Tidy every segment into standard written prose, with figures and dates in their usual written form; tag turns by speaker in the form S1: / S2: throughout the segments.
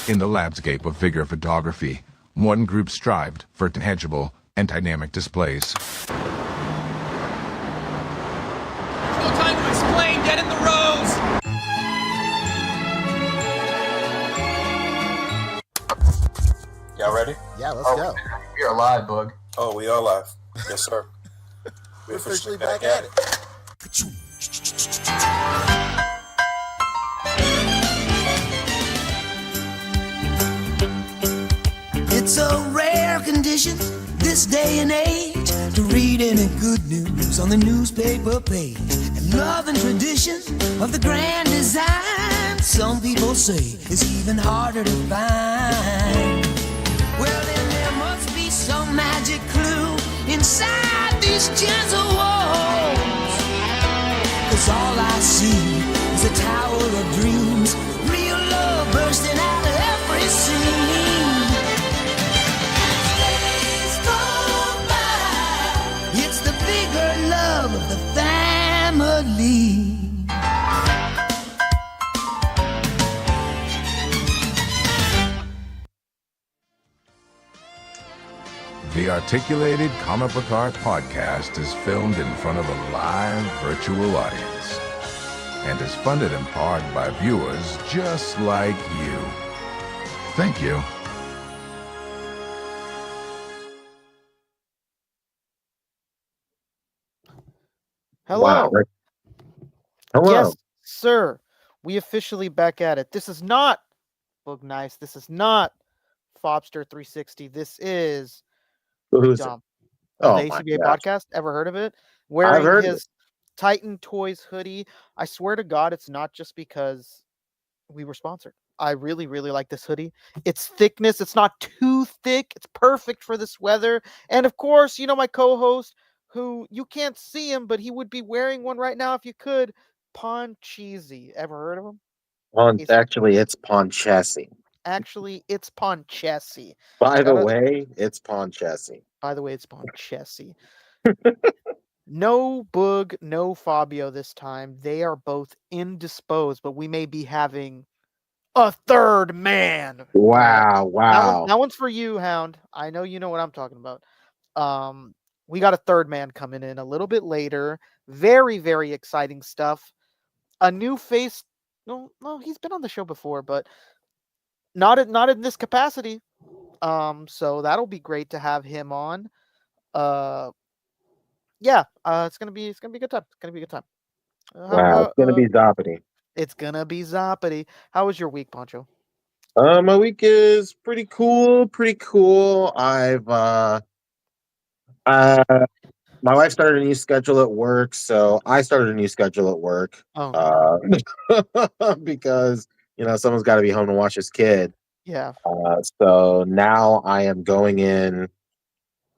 S1: In the landscape of figure photography, one group strived for tangible and dynamic displays.
S2: No time to explain, get in the rows!
S3: Y'all ready?
S4: Yeah, let's go.
S3: We are live, Boog. Oh, we are live. Yes, sir.
S4: We're officially back at it.
S5: It's a rare condition this day and age to read any good news on the newspaper page. And love and tradition of the grand design, some people say, is even harder to find. Well, then there must be some magic clue inside these gentle walls. 'Cause all I see is a tower of dreams, real love bursting out of every scene. It's the bigger love of the family.
S1: The Articulated Comic Book Art Podcast is filmed in front of a live virtual audience and is funded in part by viewers just like you. Thank you.
S6: Hello.
S4: Wow. Hello.
S6: Yes, sir. We officially back at it. This is not Boog Nice. This is not Fobster 360. This is
S4: Who's
S6: Dom
S4: Oh
S6: of the
S4: my
S6: A.C.B.A.
S4: gosh.
S6: podcast. Ever heard of it?
S4: I've
S6: Wearing
S4: heard of
S6: his Titan Toys hoodie. I swear to God, it's not just because we were sponsored. I really, really like this hoodie. Its thickness, it's not too thick. It's perfect for this weather. And of course, you know, my co-host, who you can't see him, but he would be wearing one right now if you could. Poncheesy. Ever heard of him?
S4: Actually, it's Ponchesi.
S6: Actually, it's Ponchesi.
S4: By the
S6: Shout out-
S4: way, it's Ponchesi.
S6: By the way, it's Ponchesi. No Boog, no Fabio this time. They are both indisposed, but we may be having a third man.
S4: Wow.
S6: That one's for you, Hound. I know you know what I'm talking about. We got a third man coming in a little bit later. Very, very exciting stuff. A new face. No, he's been on the show before, but not in this capacity. So that'll be great to have him on. It's gonna be a good time. It's gonna be a good time.
S4: Wow, it's gonna be Zoppity.
S6: It's gonna be Zoppity. How was your week, Poncho?
S4: My week is pretty cool. My wife started a new schedule at work, so I started a new schedule at work.
S6: Oh,
S4: Because someone's got to be home to watch his kid.
S6: yeah.
S4: So now I am going in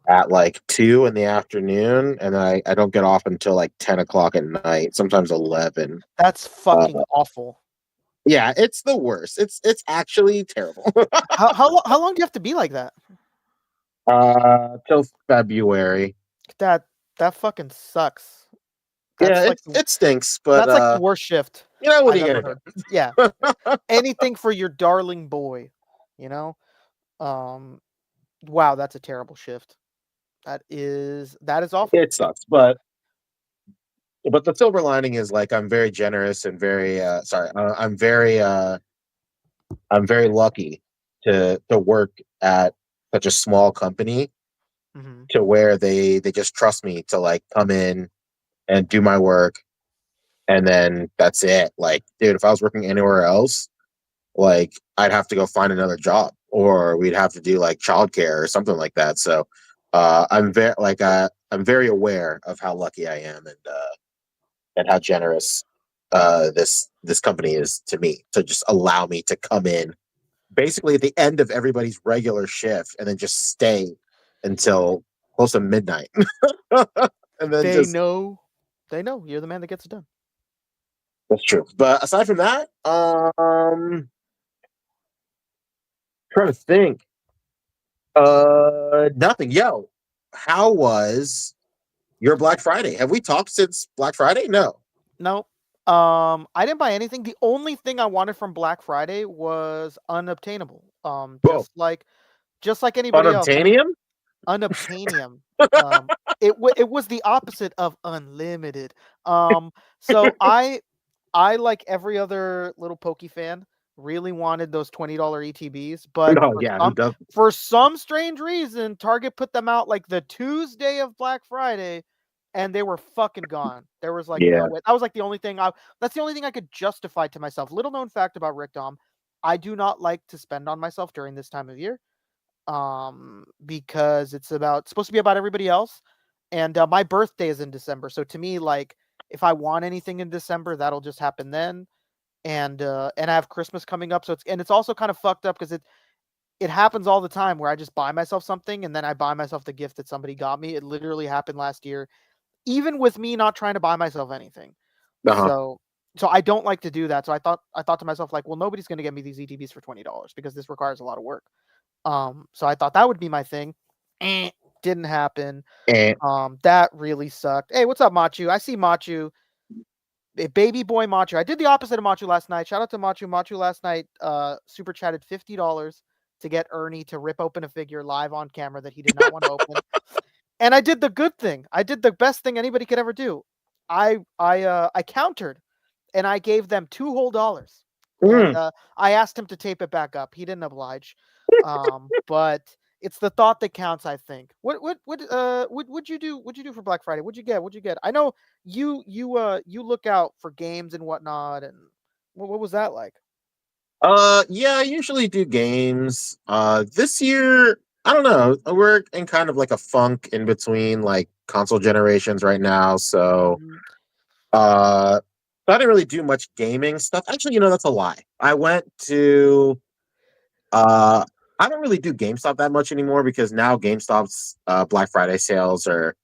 S4: at like 2 in the afternoon, and I don't get off until like 10 o'clock at night, sometimes 11.
S6: That's fucking awful.
S4: Yeah, it's the worst. It's actually terrible.
S6: How long do you have to be like that?
S4: Till February.
S6: That fucking sucks.
S4: It stinks, but
S6: that's like the worst shift.
S4: what are
S6: I've
S4: you
S6: ever
S4: gonna do?
S6: heard. Yeah. Anything for your darling boy, Wow, that's a terrible shift. That is awful.
S4: It sucks, but the silver lining is like I'm very generous and very I'm very lucky to work at such a small company to where they just trust me to like come in and do my work, and then that's it. Like, dude, if I was working anywhere else, like I'd have to go find another job, or we'd have to do like childcare or something like that. So I'm very aware of how lucky I am and how generous this company is to me to just allow me to come in basically at the end of everybody's regular shift and then just stay until close to midnight. And then
S6: they know you're the man that gets it done.
S4: That's true. But aside from that, trying to think. Nothing. Yo, how was your Black Friday? Have we talked since Black Friday? No.
S6: No. I didn't buy anything. The only thing I wanted from Black Friday was unobtainable.
S4: Whoa,
S6: Just like anybody else. I mean,
S4: unobtainium?
S6: unobtainium. It was the opposite of unlimited. So I like every other little Pokey fan really wanted those $20 ETBs, but
S4: Oh yeah, who does?
S6: for some strange reason, Target put them out like the Tuesday of Black Friday, and they were fucking gone. There was like no
S4: Yeah.
S6: way. That was like the only thing that's the only thing I could justify to myself. Little known fact about Rick Dom, I do not like to spend on myself during this time of year. Because it's supposed to be about everybody else, and my birthday is in December. So to me, like, if I want anything in December, that'll just happen then. And I have Christmas coming up, so it's also kind of fucked up because it happens all the time where I just buy myself something and then I buy myself the gift that somebody got me. It literally happened last year, even with me not trying to buy myself anything.
S4: Uh-huh.
S6: So I don't like to do that. So I thought to myself, like, well, nobody's gonna get me these ETBs for $20 because this requires a lot of work. So I thought that would be my thing. Didn't happen.
S4: Eh.
S6: That really sucked. Hey, what's up, Machu? I see Machu. Baby boy Machu. I did the opposite of Machu last night. Shout out to Machu. Machu last night super chatted $50 to get Ernie to rip open a figure live on camera that he did not want to open. And I did the good thing. I did the best thing anybody could ever do. I countered and I gave them $2 whole. And I asked him to tape it back up. He didn't oblige. But it's the thought that counts, I think. What'd you do? What'd you do for Black Friday? What'd you get? I know you look out for games and whatnot, and what was that like?
S4: Yeah, I usually do games. This year, I don't know. We're in kind of like a funk in between like console generations right now, so I didn't really do much gaming stuff. Actually, that's a lie. I went to I don't really do GameStop that much anymore because now GameStop's Black Friday sales are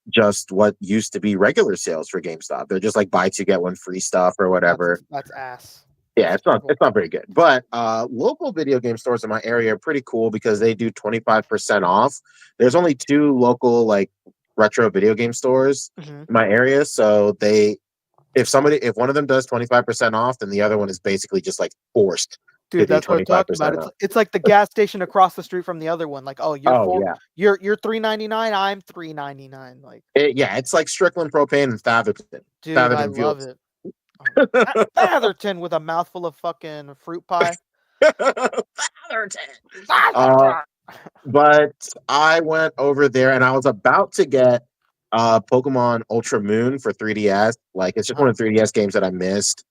S4: just what used to be regular sales for GameStop. They're just like buy two get one free stuff or whatever.
S6: That's ass.
S4: Yeah, it's not very good. But local video game stores in my area are pretty cool because they do 25% off. There's only 2 local like retro video game stores in my area, so if one of them does 25% off, then the other one is basically just like forced.
S6: Dude, that's what I'm talking about. It's like the gas station across the street from the other one. Like, you're $3.99, I'm $3.99. Like,
S4: it's like Strickland propane and Fatherton.
S6: Dude,
S4: Fatherton
S6: I love
S4: Fuels.
S6: it. Fatherton with a mouthful of fucking fruit pie.
S4: Fatherton. But I went over there and I was about to get Pokemon Ultra Moon for 3DS. Like, it's just one of the 3DS games that I missed.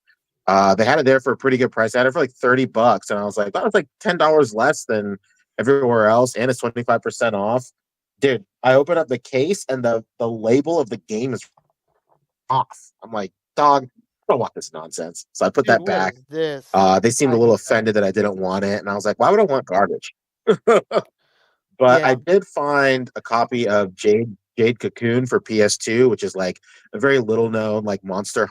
S4: They had it there for a pretty good price. I had it for like $30, and I was like, that was like $10 less than everywhere else, and it's 25% off. Dude, I opened up the case and the label of the game is off. I'm like, dog, I don't want this nonsense. So I put that back. They seemed a little offended that I didn't want it, and I was like, why would I want garbage? But I did find a copy of Jade Cocoon for PS2, which is like a very little known like monster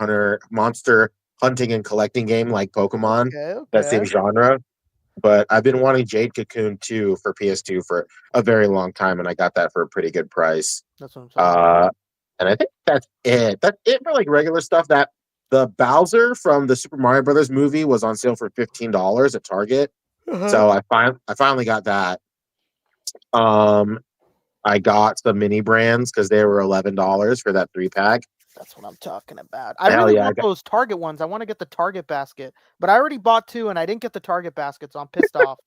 S4: hunting and collecting game like Pokemon, that same genre. But I've been wanting Jade Cocoon 2 for PS2 for a very long time, and I got that for a pretty good price.
S6: That's what I'm saying.
S4: And I think that's it. That's it for like regular stuff. That the Bowser from the Super Mario Brothers movie was on sale for $15 at Target. So I finally got that. I got the mini brands because they were $11 for that 3-pack.
S6: That's what I'm talking about. I really want those Target ones. I want to get the Target basket, but I already bought 2 and I didn't get the Target basket, so I'm pissed off.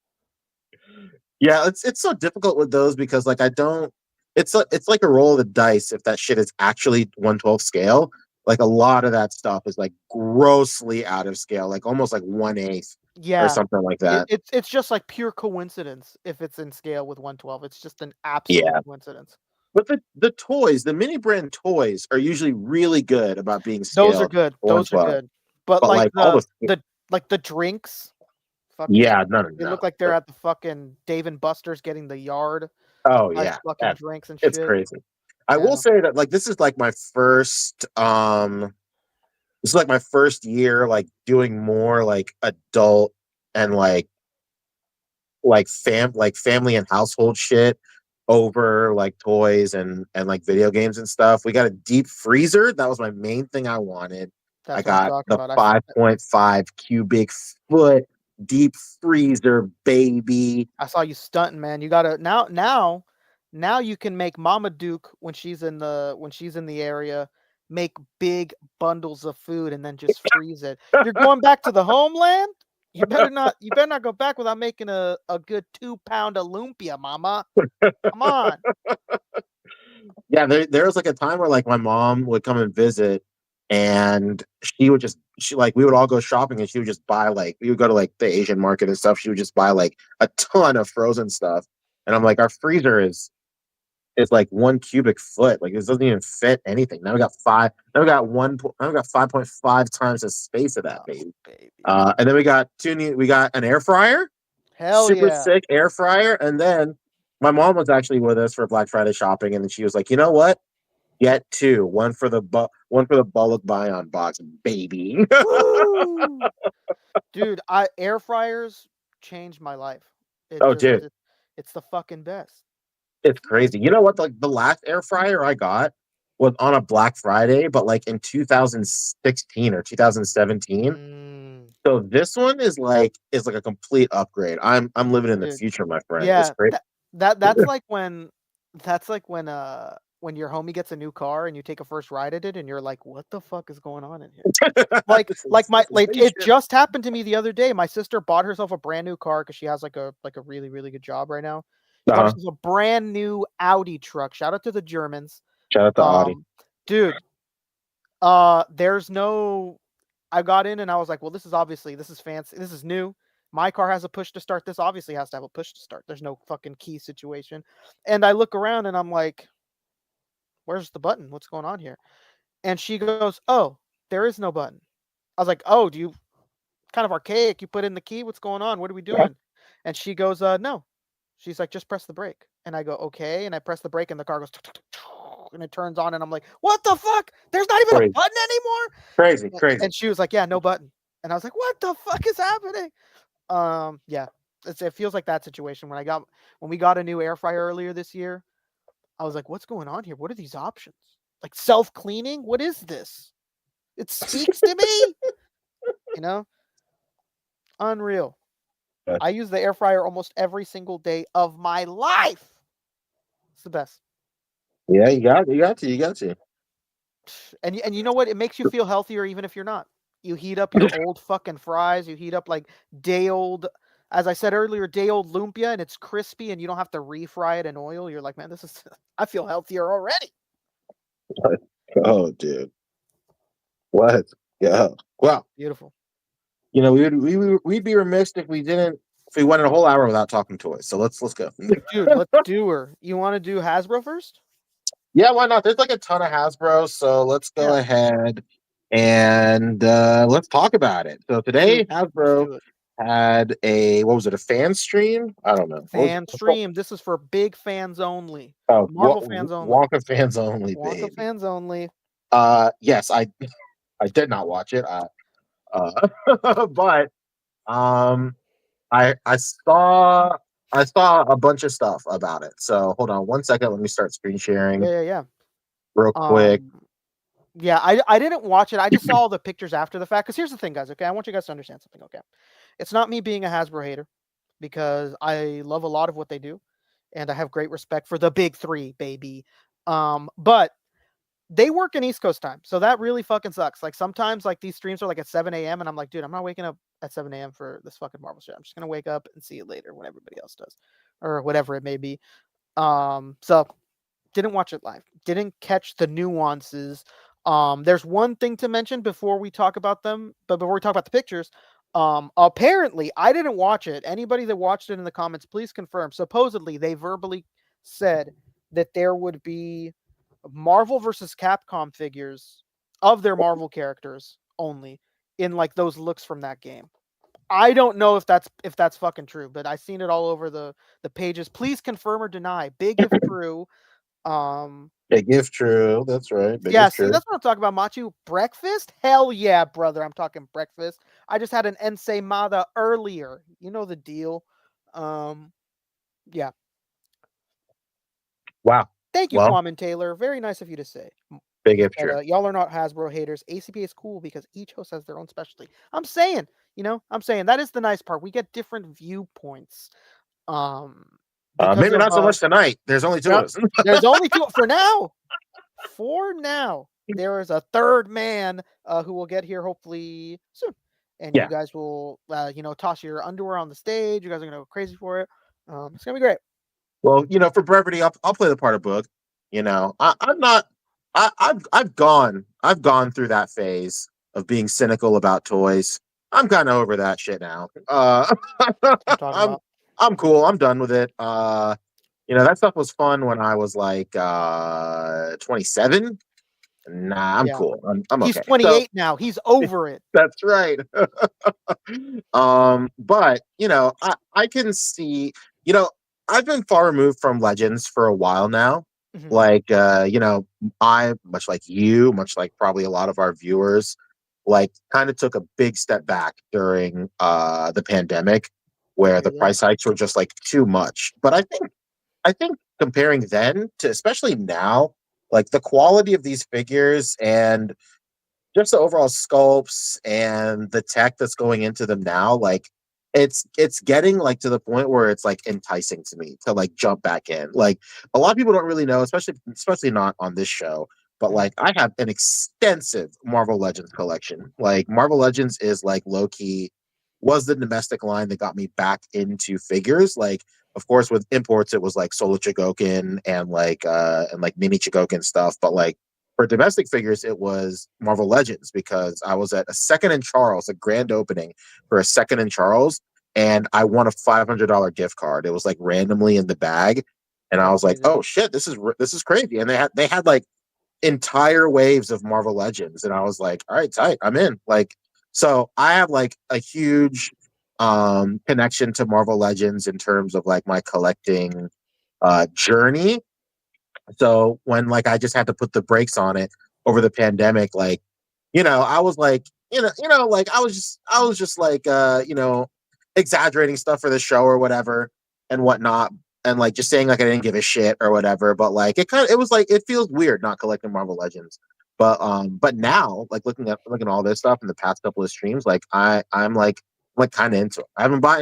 S4: Yeah, it's so difficult with those because like it's like a roll of the dice if that shit is actually 1/12 scale. Like a lot of that stuff is like grossly out of scale, like almost like 1/8.
S6: Yeah,
S4: or something like that.
S6: It's just like pure coincidence if it's in scale with 1/12. It's just an absolute coincidence.
S4: But the toys, the mini brand toys, are usually really good about being scaled.
S6: Those are good. Those are good. But like the drinks,
S4: none of
S6: they look like they're at the fucking Dave and Buster's getting the yard.
S4: Oh yeah,
S6: fucking drinks and shit.
S4: It's crazy. I will say that like this is like my first year like doing more like adult and like family and household shit over like toys and like video games and stuff. We got a deep freezer. That was my main thing I wanted. I got the 5.5 cubic foot deep freezer, baby.
S6: I saw you stunting, man. You gotta now you can make Mama Duke when she's in the area, make big bundles of food and then just freeze it. You're going back to the homeland? You better not go back without making a good 2-pound of lumpia, Mama. Come on.
S4: Yeah, there was like a time where like my mom would come and visit, and she would we would all go shopping, and she would just buy like we would go to like the Asian market and stuff. She would just buy like a ton of frozen stuff, and I'm like, our freezer is like 1 cubic foot. Like this doesn't even fit anything. Now we got 5.5 times the space of that, baby. And then we got an air fryer.
S6: Hell
S4: super
S6: yeah.
S4: sick air fryer. And then my mom was actually with us for Black Friday shopping, and then she was like, you know what? Get 2. One for the bulk buy-on box, baby.
S6: Dude, air fryers changed my life.
S4: Dude.
S6: It's the fucking best.
S4: It's crazy. You know what? Like the last air fryer I got was on a Black Friday, but like in 2016 or 2017. So this one is like a complete upgrade. I'm living in the future, my friend.
S6: Yeah,
S4: it's great.
S6: That's like when your homie gets a new car and you take a first ride at it and you're like, what the fuck is going on in here? It just happened to me the other day. My sister bought herself a brand new car because she has like a really, really good job right now. She bought herself a brand new Audi truck. Shout out to the Germans.
S4: Shout out to Audi.
S6: Dude, I got in and I was like, well, this is fancy. This is new. My car has a push to start. This obviously has to have a push to start. There's no fucking key situation. And I look around and I'm like, where's the button? What's going on here? And she goes, oh, there is no button. I was like, oh, kind of archaic. You put in the key. What's going on? What are we doing? Yeah. And she goes, no. She's like, just press the brake. And I go, okay. And I press the brake and the car goes, and it turns on. And I'm like, what the fuck? There's not even a button anymore?
S4: Crazy.
S6: And she was like, yeah, no button. And I was like, what the fuck is happening? Yeah, it feels like that situation when we got a new air fryer earlier this year. I was like, what's going on here? What are these options? Like self-cleaning? What is this? It speaks to me. Unreal. I use the air fryer almost every single day of my life. It's the best.
S4: Yeah, you got to.
S6: And you know what? It makes you feel healthier even if you're not. You heat up your old fucking fries. You heat up like day old, as I said earlier, day old lumpia, and it's crispy, and you don't have to refry it in oil. You're like, man, I feel healthier already.
S4: Oh, dude. What? Yeah. Wow.
S6: Beautiful.
S4: We'd be remiss if we went a whole hour without talking toys. So let's go.
S6: Dude, let's do her. You want to do Hasbro first?
S4: Yeah, why not? There's like a ton of Hasbro, so let's go ahead and let's talk about it. So today Hasbro had a fan stream? I don't know.
S6: Fan stream. This is for big fans only.
S4: Oh,
S6: Marvel fans only.
S4: Wonka fans only.
S6: Wonka fans only.
S4: Yes, I did not watch it. But I saw a bunch of stuff about it. So hold on 1 second. Let me start screen sharing.
S6: Yeah.
S4: Real quick.
S6: Yeah, I didn't watch it. I just saw all the pictures after the fact. Because here's the thing, guys. Okay, I want you guys to understand something. Okay, it's not me being a Hasbro hater, because I love a lot of what they do, and I have great respect for the big three, baby. But they work in East Coast time, so that really fucking sucks. Like sometimes, like these streams are like at 7 a.m. and I'm like, dude, I'm not waking up at 7 a.m. for this fucking Marvel shit. I'm just gonna wake up and see it later when everybody else does, or whatever it may be. So didn't watch it live. Didn't catch the nuances. There's one thing to mention before we talk about them, but before we talk about the pictures, apparently I didn't watch it. Anybody that watched it in the comments, please confirm. Supposedly they verbally said that there would be Marvel versus Capcom figures of their Marvel characters only in like those looks from that game. I don't know if that's fucking true, but I've seen it all over the pages. Please confirm or deny. Big if true.
S4: Big if true. That's right. Big
S6: yeah,
S4: if true.
S6: See, that's what I'm talking about, Machu. Breakfast? Hell yeah, brother. I'm talking breakfast. I just had an ensaimada earlier. You know the deal. Yeah.
S4: Wow.
S6: Thank you, Kwame Taylor. Very nice of you to say.
S4: Big if
S6: But
S4: true.
S6: y'all are not Hasbro haters. A.C.B.A is cool because each host has their own specialty. I'm saying that is the nice part. We get different viewpoints. Because
S4: Maybe
S6: of
S4: not so much tonight. There's only two of us.
S6: there's only two for now. For now, there is a third man who will get here hopefully soon, and
S4: Yeah.
S6: you guys will toss your underwear on the stage. You guys are gonna go crazy for it. It's gonna be great.
S4: Well, for brevity, I'll play the part of Boog. I'm not. I've gone through that phase of being cynical about toys. I'm kind of over that shit now.
S6: I'm talking
S4: I'm
S6: about.
S4: I'm cool. I'm done with it. That stuff was fun when I was like 27. Nah, I'm
S6: Yeah.
S4: cool. I'm
S6: He's
S4: okay. So
S6: 28 now. He's over it.
S4: that's right. But I can see, I've been far removed from Legends for a while now.
S6: Mhm.
S4: Like I, much like you, much like probably a lot of our viewers, like kind of took a big step back during the pandemic where the price hikes were just like too much. But I think comparing then to especially now, like the quality of these figures and just the overall sculpts and the tech that's going into them now, like it's getting like to the point where it's like enticing to me to like jump back in. Like a lot of people don't really know, especially not on this show, but like I have an extensive Marvel Legends collection. Like Marvel Legends is like low key was the domestic line that got me back into figures. Like of course with imports it was like Solo Chigokin and like Mini Chigokin stuff, but like for domestic figures, it was Marvel Legends because I was at a Second and Charles, a grand opening for a Second and Charles, and I won a $500 gift card. It was like randomly in the bag, and I was like, "Oh shit, this is crazy!" And they had like entire waves of Marvel Legends, and I was like, "All right, tight, I'm in." Like, so I have like a huge connection to Marvel Legends in terms of like my collecting journey. So when like I just had to put the brakes on it over the pandemic, like, I was like, like I was just like exaggerating stuff for the show or whatever and whatnot. And like just saying like I didn't give a shit or whatever. But like it was like it feels weird not collecting Marvel Legends. But now, like looking at all this stuff in the past couple of streams, like I'm like kind of into it. I haven't bought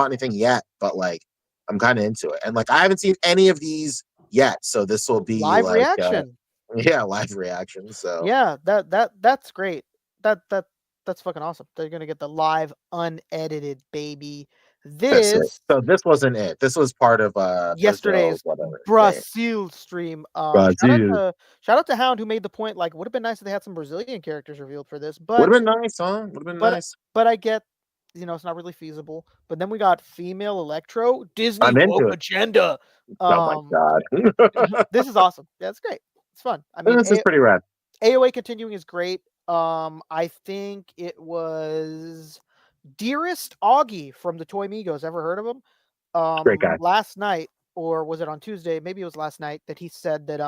S4: anything yet, but like I'm kind of into it. And like I haven't seen any of these yet, so this will be
S6: Live
S4: like
S6: reaction.
S4: live reaction. So
S6: Yeah, that's great. That's fucking awesome. They're gonna get the live unedited baby.
S4: that's it.
S6: This
S4: So this wasn't it. This was part of Brazil,
S6: yesterday's
S4: whatever.
S6: Brazil stream.
S4: Brazil.
S6: Shout out to Hound who made the point. Like, would have been nice if they had some Brazilian characters revealed for this,
S4: Would
S6: but
S4: have been nice, huh? Would have been
S6: but
S4: nice.
S6: but I get, it's not really feasible. But then we got female Electro, Disney
S4: I'm into
S6: woke
S4: it.
S6: agenda.
S4: Oh my god.
S6: This is awesome. Yeah, it's great. It's fun. I mean,
S4: This is pretty rad.
S6: AOA continuing is great. I think it was Dearest Augie from the Toy Migos. Ever heard of him?
S4: Great guy.
S6: Last night, or was it on Tuesday? Maybe it was last night that he said that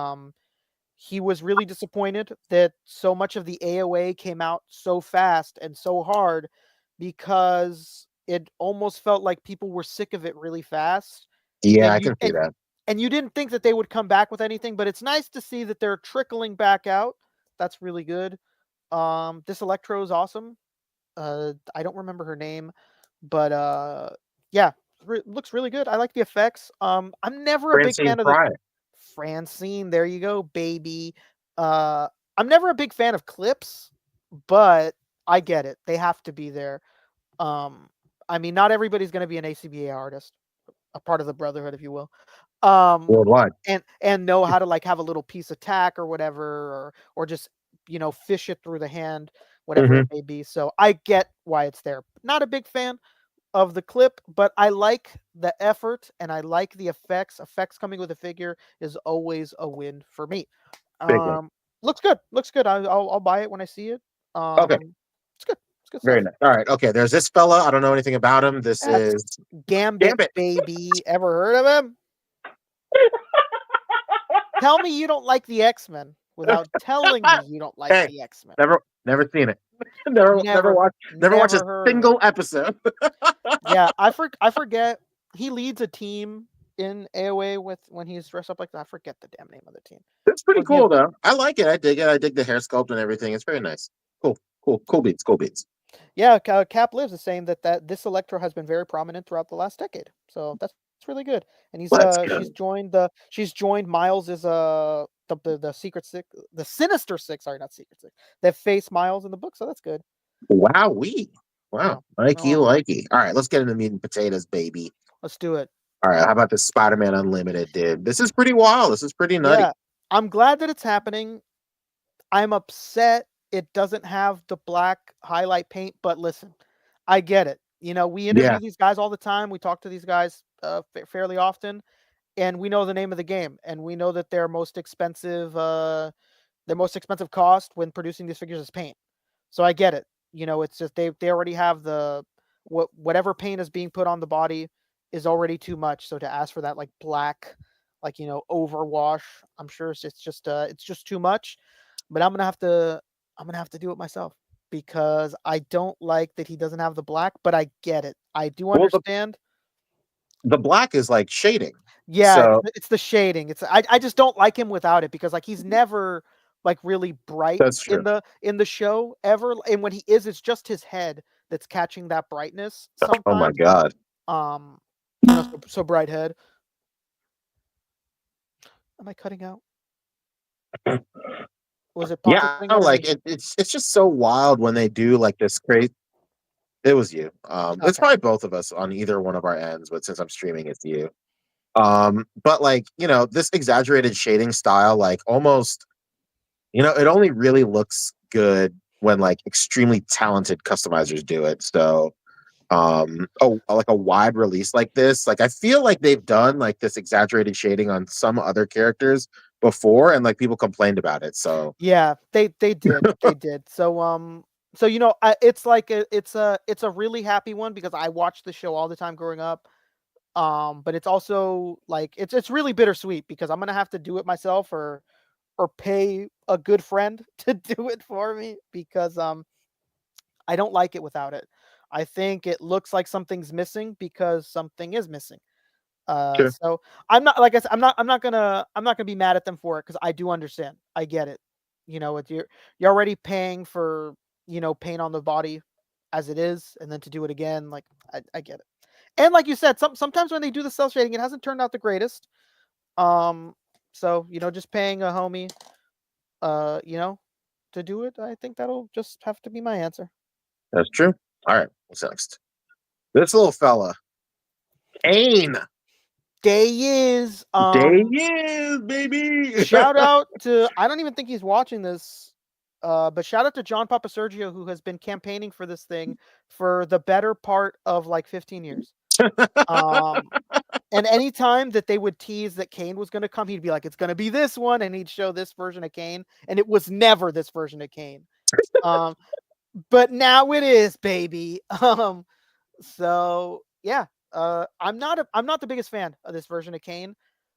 S6: he was really disappointed that so much of the AOA came out so fast and so hard because it almost felt like people were sick of it really fast.
S4: Yeah,
S6: And
S4: I
S6: you
S4: can see that.
S6: and you didn't think that they would come back with anything, but it's nice to see that they're trickling back out. That's really good. This Electro is awesome. I don't remember her name, but yeah, looks really good. I like the effects. I'm never a big
S4: Francine
S6: fan of the
S4: Fry.
S6: Francine. There you go, baby. I'm never a big fan of clips, but I get it. They have to be there. I mean, not everybody's going to be an A.C.B.A artist, a part of the brotherhood, if you will.
S4: Worldwide.
S6: And know how to like have a little piece of tack or whatever, or just fish it through the hand, whatever it may be. So I get why it's there. Not a big fan of the clip, but I like the effort and I like the effects. Effects coming with a figure is always a win for me.
S4: Big one.
S6: Looks good. Looks good. I'll buy it when I see it.
S4: Okay.
S6: It's good. It's good
S4: Very
S6: stuff.
S4: nice. All right. Okay. There's this fella. I don't know anything about him. This
S6: That's
S4: is
S6: Gambit, baby. Ever heard of him? Tell me you don't like the X-Men without telling me you don't like the X-Men.
S4: Never seen it. never watched a single episode.
S6: Yeah, I forget. He leads a team in AOA with when he's dressed up like that. I forget the damn name of the team.
S4: It's pretty
S6: But
S4: cool though. I like it. I dig it. I dig the hair sculpt and everything. It's very nice. Cool beats. Cool beats.
S6: Yeah, Cap Lives is saying that this Electro has been very prominent throughout the last decade. So that's really good. And
S4: Let's go.
S6: she's joined Miles as the Secret Six, the Sinister Six, sorry, not Secret Six. That face Miles in the book, so that's good.
S4: Wow.
S6: Yeah.
S4: Likey. All right, let's get into meat and potatoes, baby.
S6: Let's do it.
S4: All right, how about this Spider-Man Unlimited, dude? This is pretty wild. This is pretty nutty.
S6: Yeah, I'm glad that it's happening. I'm upset it doesn't have the black highlight paint, but listen, I get it. You know, we interview these guys all the time. We talk to these guys fairly often, and we know the name of the game, and we know that their most expensive cost when producing these figures is paint. So I get it. You know, it's just they already have whatever paint is being put on the body is already too much. So to ask for that like black, like, you know, overwash, I'm sure it's just too much. But I'm gonna have to do it myself because I don't like that he doesn't have the black, but I get it. I do understand.
S4: The black is like shading.
S6: Yeah,
S4: So
S6: it's the shading. I just don't like him without it because like he's never like really bright in the show ever. And when he is, it's just his head that's catching that brightness sometimes.
S4: Oh my god.
S6: You know, so bright head. Am I cutting out? Was it
S4: Yeah, like it's just so wild when they do like this crazy. It was you. It's probably both of us on either one of our ends, but since I'm streaming, it's you. But like, you know, this exaggerated shading style, like almost, you know, it only really looks good when like extremely talented customizers do it. So, like a wide release like this, like I feel like they've done like this exaggerated shading on some other characters before, and like people complained about it. So
S6: yeah, they did they did. So you know, it's like it's a really happy one because I watched the show all the time growing up. But it's also like it's really bittersweet because I'm gonna have to do it myself or pay a good friend to do it for me because I don't like it without it. I think it looks like something's missing because something is missing.
S4: Sure.
S6: So I'm not, like I said, I'm not gonna be mad at them for it because I do understand. I get it. You know, you're already paying for, you know, paint on the body as it is, and then to do it again, like I get it. And like you said, sometimes when they do the cell shading, it hasn't turned out the greatest. So you know, just paying a homie, you know, to do it, I think that'll just have to be my answer.
S4: That's true. All right, what's next? This little fella, Kane.
S6: Day is
S4: baby.
S6: Shout out to, I don't even think he's watching this, but shout out to John Papa Sergio, who has been campaigning for this thing for the better part of like 15 years. And anytime that they would tease that Kane was going to come, he'd be like, it's going to be this one, and he'd show this version of Kane, and it was never this version of Kane. But now it is, baby. So yeah, I'm not the biggest fan of this version of Kane,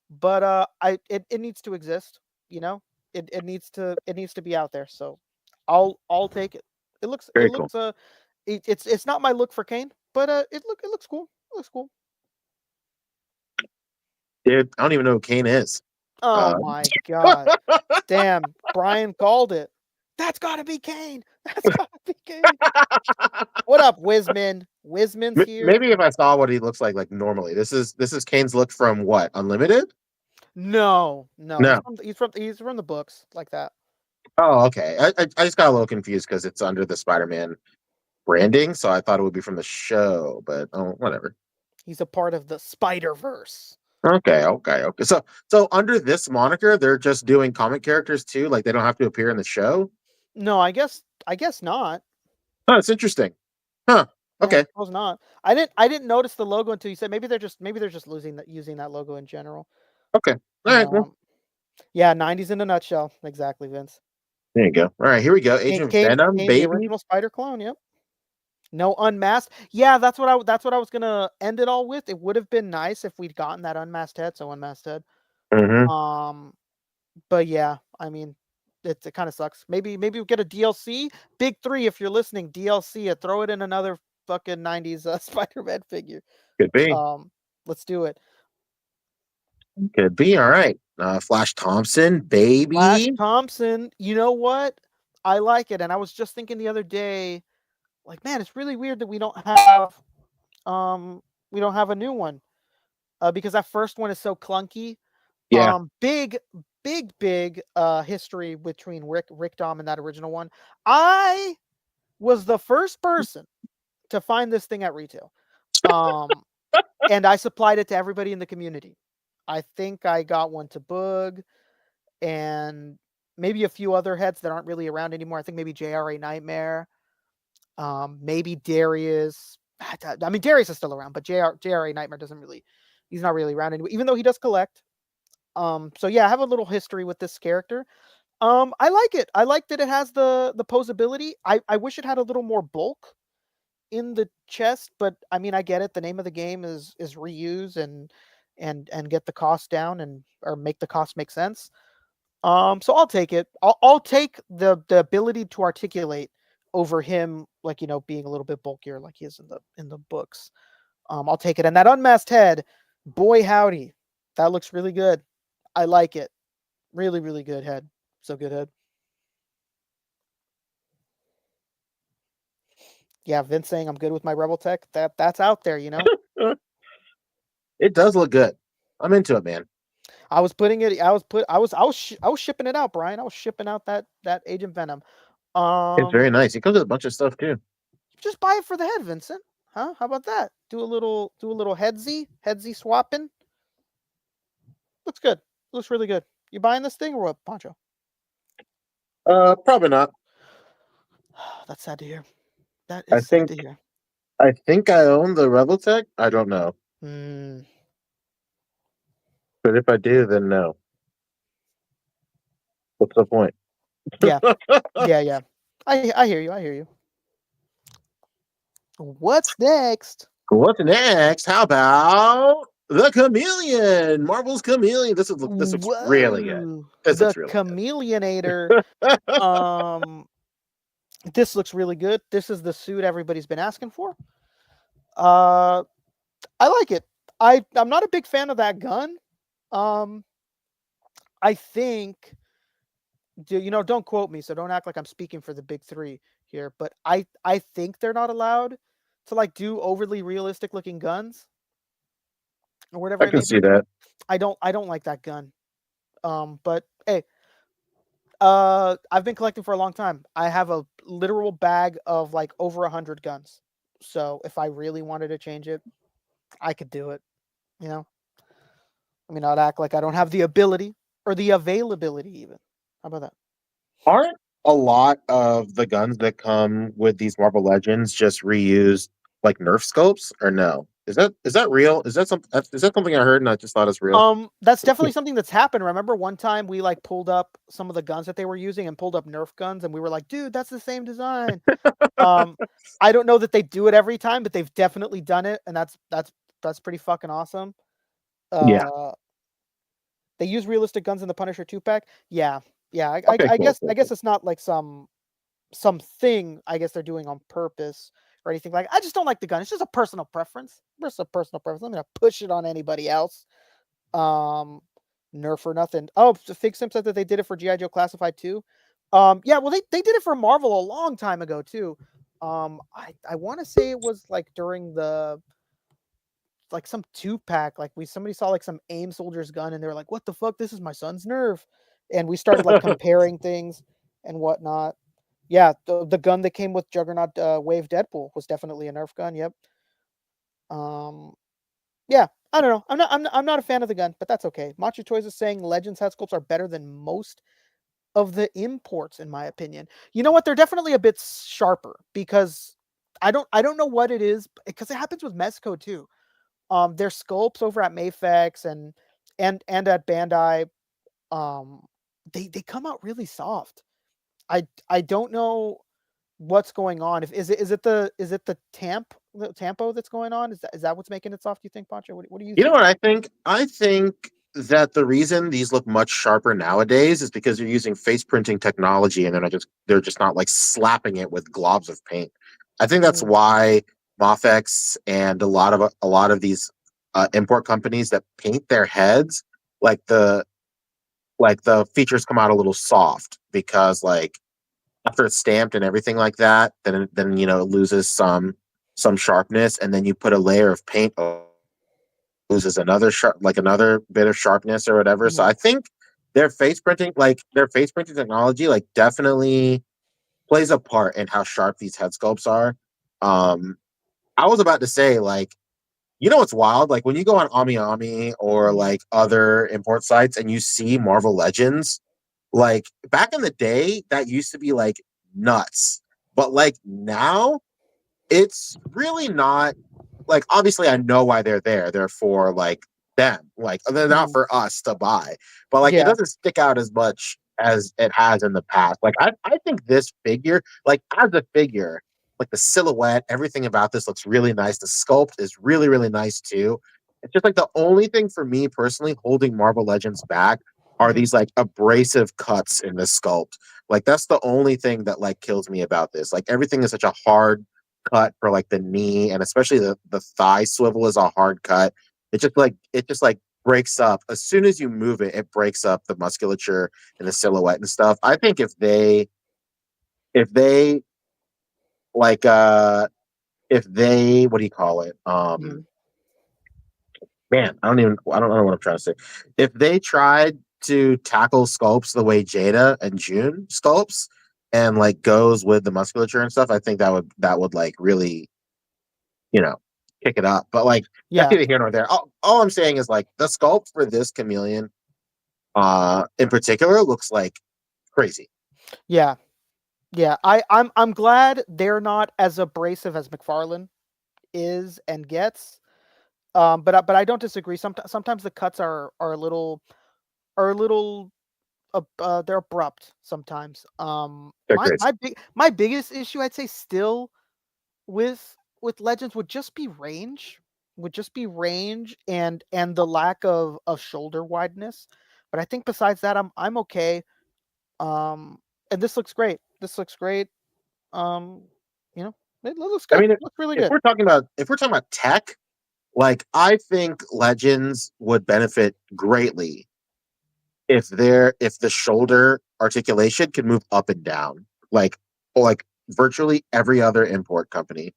S6: but it needs to exist. You know, it needs to be out there. So I'll take it. It looks
S4: Cool.
S6: It's not my look for Kane, but it looks cool. It looks cool.
S4: Dude, I don't even know who Kane is.
S6: Oh my god. Damn, Brian called it. That's gotta be Kane. That's gotta be Kane. What up, Wizman? Wizman's here.
S4: Maybe if I saw what he looks like normally. This is Kane's look from what? Unlimited?
S6: No. He's from the books like that.
S4: Oh, okay. I just got a little confused because it's under the Spider-Man branding, so I thought it would be from the show, but whatever.
S6: He's a part of the Spider-Verse.
S4: Okay. So under this moniker, they're just doing comic characters too, like they don't have to appear in the show?
S6: No, I guess not.
S4: Oh, it's interesting. Huh. Okay.
S6: I suppose not. I didn't notice the logo until you said maybe they're just using that logo in general.
S4: Okay. All right. Well.
S6: Yeah, 90s in a nutshell. Exactly, Vince.
S4: There you go. All right, here we go. Agent Venom, baby.
S6: The original Spider clone, yep. No unmasked. Yeah, that's what I was gonna end it all with. It would have been nice if we'd gotten that unmasked head.
S4: Mm-hmm.
S6: But yeah, I mean, it kind of sucks. Maybe we get a DLC. Big 3, if you're listening, DLC it. Throw it in another fucking 90s Spider-Man figure.
S4: Could be.
S6: Let's do it.
S4: Could be all right. Flash Thompson, baby.
S6: Flash Thompson. You know what? I like it, and I was just thinking the other day, like, man, it's really weird that we don't have a new one, because that first one is so clunky.
S4: Yeah.
S6: Big history between Rick Dom and that original one. I was the first person to find this thing at retail. And I supplied it to everybody in the community. I think I got one to Boog and maybe a few other heads that aren't really around anymore. I think maybe JRA Nightmare, maybe Darius. I mean, Darius is still around, but JRA Nightmare he's not really around anymore, even though he does collect. So yeah, I have a little history with this character. I like it. I like that it has the posability. I wish it had a little more bulk in the chest, but I mean, I get it. The name of the game is reuse and get the cost down or make the cost make sense. So I'll take it. I'll take the ability to articulate over him, like, being a little bit bulkier like he is in the books. I'll take it. And that unmasked head, boy howdy, that looks really good. I like it. Really, really good head. So good head. Yeah, Vince saying I'm good with my Rebel Tech. That's out there,
S4: It does look good. I'm into it, man.
S6: I was shipping it out, Brian. I was shipping out that Agent Venom.
S4: It's very nice. It comes with a bunch of stuff too.
S6: Just buy it for the head, Vincent. Huh? How about that? Do a little headsy swapping. Looks good. Looks really good. You buying this thing or what, Poncho?
S4: Probably not.
S6: That's sad to hear. That is sad to hear.
S4: I think I own the Rebel Tech. I don't know. But if I do, then no. What's the point?
S6: Yeah. Yeah. I hear you. What's next?
S4: How about the Chameleon? Marvel's Chameleon. This looks really good.
S6: The Chameleonator. This looks really good. This is the suit everybody's been asking for. I like it. I'm not a big fan of that gun. I think, don't quote me, so don't act like I'm speaking for the big three here, but I think they're not allowed to like do overly realistic looking guns or whatever.
S4: I can see that.
S6: I don't like that gun. But hey, I've been collecting for a long time. I have a literal bag of like over 100 guns. So if I really wanted to change it, I could do it. I mean, I'd act like I don't have the ability or the availability even. How about that?
S4: Aren't a lot of the guns that come with these Marvel Legends just reused like Nerf scopes, or no? Is that real? Is that something I heard and I just thought it's real?
S6: That's definitely something that's happened. Remember one time we like pulled up some of the guns that they were using and pulled up Nerf guns and we were like, dude, that's the same design. I don't know that they do it every time, but they've definitely done it, and that's pretty fucking awesome.
S4: Yeah.
S6: They use realistic guns in the Punisher 2-pack. Yeah. I guess it's not like something I guess they're doing on purpose or anything like. I just don't like the gun. It's just a personal preference. Just a personal preference. I'm gonna push it on anybody else. Nerf or nothing. Oh, Fig Sim said that they did it for G.I. Joe Classified too. Yeah, well they did it for Marvel a long time ago too. I want to say it was like during the like some 2-pack, like somebody saw like some AIM soldier's gun and they were like, what the fuck, this is my son's Nerf, and we started like comparing things and whatnot. Yeah, the gun that came with Juggernaut Wave Deadpool was definitely a Nerf gun. Yep. Yeah, I don't know. I'm not a fan of the gun, but that's okay. Macho Toys is saying Legends head sculpts are better than most of the imports, in my opinion. You know what? They're definitely a bit sharper because I don't know what it is, because it happens with Mezco too. Their sculpts over at Mayfex and at Bandai, they come out really soft. I don't know what's going on. Is it the tampo that's going on? Is that what's making it soft? You think, Pancho? What do you?
S4: You know what I think? I think that the reason these look much sharper nowadays is because they're using face printing technology and they're just not like slapping it with globs of paint. I think that's why Mafex and a lot of these import companies that paint their heads like the features come out a little soft because like after it's stamped and everything like that, then it loses some sharpness, and then you put a layer of paint loses another bit of sharpness or whatever. So I think their face printing technology like definitely plays a part in how sharp these head sculpts are. I was about to say, like, what's wild? Like when you go on AmiAmi or like other import sites and you see Marvel Legends, like back in the day, that used to be like nuts. But like now, it's really not. Like obviously I know why they're there. They're for like them. Like they're not for us to buy. But like it doesn't stick out as much as it has in the past. Like I think this figure, like as a figure, like the silhouette, everything about this looks really nice. The sculpt is really, really nice too. It's just like the only thing for me personally holding Marvel Legends back are these like abrasive cuts in the sculpt. Like that's the only thing that like kills me about this. Like everything is such a hard cut for like the knee, and especially the thigh swivel is a hard cut. It just like breaks up as soon as you move it. It breaks up the musculature and the silhouette and stuff. I think if they like if they what do you call it man, I don't know what I'm trying to say. If they tried to tackle sculpts the way Jada and June sculpts and like goes with the musculature and stuff, I think that would like really, kick it up. But like that's neither here nor there. All I'm saying is like the sculpt for this chameleon in particular looks like crazy.
S6: Yeah. I'm glad they're not as abrasive as McFarlane is and gets. But I don't disagree. Sometimes the cuts are a little they're abrupt sometimes. My biggest issue I'd say still with Legends would just be range. And the lack of shoulder wideness. But I think besides that I'm okay. And this looks great. It looks good.
S4: I mean,
S6: It looks really good.
S4: if we're talking about tech, like I think Legends would benefit greatly if the shoulder articulation could move up and down, like virtually every other import company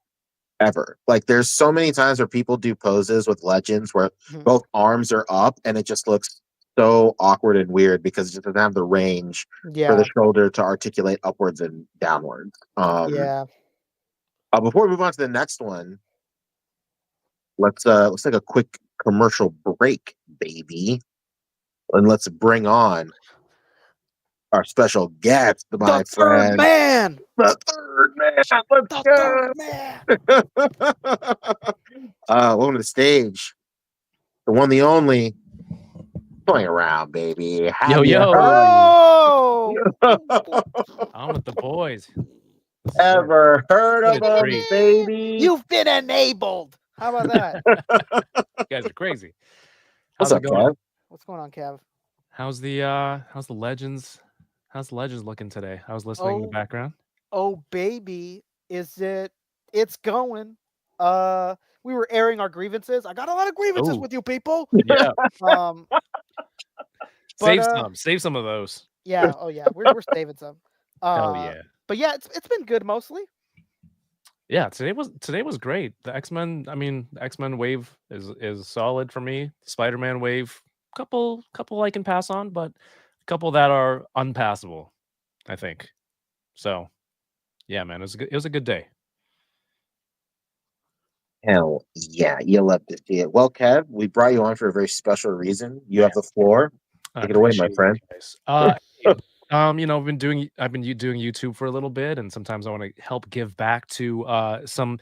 S4: ever. Like there's so many times where people do poses with Legends where both arms are up and it just looks so awkward and weird because it just doesn't have the range for the shoulder to articulate upwards and downwards. Before we move on to the next one, let's take a quick commercial break, baby, and let's bring on our special guest, my friend,
S6: man.
S4: The third man. Let's go. Welcome to the stage, the one, the only, going around, baby.
S6: Oh,
S7: I'm with the boys.
S4: Ever heard of them, baby?
S6: You've been enabled. How about that?
S7: You guys are crazy.
S4: What's up, Kev?
S6: What's going on, Kev?
S7: How's the Legends? How's the Legends looking today? I was listening in the background.
S6: Oh, baby, it's going. We were airing our grievances. I got a lot of grievances with you people.
S7: Yeah.
S6: But,
S7: save some of those.
S6: Yeah. Oh yeah. We're saving some.
S7: Hell yeah.
S6: But yeah, it's been good mostly.
S7: Yeah, today was great. The X-Men wave is solid for me. Spider-Man wave, couple I can pass on, but a couple that are unpassable, I think. So, yeah, man, it was a good day.
S4: Hell yeah, you'll love to see it. Well, Kev, we brought you on for a very special reason. You have the floor. Take it away, my friend.
S7: I've been doing YouTube for a little bit, and sometimes I want to help give back to some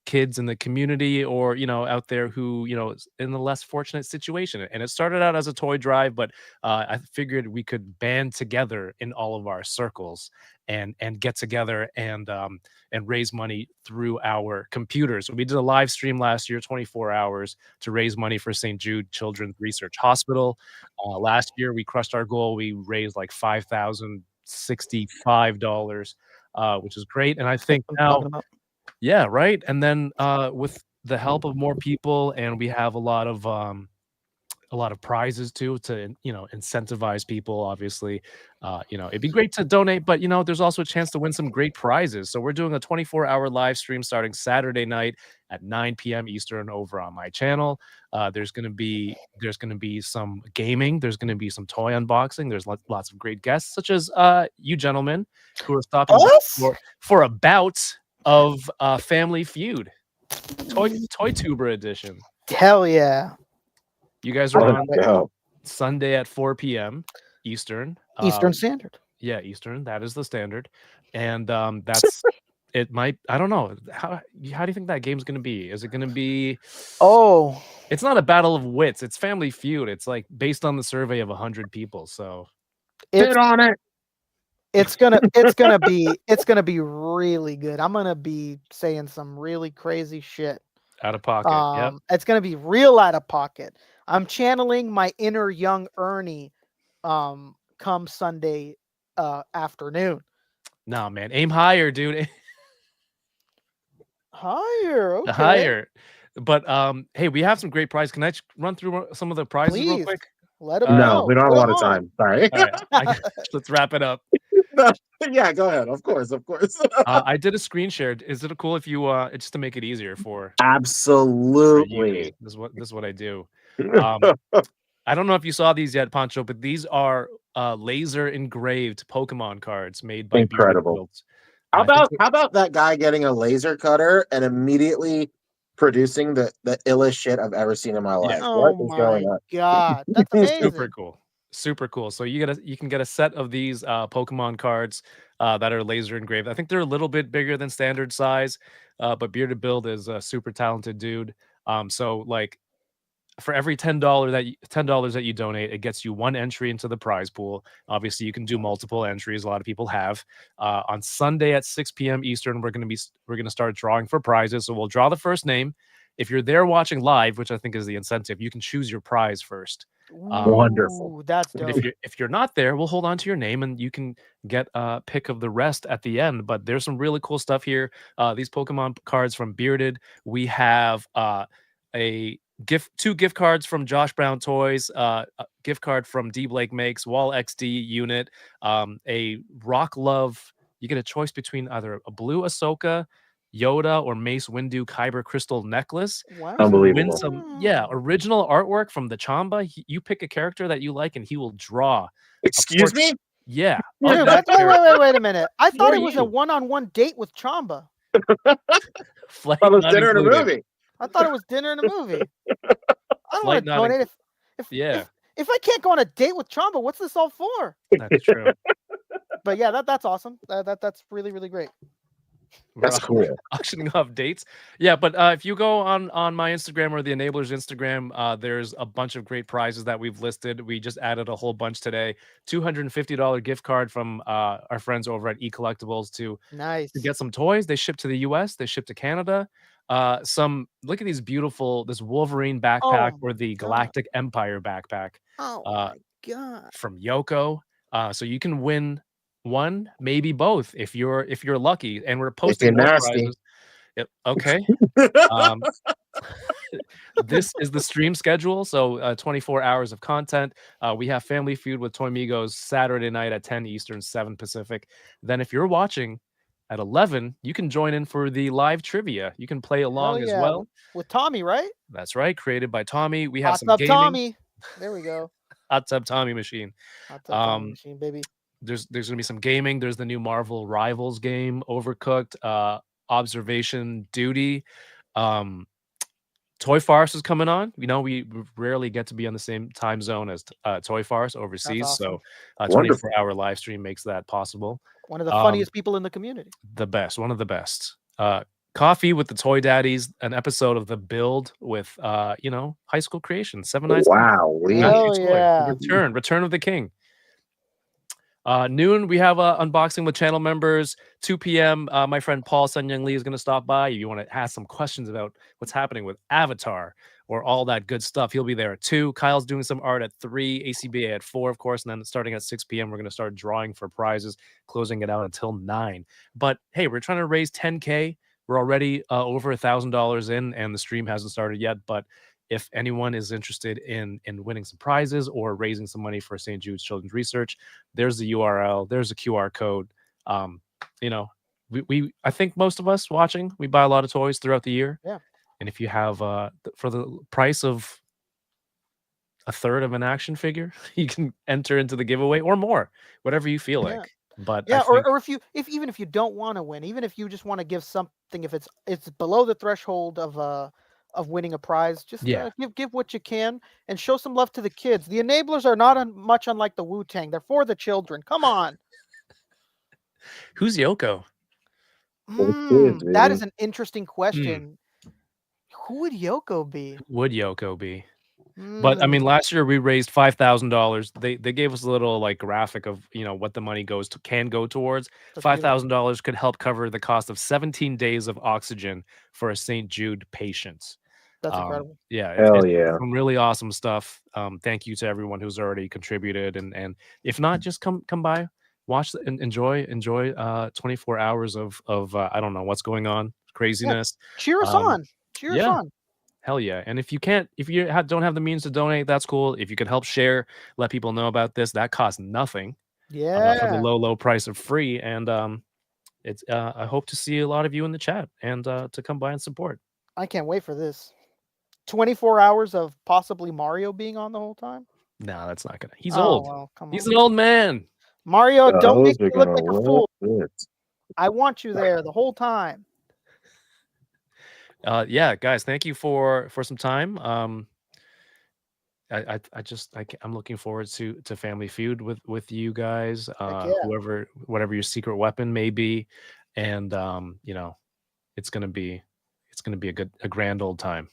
S7: kids in the community, or out there who is in a less fortunate situation. And it started out as a toy drive, but I figured we could band together in all of our circles and get together and raise money through our computers. So we did a live stream last year, 24 hours, to raise money for St. Jude Children's Research Hospital. Last year we crushed our goal. We raised like $5,065, which is great. And I think now, yeah, right. And then with the help of more people, and we have a lot of a lot of prizes too to incentivize people. Obviously, it'd be great to donate, but there's also a chance to win some great prizes. So we're doing a 24-hour live stream starting Saturday night at 9 p.m. Eastern over on my channel. There's gonna be some gaming. There's gonna be some toy unboxing. There's lots of great guests, such as you gentlemen who are stopping by for a bout of Family Feud, Toy Tuber edition.
S6: Hell yeah!
S7: You guys are on Sunday at 4 p.m. Eastern.
S6: Eastern Standard.
S7: Yeah, Eastern. That is the standard, and that's it. Might I don't know how do you think that game's gonna be? Is it gonna be?
S6: Oh,
S7: it's not a battle of wits. It's Family Feud. It's like based on the survey of 100 people. So
S4: Hit on it.
S6: It's gonna be really good. I'm gonna be saying some really crazy shit.
S7: Out of pocket. Yep.
S6: It's gonna be real out of pocket. I'm channeling my inner young Ernie come Sunday afternoon.
S7: No, man. Aim higher, dude.
S6: Higher. Okay.
S7: Higher. But hey, we have some great prizes. Can I run through some of the prizes real quick?
S6: Let them know.
S4: No, we don't have a lot of time. Sorry.
S7: All right. Let's wrap it up.
S4: Yeah, go ahead. Of course.
S7: I did a screen share. Is it cool if you just to make it easier for
S4: Absolutely.
S7: This is what I do. I don't know if you saw these yet, Pancho, but these are laser engraved Pokemon cards made by
S4: incredible. How about that guy getting a laser cutter and immediately producing the illest shit I've ever seen in my life?
S6: Yeah.
S4: What is going on?
S6: God, that's amazing.
S7: Super cool. So you can get a set of these Pokemon cards that are laser engraved. I think they're a little bit bigger than standard size, but Bearded Build is a super talented dude. So like for every $10 that you donate, it gets you one entry into the prize pool. Obviously, you can do multiple entries. A lot of people have. On Sunday at 6 p.m. Eastern, we're gonna start drawing for prizes. So we'll draw the first name. If you're there watching live, which I think is the incentive, you can choose your prize first.
S4: Wonderful.
S6: That's dope.
S7: If you're not there, we'll hold on to your name and you can get a pick of the rest at the end. But there's some really cool stuff here. These Pokemon cards from Bearded. We have two gift cards from Josh Brown Toys, a gift card from D Blake Makes, Wall XD unit, a Rock Love. You get a choice between either a blue Ahsoka, Yoda, or Mace Windu Kyber crystal necklace.
S6: Wow.
S4: Unbelievable.
S7: Win some original artwork from the Chamba. You pick a character that you like and he will draw.
S4: Excuse me?
S7: Yeah.
S6: Dude, wait a minute. I thought it was a one-on-one date with Chamba.
S4: Dinner in a movie.
S6: I thought it was dinner in a movie. I don't want to donate if I can't go on a date with Chamba, what's this all for?
S7: That's true.
S6: But yeah, that's awesome. That's really, really great.
S4: That's cool.
S7: Auctioning off dates. Yeah, but if you go on my Instagram or the Enablers Instagram, there's a bunch of great prizes that we've listed. We just added a whole bunch today. $250 gift card from our friends over at eCollectibles to get some toys. They ship to the US, they ship to Canada. Look at this Wolverine backpack or the Galactic Empire backpack.
S6: Oh my god.
S7: From Yoko. So you can win one, maybe both if you're lucky, and we're posting more prizes. Yep. Okay. This is the stream schedule, so 24 hours of content. We have Family Feud with Toy Migos Saturday night at 10 Eastern, 7 Pacific. Then if you're watching at 11, you can join in for the live trivia. You can play along as well
S6: with Tommy, right?
S7: That's right, created by Tommy. We have
S6: Hot
S7: some
S6: Tub
S7: gaming.
S6: Tommy. There we go.
S7: Hot Tub Tommy machine.
S6: Hot Tub Tommy machine, baby.
S7: There's gonna be some gaming. There's the new Marvel Rivals game, Overcooked, Observation Duty. Toy Farce is coming on. We rarely get to be on the same time zone as Toy Farce overseas. Awesome. So 24-hour live stream makes that possible.
S6: One of the funniest people in the community.
S7: One of the best. Coffee with the Toy Daddies, an episode of The Build with High School Creation, 7 nights.
S4: Wow.
S7: Return of the King. Noon, we have a unboxing with channel members. 2 p.m. My friend Paul Sun Young Lee is going to stop by. If you want to ask some questions about what's happening with Avatar or all that good stuff, he'll be there at 2. Kyle's doing some art at 3. A.C.B.A. at 4, of course. And then starting at 6 p.m., we're going to start drawing for prizes, closing it out until 9. But hey, we're trying to raise $10K. We're already over $1,000 in, and the stream hasn't started yet. But if anyone is interested in winning some prizes or raising some money for St. Jude's Children's Research, there's the URL, there's a QR code. You know, I think most of us watching, we buy a lot of toys throughout the year.
S6: Yeah.
S7: And if you have for the price of a third of an action figure, you can enter into the giveaway or more, whatever you feel like. But
S6: yeah,
S7: I think,
S6: or even if you don't want to win, even if you just want to give something, if it's below the threshold of winning a prize, just give what you can and show some love to the kids. The enablers are not much unlike the Wu-Tang. They're for the children. Come on.
S7: Who's Yoko?
S6: That is an interesting question. Who would Yoko be?
S7: But I mean, last year we raised $5,000. They gave us a little like graphic of what the money can go towards. $5,000 could help cover the cost of 17 days of oxygen for a St. Jude patient.
S6: That's incredible.
S7: Yeah,
S4: Hell
S7: some really awesome stuff. Thank you to everyone who's already contributed, and if not, just come by, watch and enjoy 24 hours of I don't know what's going on, craziness.
S6: Cheer us on. Cheer us on.
S7: Hell yeah. And if you don't have the means to donate, that's cool. If you could help share, let people know about this, that costs nothing. For the low price of free. And it's I hope to see a lot of you in the chat and to come by and support.
S6: I can't wait for this. 24 hours of possibly Mario being on the whole time?
S7: No, that's not gonna. He's old.
S6: Well, come
S7: He's
S6: on.
S7: an old man.
S6: Mario, don't make me look like a fool. I want you there the whole time.
S7: Yeah, guys, thank you for some time. I'm looking forward to Family Feud with you guys, whatever your secret weapon may be, and it's gonna be a grand old time.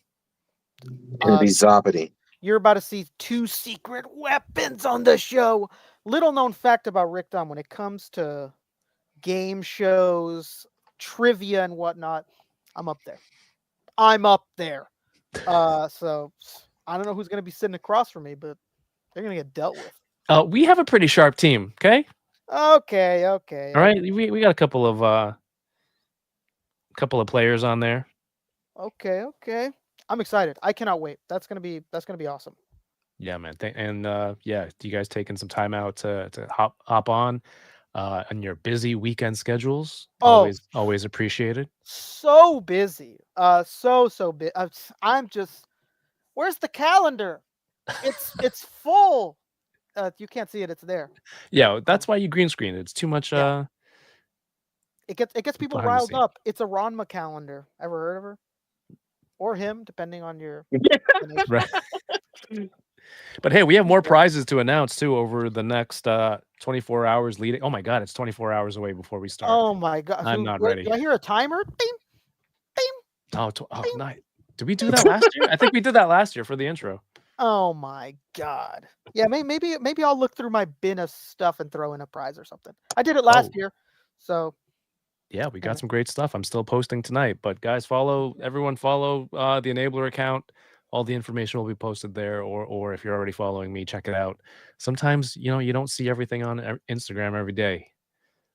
S4: It'll be zoppity.
S6: You're about to see 2 secret weapons on the show. Little known fact about Rick Dunn: when it comes to game shows, trivia, and whatnot, I'm up there. So I don't know who's going to be sitting across from me, but they're going to get dealt with.
S7: We have a pretty sharp team. Okay.
S6: All
S7: right. We got a couple of players on there.
S6: Okay. I'm excited. I cannot wait. That's gonna be awesome.
S7: Yeah, man. You guys taking some time out to hop on your busy weekend schedules? Always appreciated.
S6: So busy. So busy. I'm just. Where's the calendar? It's full. You can't see it. It's there.
S7: Yeah, that's why you green screen. It's too much.
S6: It gets people riled up. It's a Ranma calendar. Ever heard of her? Or him, depending on your.
S7: Right. But hey, we have more prizes to announce too over the next 24 hours leading. Oh my God, it's 24 hours away before we start.
S6: Oh my God,
S7: I'm not ready.
S6: Do I hear a timer? Ding, ding.
S7: Oh, nice. Did we do that last year? I think we did that last year for the intro.
S6: Oh my God. Yeah, maybe I'll look through my bin of stuff and throw in a prize or something. I did it last year, so.
S7: Yeah, we got some great stuff. I'm still posting tonight, but guys, everyone follow the Enabler account. All the information will be posted there, or if you're already following me, check it out. Sometimes, you don't see everything on Instagram every day,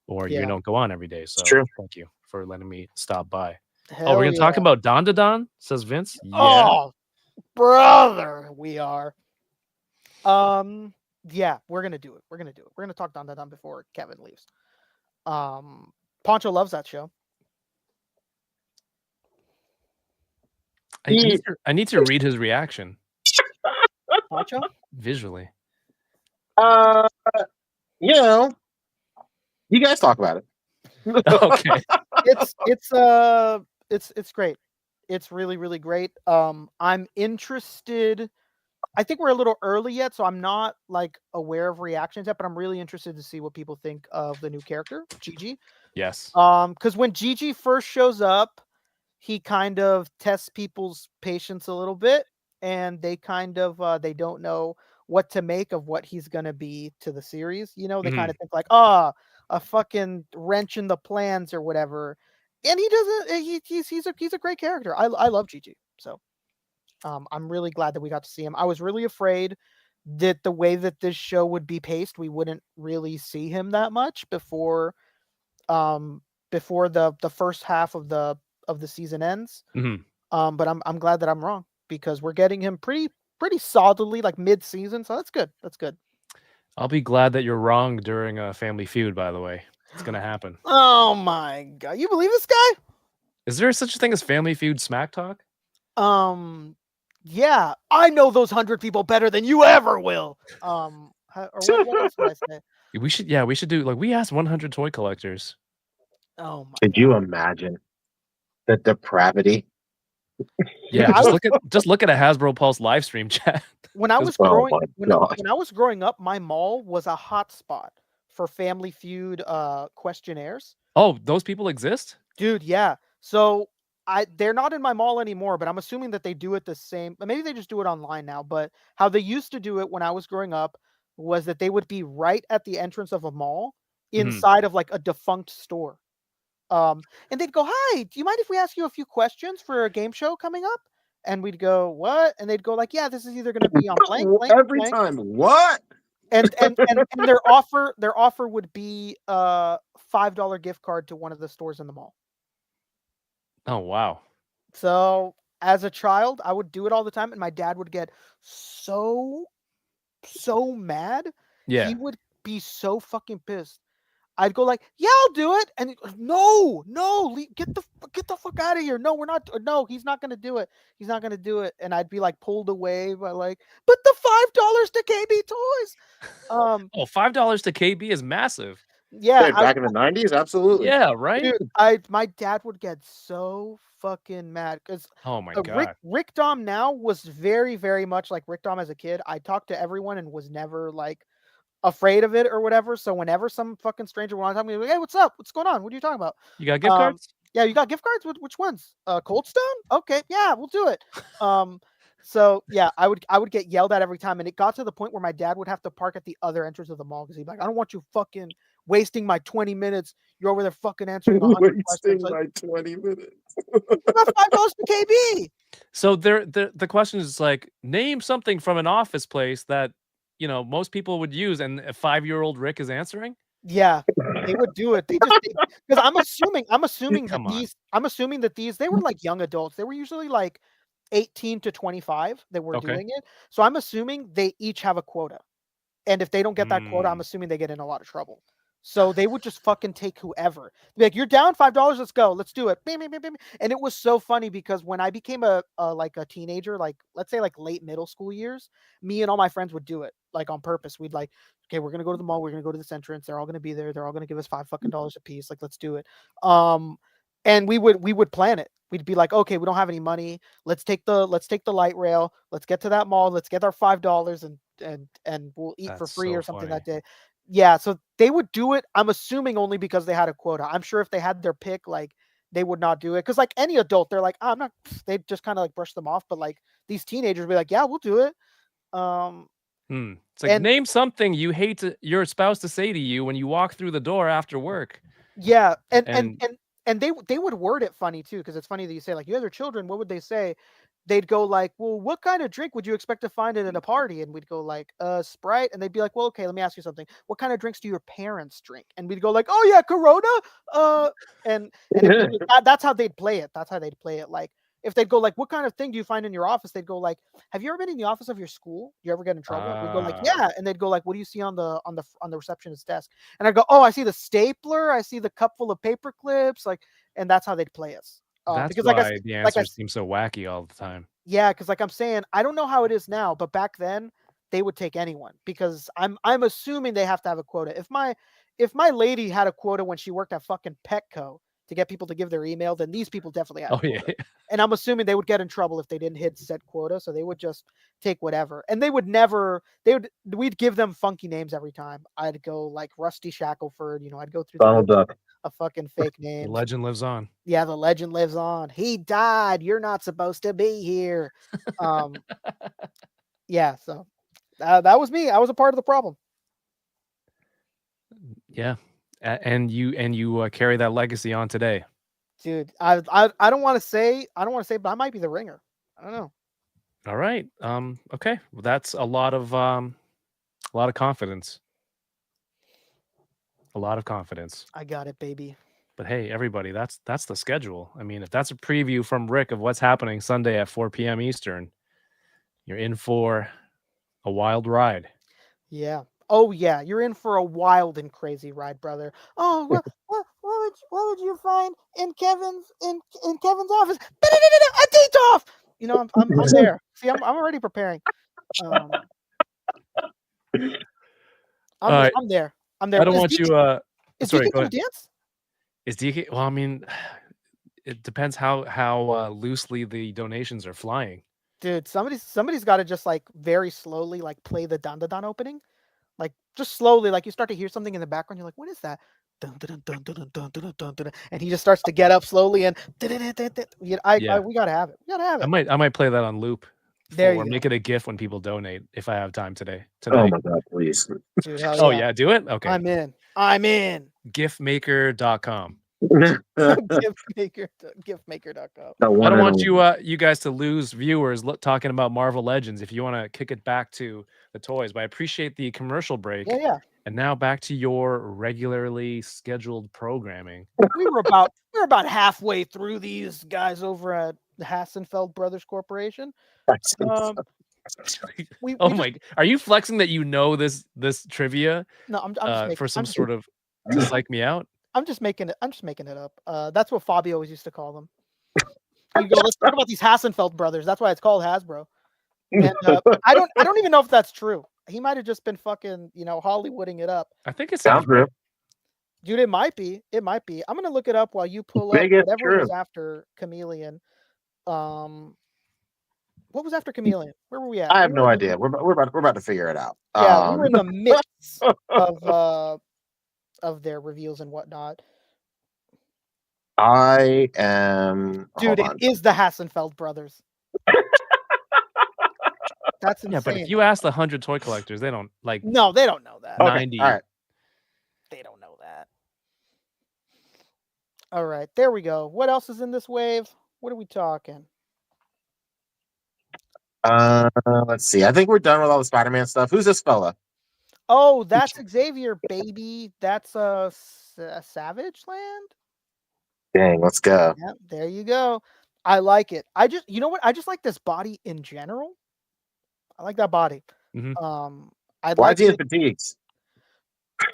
S7: or you don't go on every day. So thank you for letting me stop by. We're going to talk about Dandadan, says Vince. Yeah.
S6: Oh, brother, we are. Yeah, we're going to do it. We're going to talk Dandadan before Kevin leaves. Poncho loves that show.
S7: I need to read his reaction.
S6: Poncho?
S7: Visually.
S4: You guys talk about it.
S7: Okay.
S6: It's great. It's really, really great. I'm interested. I think we're a little early yet, so I'm not like aware of reactions yet, but I'm really interested to see what people think of the new character, Gigi.
S7: Yes.
S6: Because when Gigi first shows up, he kind of tests people's patience a little bit, and they kind of they don't know what to make of what he's gonna be to the series. They kind of think like, a fucking wrench in the plans or whatever. And he doesn't. He's a great character. I love Gigi. So I'm really glad that we got to see him. I was really afraid that the way that this show would be paced, we wouldn't really see him that much before the first half of the season ends.
S7: Mm-hmm.
S6: But I'm glad that I'm wrong. because we're getting him pretty solidly like mid-season, so that's good. That's good.
S7: I'll be glad that you're wrong during a Family Feud, by the way. It's gonna happen.
S6: Oh my god. You believe this guy?
S7: Is there such a thing as Family Feud smack talk?
S6: Yeah, I know those 100 people better than you ever will. Or what else would I say?
S7: We should do, like, we asked 100 toy collectors.
S6: Oh my
S4: Could you imagine the depravity?
S7: Yeah, just look at a Hasbro Pulse live stream chat.
S6: When I was
S4: Oh
S6: growing
S4: my God.
S6: when I was growing up, my mall was a hotspot for Family Feud questionnaires.
S7: Oh, those people exist?
S6: Dude, yeah. So they're not in my mall anymore, but I'm assuming that they do it the same. Maybe they just do it online now, but how they used to do it when I was growing up was that they would be right at the entrance of a mall inside of like a defunct store. And they'd go, "Hi, do you mind if we ask you a few questions for a game show coming up?" And we'd go, "What?" And they'd go like, "Yeah, this is either going to be on blank, blank,
S4: Every
S6: blank."
S4: time, what?
S6: And their offer would be a $5 gift card to one of the stores in the mall.
S7: Oh, wow.
S6: So as a child, I would do it all the time, and my dad would get so mad.
S7: Yeah.
S6: He would be so fucking pissed. I'd go like, "Yeah, I'll do it," and he'd go, no, get the fuck out of here. No, we're not. No, he's not gonna do it. He's not gonna do it. And I'd be like pulled away by like, "But the $5 to KB Toys."
S7: Oh, $5 to KB is massive.
S6: Yeah,
S4: Back in the 90s, absolutely.
S7: Yeah, right?
S6: dude, my dad would get so fucking mad because
S7: Oh my god.
S6: Rick Dom now was very, very much like Rick Dom as a kid. I talked to everyone and was never like afraid of it or whatever. So whenever some fucking stranger wanted to talk to me, like, "Hey, what's up? What's going on? What are you talking about?"
S7: You got gift cards?
S6: Yeah, you got gift cards? Which ones? Cold Stone? Okay, yeah, we'll do it. So yeah, I would get yelled at every time, and it got to the point where my dad would have to park at the other entrance of the mall because he'd be like, "I don't want you fucking wasting my 20 minutes. You're over there fucking answering 100 questions."
S4: Wasting
S6: Like,
S4: my 20 minutes.
S6: you got $5 to KB.
S7: So the question is like, name something from an Office place that, you know, most people would use, and a 5-year-old Rick is answering?
S6: Yeah, they would do it. They just because I'm assuming
S7: Come on.
S6: that these they were like young adults. They were usually like 18 to 25 that were
S7: Okay.
S6: doing it. So I'm assuming they each have a quota. And if they don't get that quota, I'm
S7: Mm.
S6: assuming they get in a lot of trouble. So they would just fucking take whoever. Be like, "You're down $5, let's go. Let's do it." Bing, bing, bing, bing. And it was so funny because when I became a like a teenager, like let's say like late middle school years, me and all my friends would do it like on purpose. We'd like, "Okay, we're gonna go to the mall, we're gonna go to this entrance, they're all gonna be there, they're all gonna give us $5 a piece. Like, let's do it." And we would plan it. We'd be like, "Okay, we don't have any money. Let's take the light rail. Let's get to that mall. Let's get our $5 and we'll eat for
S7: That's
S6: free
S7: so
S6: or something
S7: funny.
S6: that day." Yeah, so they would do it. I'm assuming only because they had a quota. I'm sure if they had their pick, like they would not do it because like any adult, they're like, "I'm not." They just kind of like brush them off. But like these teenagers would be like, "Yeah, we'll do it."
S7: It's like,
S6: And
S7: name something you hate your spouse to say to you when you walk through the door after work.
S6: yeah,
S7: And
S6: and they would word it funny too because it's funny that you say like, "You guys are children." What would they say? They'd go like, "Well, what kind of drink would you expect to find at a party?" And we'd go like, Sprite." And they'd be like, "Well, okay, let me ask you something. What kind of drinks do your parents drink?" And we'd go like, "Oh yeah, Corona." That's how they'd play it. That's how they'd play it. Like if they'd go like, "What kind of thing do you find in your office?" They'd go like, "Have you ever been in the office of your school? Do you ever get in trouble?" And we'd go like,
S7: Ah.
S6: "Yeah." And they'd go like, "What do you see on the receptionist's desk?" And I'd go, "Oh, I see the stapler. I see the cup full of paper clips." Like, and that's how they'd play us.
S7: That's
S6: Because
S7: why the
S6: like I
S7: answers seem so wacky all the time.
S6: yeah, because like I'm saying, I don't know how it is now, but back then they would take anyone because I'm assuming they have to have a quota. If my lady had a quota when she worked at fucking Petco to get people to give their email, then these people definitely had a
S7: Oh yeah.
S6: quota. And I'm assuming they would get in trouble if they didn't hit said quota, so they would just take whatever. And we'd give them funky names every time. I'd go like Rusty Shackelford, I'd go through
S4: Donald Duck.
S6: a fucking fake
S7: The
S6: name.
S7: legend lives on.
S6: Yeah, the legend lives on. He died. You're not supposed to be here. Yeah, so that was me. I was a part of the problem.
S7: Yeah. And you carry that legacy on today.
S6: Dude, I don't want to say, but I might be the ringer. I don't know.
S7: All right. Okay. Well, that's a lot of confidence. A lot of confidence.
S6: I got it, baby.
S7: But hey, everybody, that's the schedule. I mean, if that's a preview from Rick of what's happening Sunday at 4 p.m. Eastern, you're in for a wild ride.
S6: Yeah. Oh yeah, you're in for a wild and crazy ride, brother. Oh, well, what would you find in Kevin's office? A date off. You know, I'm there. See, I'm already preparing.
S7: All right.
S6: I'm there. I'm there.
S7: I don't want
S6: DK,
S7: you.
S6: is
S7: Sorry,
S6: DK
S7: go
S6: gonna
S7: ahead.
S6: dance?
S7: Is DK? Well, I mean, it depends how loosely the donations are flying.
S6: Dude, somebody's got to just like very slowly like play the Dandadan opening, like just slowly, like you start to hear something in the background. You're like, what is that? Dun, dun, dun, dun, dun, dun, dun, dun, dun, and he just starts to get up slowly and we gotta have it. We gotta have it.
S7: I might play that on loop.
S6: There you
S7: or
S6: go.
S7: make it a GIF when people donate if I have time tonight.
S4: Oh my god, please.
S6: Dude, hell
S7: Oh
S6: yeah.
S7: yeah, do it. Okay.
S6: I'm in.
S7: GIFmaker.com.
S6: Giftmaker.com.
S7: I don't want you guys to lose viewers talking about Marvel Legends if you want to kick it back to the toys. But I appreciate the commercial break.
S6: Yeah.
S7: And now back to your regularly scheduled programming.
S6: We were about halfway through these guys over at the Hassenfeld Brothers Corporation.
S7: Oh my! Are you flexing that you know this trivia?
S6: No, I'm just making,
S7: for some sort of to psych me out.
S6: I'm just making it up. That's what Fabi always used to call them. You go, let's talk about these Hassenfeld brothers. That's why it's called Hasbro. And I don't even know if that's true. He might have just been fucking, Hollywooding it up.
S7: I think it sounds real.
S6: Dude, it might be. I'm gonna look it up while you pull up whatever was after Chameleon. What was after Chameleon? Where were we at?
S4: I have no idea. We're about to figure it out.
S6: Yeah, we were in the midst of their reveals and whatnot.
S4: I am.
S6: Dude, it is the Hassenfeld brothers. That's insane.
S7: Yeah, but if you ask the 100 toy collectors, they don't like.
S6: No, they don't know that.
S7: 90.
S4: All right.
S6: They don't know that. All right, there we go. What else is in this wave? What are we talking?
S4: Let's see. I think we're done with all the Spider-Man stuff. Who's this fella?
S6: Oh, that's Xavier, baby. That's a Savage Land.
S4: Dang, let's go.
S6: Yeah, there you go. I like it. You know what? I just like this body in general. I like that body.
S7: Mm-hmm.
S4: Why is he in fatigues?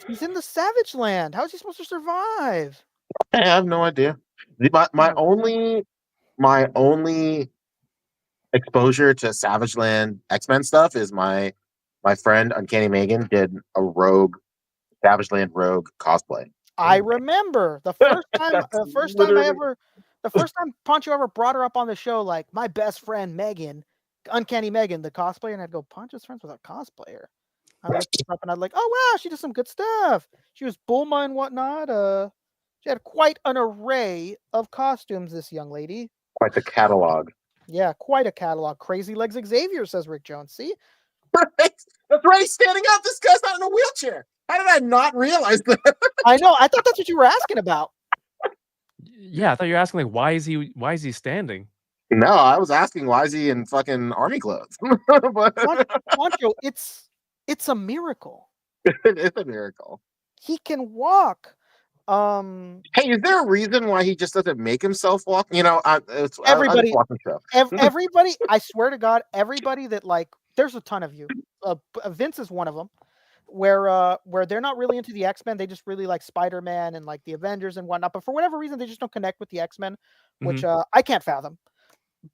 S6: He's in the Savage Land. How is he supposed to survive?
S4: I have no idea. My only exposure to Savage Land X-Men stuff is my friend Uncanny Megan did a Savage Land Rogue cosplay.
S6: I remember the first time Poncho ever brought her up on the show, like my best friend Megan, Uncanny Megan, the cosplayer, and I'd go, Poncho's friends with a cosplayer. I looked her up and I'd like, oh wow, she did some good stuff. She was Bulma and whatnot. She had quite an array of costumes, this young lady.
S4: Quite the catalog.
S6: Yeah, quite a catalog. Crazy Legs Xavier, says Rick Jones. See?
S4: That's right, he's standing up. This guy's not in a wheelchair. How did I not realize that?
S6: I know. I thought that's what you were asking about.
S7: Yeah, I thought you were asking like why is he standing?
S4: No, I was asking why is he in fucking army clothes?
S6: Poncho, it's a miracle.
S4: It's a miracle.
S6: He can walk.
S4: Hey, is there a reason why he just doesn't make himself walk?
S6: Everybody. I swear to God, everybody that like, there's a ton of you. Vince is one of them. Where they're not really into the X-Men, they just really like Spider-Man and like the Avengers and whatnot. But for whatever reason, they just don't connect with the X-Men, which I can't fathom.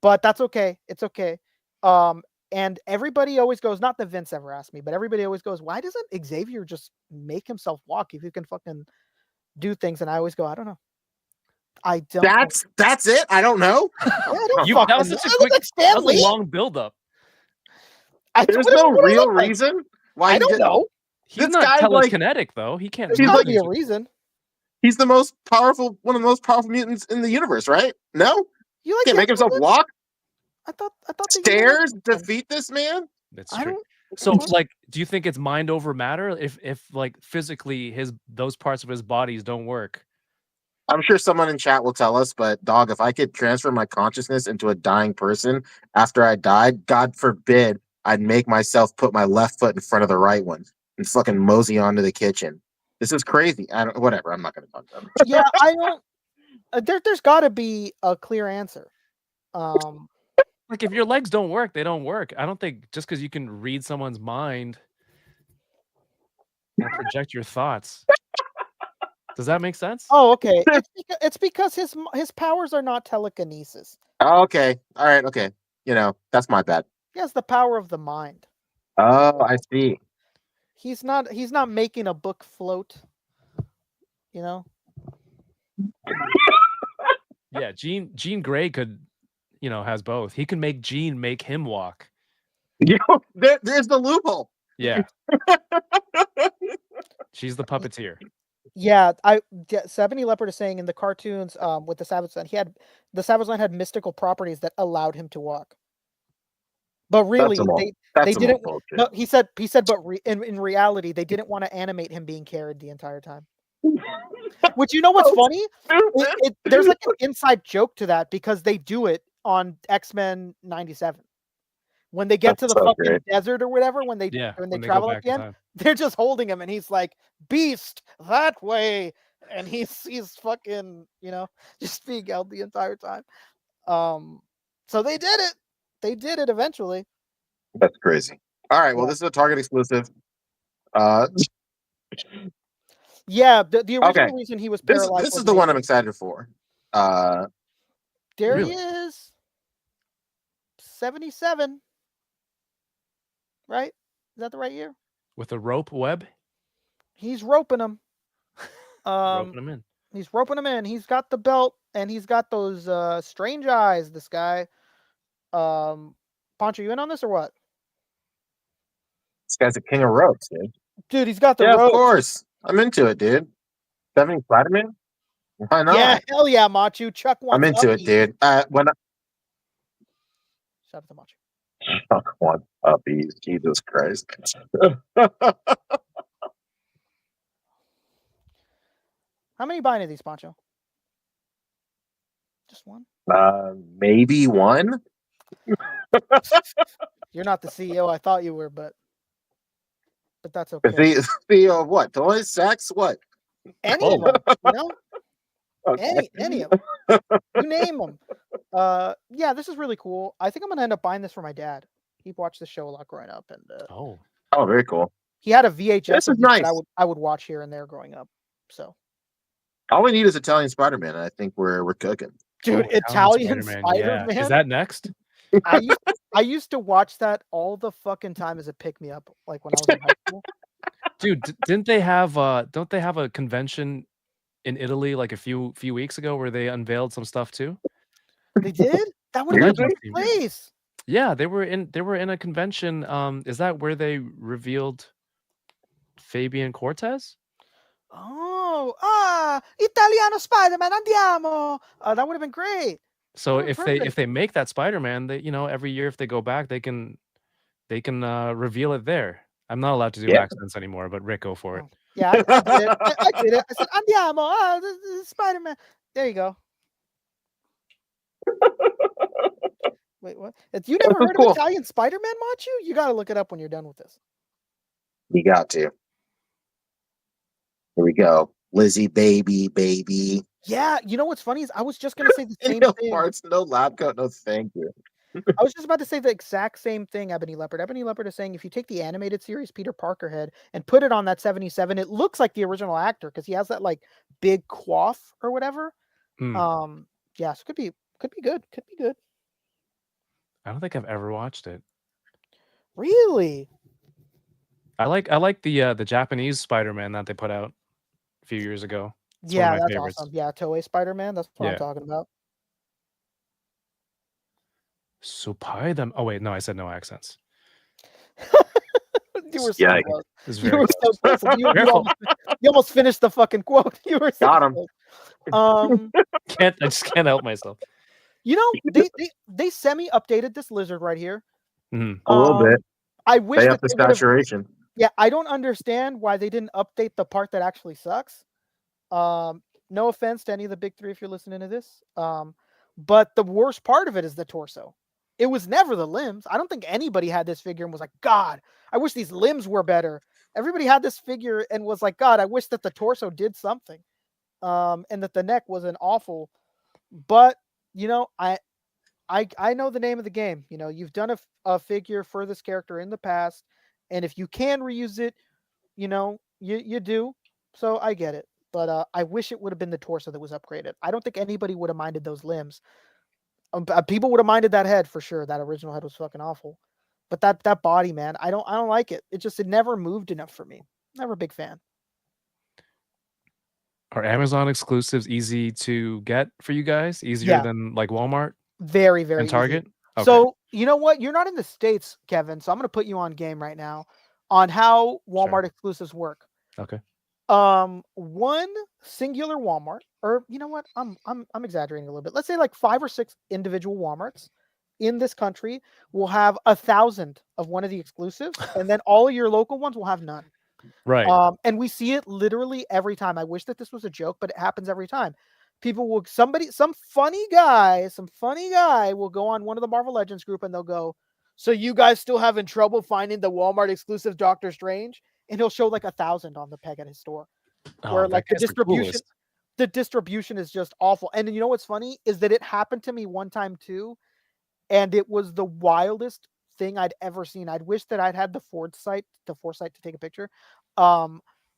S6: But that's okay. It's okay. And everybody always goes, not that Vince ever asked me, but everybody always goes, why doesn't Xavier just make himself walk if you can fucking do things? And I always go, I don't know. I don't.
S4: That's it. I don't know.
S7: That was such a long build-up.
S4: There's no real reason. Why
S6: I don't know.
S7: He's not telekinetic though. He can't.
S6: There's got to be a reason.
S4: He's the most powerful, one of the most powerful mutants in the universe, right? No,
S6: you like
S4: can't make himself walk.
S6: I thought
S4: stairs defeat this man.
S7: That's true. So, like, do you think it's mind over matter? If like physically those parts of his bodies don't work?
S4: I'm sure someone in chat will tell us, but dog, if I could transfer my consciousness into a dying person after I died, God forbid, I'd make myself put my left foot in front of the right one and fucking mosey onto the kitchen. This is crazy. Whatever. I'm not going to talk about it.
S6: Yeah, I don't. There's got to be a clear answer.
S7: Like if your legs don't work, they don't work. I don't think just because you can read someone's mind or project your thoughts. Does that make sense?
S6: Oh, okay. It's because his powers are not telekinesis.
S4: Oh, okay. All right. Okay. That's my bad.
S6: He has the power of the mind.
S4: Oh, I see.
S6: He's not making a book float.
S7: Yeah, Jean Grey could, has both. He can make Jean make him walk.
S4: There's the loophole.
S7: Yeah. She's the puppeteer.
S6: Yeah, 70 Leopard is saying in the cartoons with the Savage Land, the Savage Land had mystical properties that allowed him to walk. But really, they didn't. No, he said, but in reality, they didn't want to animate him being carried the entire time. Which what's funny? There's like an inside joke to that because they do it on X-Men 97. When they get to the fucking desert or whatever, when they travel at the end, they're just holding him, and he's like, "Beast that way," and he's fucking just being held the entire time. So they did it. They did it eventually.
S4: That's crazy. All right. Well, this is a Target exclusive.
S6: Yeah, the original reason he was paralyzed.
S4: This is the one I'm excited for.
S6: There he is. 77. Right? Is that the right year?
S7: With a rope web?
S6: He's roping him.
S7: Roping him in.
S6: He's roping him in. He's got the belt and he's got those strange eyes, this guy. Poncho, you in on this or what?
S4: This guy's a king of ropes, dude.
S6: Dude, he's got the ropes.
S4: Of course. I'm into it, dude. 70 Spider-Man? Why not?
S6: Yeah, hell yeah, Machu. Chuck wants
S4: I'm into it, dude.
S6: Shout out to Machu.
S4: Chuck wants puppies. Jesus Christ.
S6: How many buying of these, Poncho? Just one?
S4: Maybe one.
S6: You're not the CEO. I thought you were, but that's okay.
S4: CEO of what? Toys, sex, what?
S6: Any of them, Okay. Any of them. You name them. Yeah, this is really cool. I think I'm gonna end up buying this for my dad. He watched the show a lot growing up, and
S4: oh, very cool.
S6: He had a VHS.
S4: This is nice.
S6: That I would watch here and there growing up. So
S4: all we need is Italian Spider-Man, and I think we're cooking.
S6: Dude, Italian Spider-Man.
S7: Yeah. Is that next?
S6: I used to watch that all the fucking time as a pick-me-up, like when I was in high school.
S7: Dude, didn't they have don't they have a convention in Italy like a few weeks ago where they unveiled some stuff too?
S6: They did? That would have been a great place.
S7: Yeah, they were in a convention. Is that where they revealed Fabian Cortez?
S6: Oh, Italiano Spider-Man, andiamo. That would have been great.
S7: So if they make that Spider-Man, they every year if they go back, they can reveal it there. I'm not allowed to do accents anymore, but Rick, go for it.
S6: Yeah, I did it. I did it. I said andiamo. This is Spider-Man. There you go. Wait, what? You never heard of Italian Spider-Man, Machu? You got to look it up when you're done with this.
S4: You got to. Here we go. Lizzie, baby.
S6: Yeah, you know what's funny is I was just gonna say the same thing.
S4: Parts, no lab coat, no thank you.
S6: I was just about to say the exact same thing, Ebony Leopard. Ebony Leopard is saying if you take the animated series Peter Parker head and put it on that 77, it looks like the original actor because he has that like big coif or whatever. Yeah, so could be good. Could be good.
S7: I don't think I've ever watched it.
S6: Really?
S7: I like the Japanese Spider-Man that they put out a few years ago. It's
S6: yeah, that's favorites. Awesome. Yeah, Toei Spider-Man. That's what I'm talking about.
S7: Spider-Man. Oh wait, no, I said no accents.
S6: You were so close. You were so close. You almost finished the fucking quote. You were so
S4: got him.
S6: Close.
S7: I just can't help myself.
S6: They semi-updated this lizard right here.
S7: Mm-hmm.
S4: A little bit.
S6: I wish
S4: they up the saturation.
S6: Yeah, I don't understand why they didn't update the part that actually sucks. No offense to any of the big three if you're listening to this. But the worst part of it is the torso. It was never the limbs. I don't think anybody had this figure and was like, God, I wish these limbs were better. Everybody had this figure and was like, God, I wish that the torso did something. And that the neck wasn't awful. But, I know the name of the game. You know, you've done a figure for this character in the past, and if you can reuse it, you know, you do. So I get it. But I wish it would have been the torso that was upgraded. I don't think anybody would have minded those limbs. People would have minded that head for sure. That original head was fucking awful. But that body, man, I don't like it. It never moved enough for me. Never a big fan.
S7: Are Amazon exclusives easy to get for you guys? Easier
S6: Yeah.
S7: than like Walmart
S6: Very, very
S7: and Target?
S6: easy.
S7: Okay.
S6: So you know what? You're not in the States, Kevin. So I'm gonna put you on game right now on how Walmart exclusives work.
S7: Okay.
S6: One singular Walmart, or you know what? I'm exaggerating a little bit. Let's say like 5 or 6 individual Walmarts in this country will have 1,000 of one of the exclusives, and then all of your local ones will have none.
S7: Right.
S6: And we see it literally every time. I wish that this was a joke, but it happens every time. People will some funny guy will go on one of the Marvel Legends group and they'll go, "So you guys still having trouble finding the Walmart exclusive Doctor Strange?" And he'll show like 1,000 on the peg at his store. Where like the distribution is just awful. And you know what's funny is that it happened to me one time too, and it was the wildest thing I'd ever seen. I'd wish that I'd had the foresight to take a picture.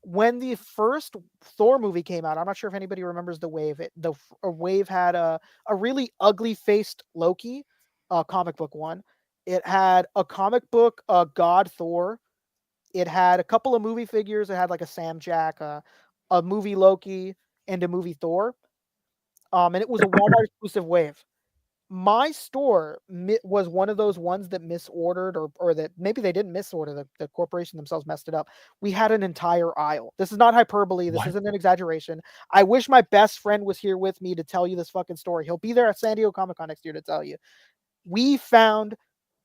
S6: When the first Thor movie came out, I'm not sure if anybody remembers the Wave. The Wave had a really ugly faced Loki, comic book one. It had a comic book God Thor. It had a couple of movie figures. It had like a Sam Jack, a movie Loki, and a movie Thor. And it was a Walmart exclusive Wave. My store was one of those ones that misordered, or that maybe they didn't misorder. The corporation themselves messed it up. We had an entire aisle. This is not hyperbole. This isn't an exaggeration. I wish my best friend was here with me to tell you this fucking story. He'll be there at San Diego Comic-Con next year to tell you. We found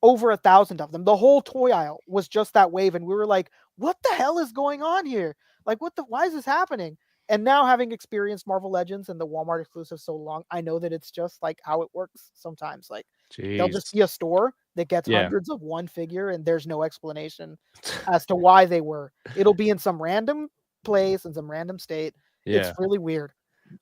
S6: over 1,000 of them. The whole toy aisle was just that Wave, and we were like, "What the hell is going on here? Like, why is this happening?" And now, having experienced Marvel Legends and the Walmart exclusive so long, I know that it's just like how it works sometimes. Like, there'll just be a store that gets hundreds of one figure, and there's no explanation as to why they were. It'll be in some random place in some random state.
S7: Yeah.
S6: It's really weird.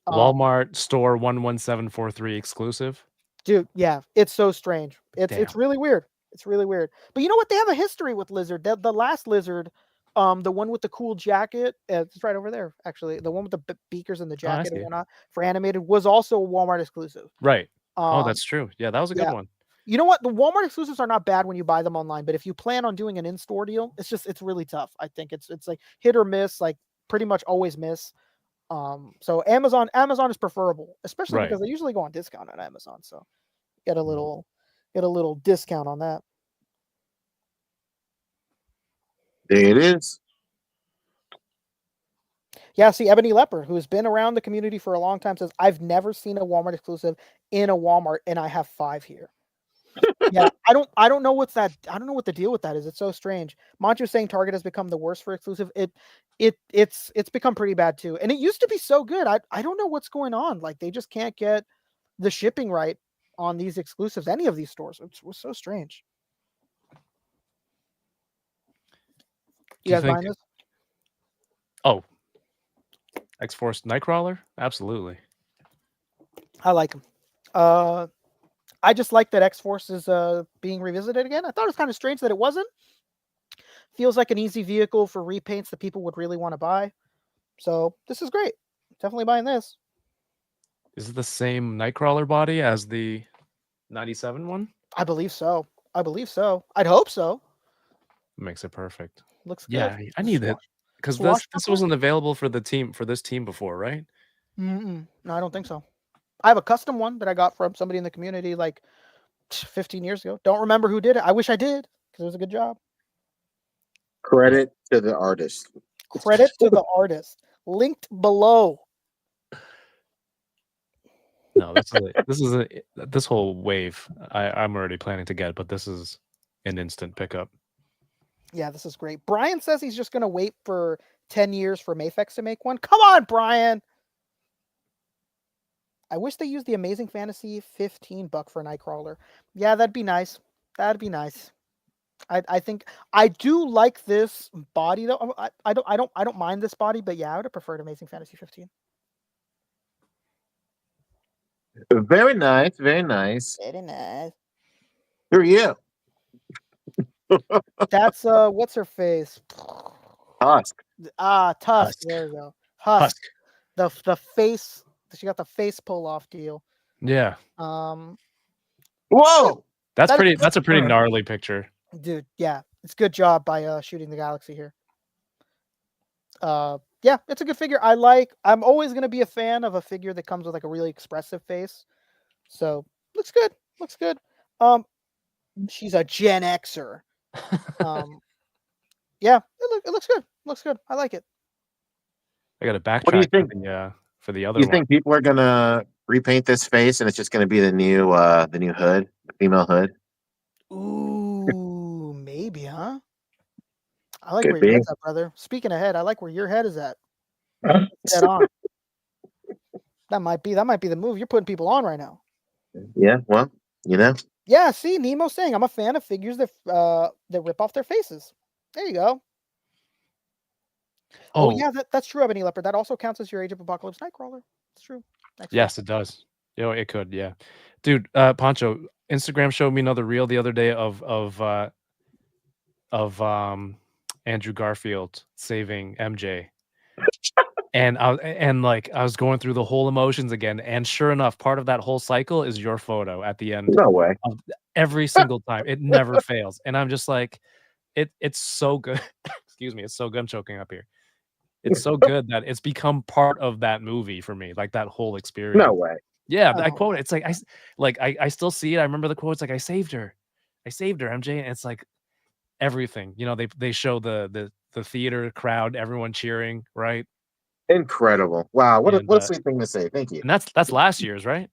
S7: Walmart store 11743 exclusive.
S6: Dude, yeah, it's so strange. It's really weird. It's really weird. But you know what? They have a history with Lizard. The last Lizard, the one with the cool jacket, it's right over there, actually. The one with the beakers and the jacket and whatnot for animated was also a Walmart exclusive.
S7: Right. That's true. Yeah, that was a good one.
S6: You know what? The Walmart exclusives are not bad when you buy them online, but if you plan on doing an in-store deal, it's really tough. I think it's like hit or miss, like pretty much always miss. So Amazon is preferable, especially because they usually go on discount on Amazon. So get a little discount on that.
S4: There it is.
S6: Yeah, see, Ebony Leopard, who's been around the community for a long time, says, "I've never seen a Walmart exclusive in a Walmart, and I have 5 here." Yeah, I don't know what the deal with that is. It's so strange. Manchu's saying Target has become the worst for exclusive. It's become pretty bad too. And it used to be so good. I don't know what's going on. Like, they just can't get the shipping right on these exclusives, any of these stores. It was so strange. You guys buying this?
S7: Oh, X-Force Nightcrawler? Absolutely.
S6: I like him. I just like that X-Force is being revisited again. I thought it was kind of strange that it wasn't. Feels like an easy vehicle for repaints that people would really want to buy. So this is great. Definitely buying this.
S7: Is it the same Nightcrawler body as the 97 one?
S6: I believe so. I'd hope so.
S7: Makes it perfect.
S6: Looks good.
S7: Yeah, I need it because this wasn't available for this team before, right?
S6: No, I don't think so. I have a custom one that I got from somebody in the community like 15 years ago. Don't remember who did it. I wish I did because it was a good job.
S4: Credit to the artist.
S6: Credit to the artist. Linked below.
S7: No, this whole wave. I'm already planning to get, but this is an instant pickup.
S6: Yeah, this is great. Brian says he's just going to wait for 10 years for Mafex to make one. Come on, Brian. I wish they used the Amazing Fantasy $15 for Nightcrawler. Yeah, that'd be nice. I think I do like this body though. I don't mind this body, but yeah, I would have preferred Amazing Fantasy 15.
S4: Very nice. Very nice.
S6: Very nice.
S4: Who are you?
S6: That's what's her face?
S4: Husk.
S6: Tusk.
S7: Husk.
S6: There we go. Husk. The face. She got the face pull off deal.
S7: Yeah.
S6: Whoa.
S7: That's pretty. That's a pretty gnarly picture,
S6: dude. Yeah, it's good job by shooting the galaxy here. Yeah, it's a good figure. I'm always gonna be a fan of a figure that comes with like a really expressive face. So looks good. Looks good. She's a Gen Xer. Yeah, it looks good. Looks good. I like it.
S7: I got to backtrack.
S4: What do you think?
S7: For the other
S4: You
S7: one.
S4: think people are gonna repaint this face and it's just gonna be the new hood, the female hood?
S6: Ooh, maybe, huh? I like
S4: Could
S6: where
S4: be.
S6: your head's at, brother. Speaking of head, I like where your head is at. Head on. That might be the move. You're putting people on right now.
S4: Yeah, well, you know.
S6: Yeah, see, Nemo's saying I'm a fan of figures that rip off their faces. There you go. Oh yeah, that's true, Ebony Leopard. That also counts as your Age of Apocalypse Nightcrawler. It's true.
S7: Yes, it does. It could. Yeah, dude. Poncho, Instagram showed me another reel the other day of Andrew Garfield saving MJ. And I was going through the whole emotions again, and sure enough, part of that whole cycle is your photo at the end.
S4: No way.
S7: Every single time, it never fails, and I'm just like, it's so good. Excuse me, it's so good. I'm choking up here. It's so good that it's become part of that movie for me, like that whole experience.
S4: No way.
S7: Yeah, I quote it. It's like I still see it. I remember the quote. It's like I saved her, MJ, and it's like everything. You know, they show the theater crowd, everyone cheering, right?
S4: Incredible! Wow, what a sweet thing to say. Thank you.
S7: And that's last year's, right?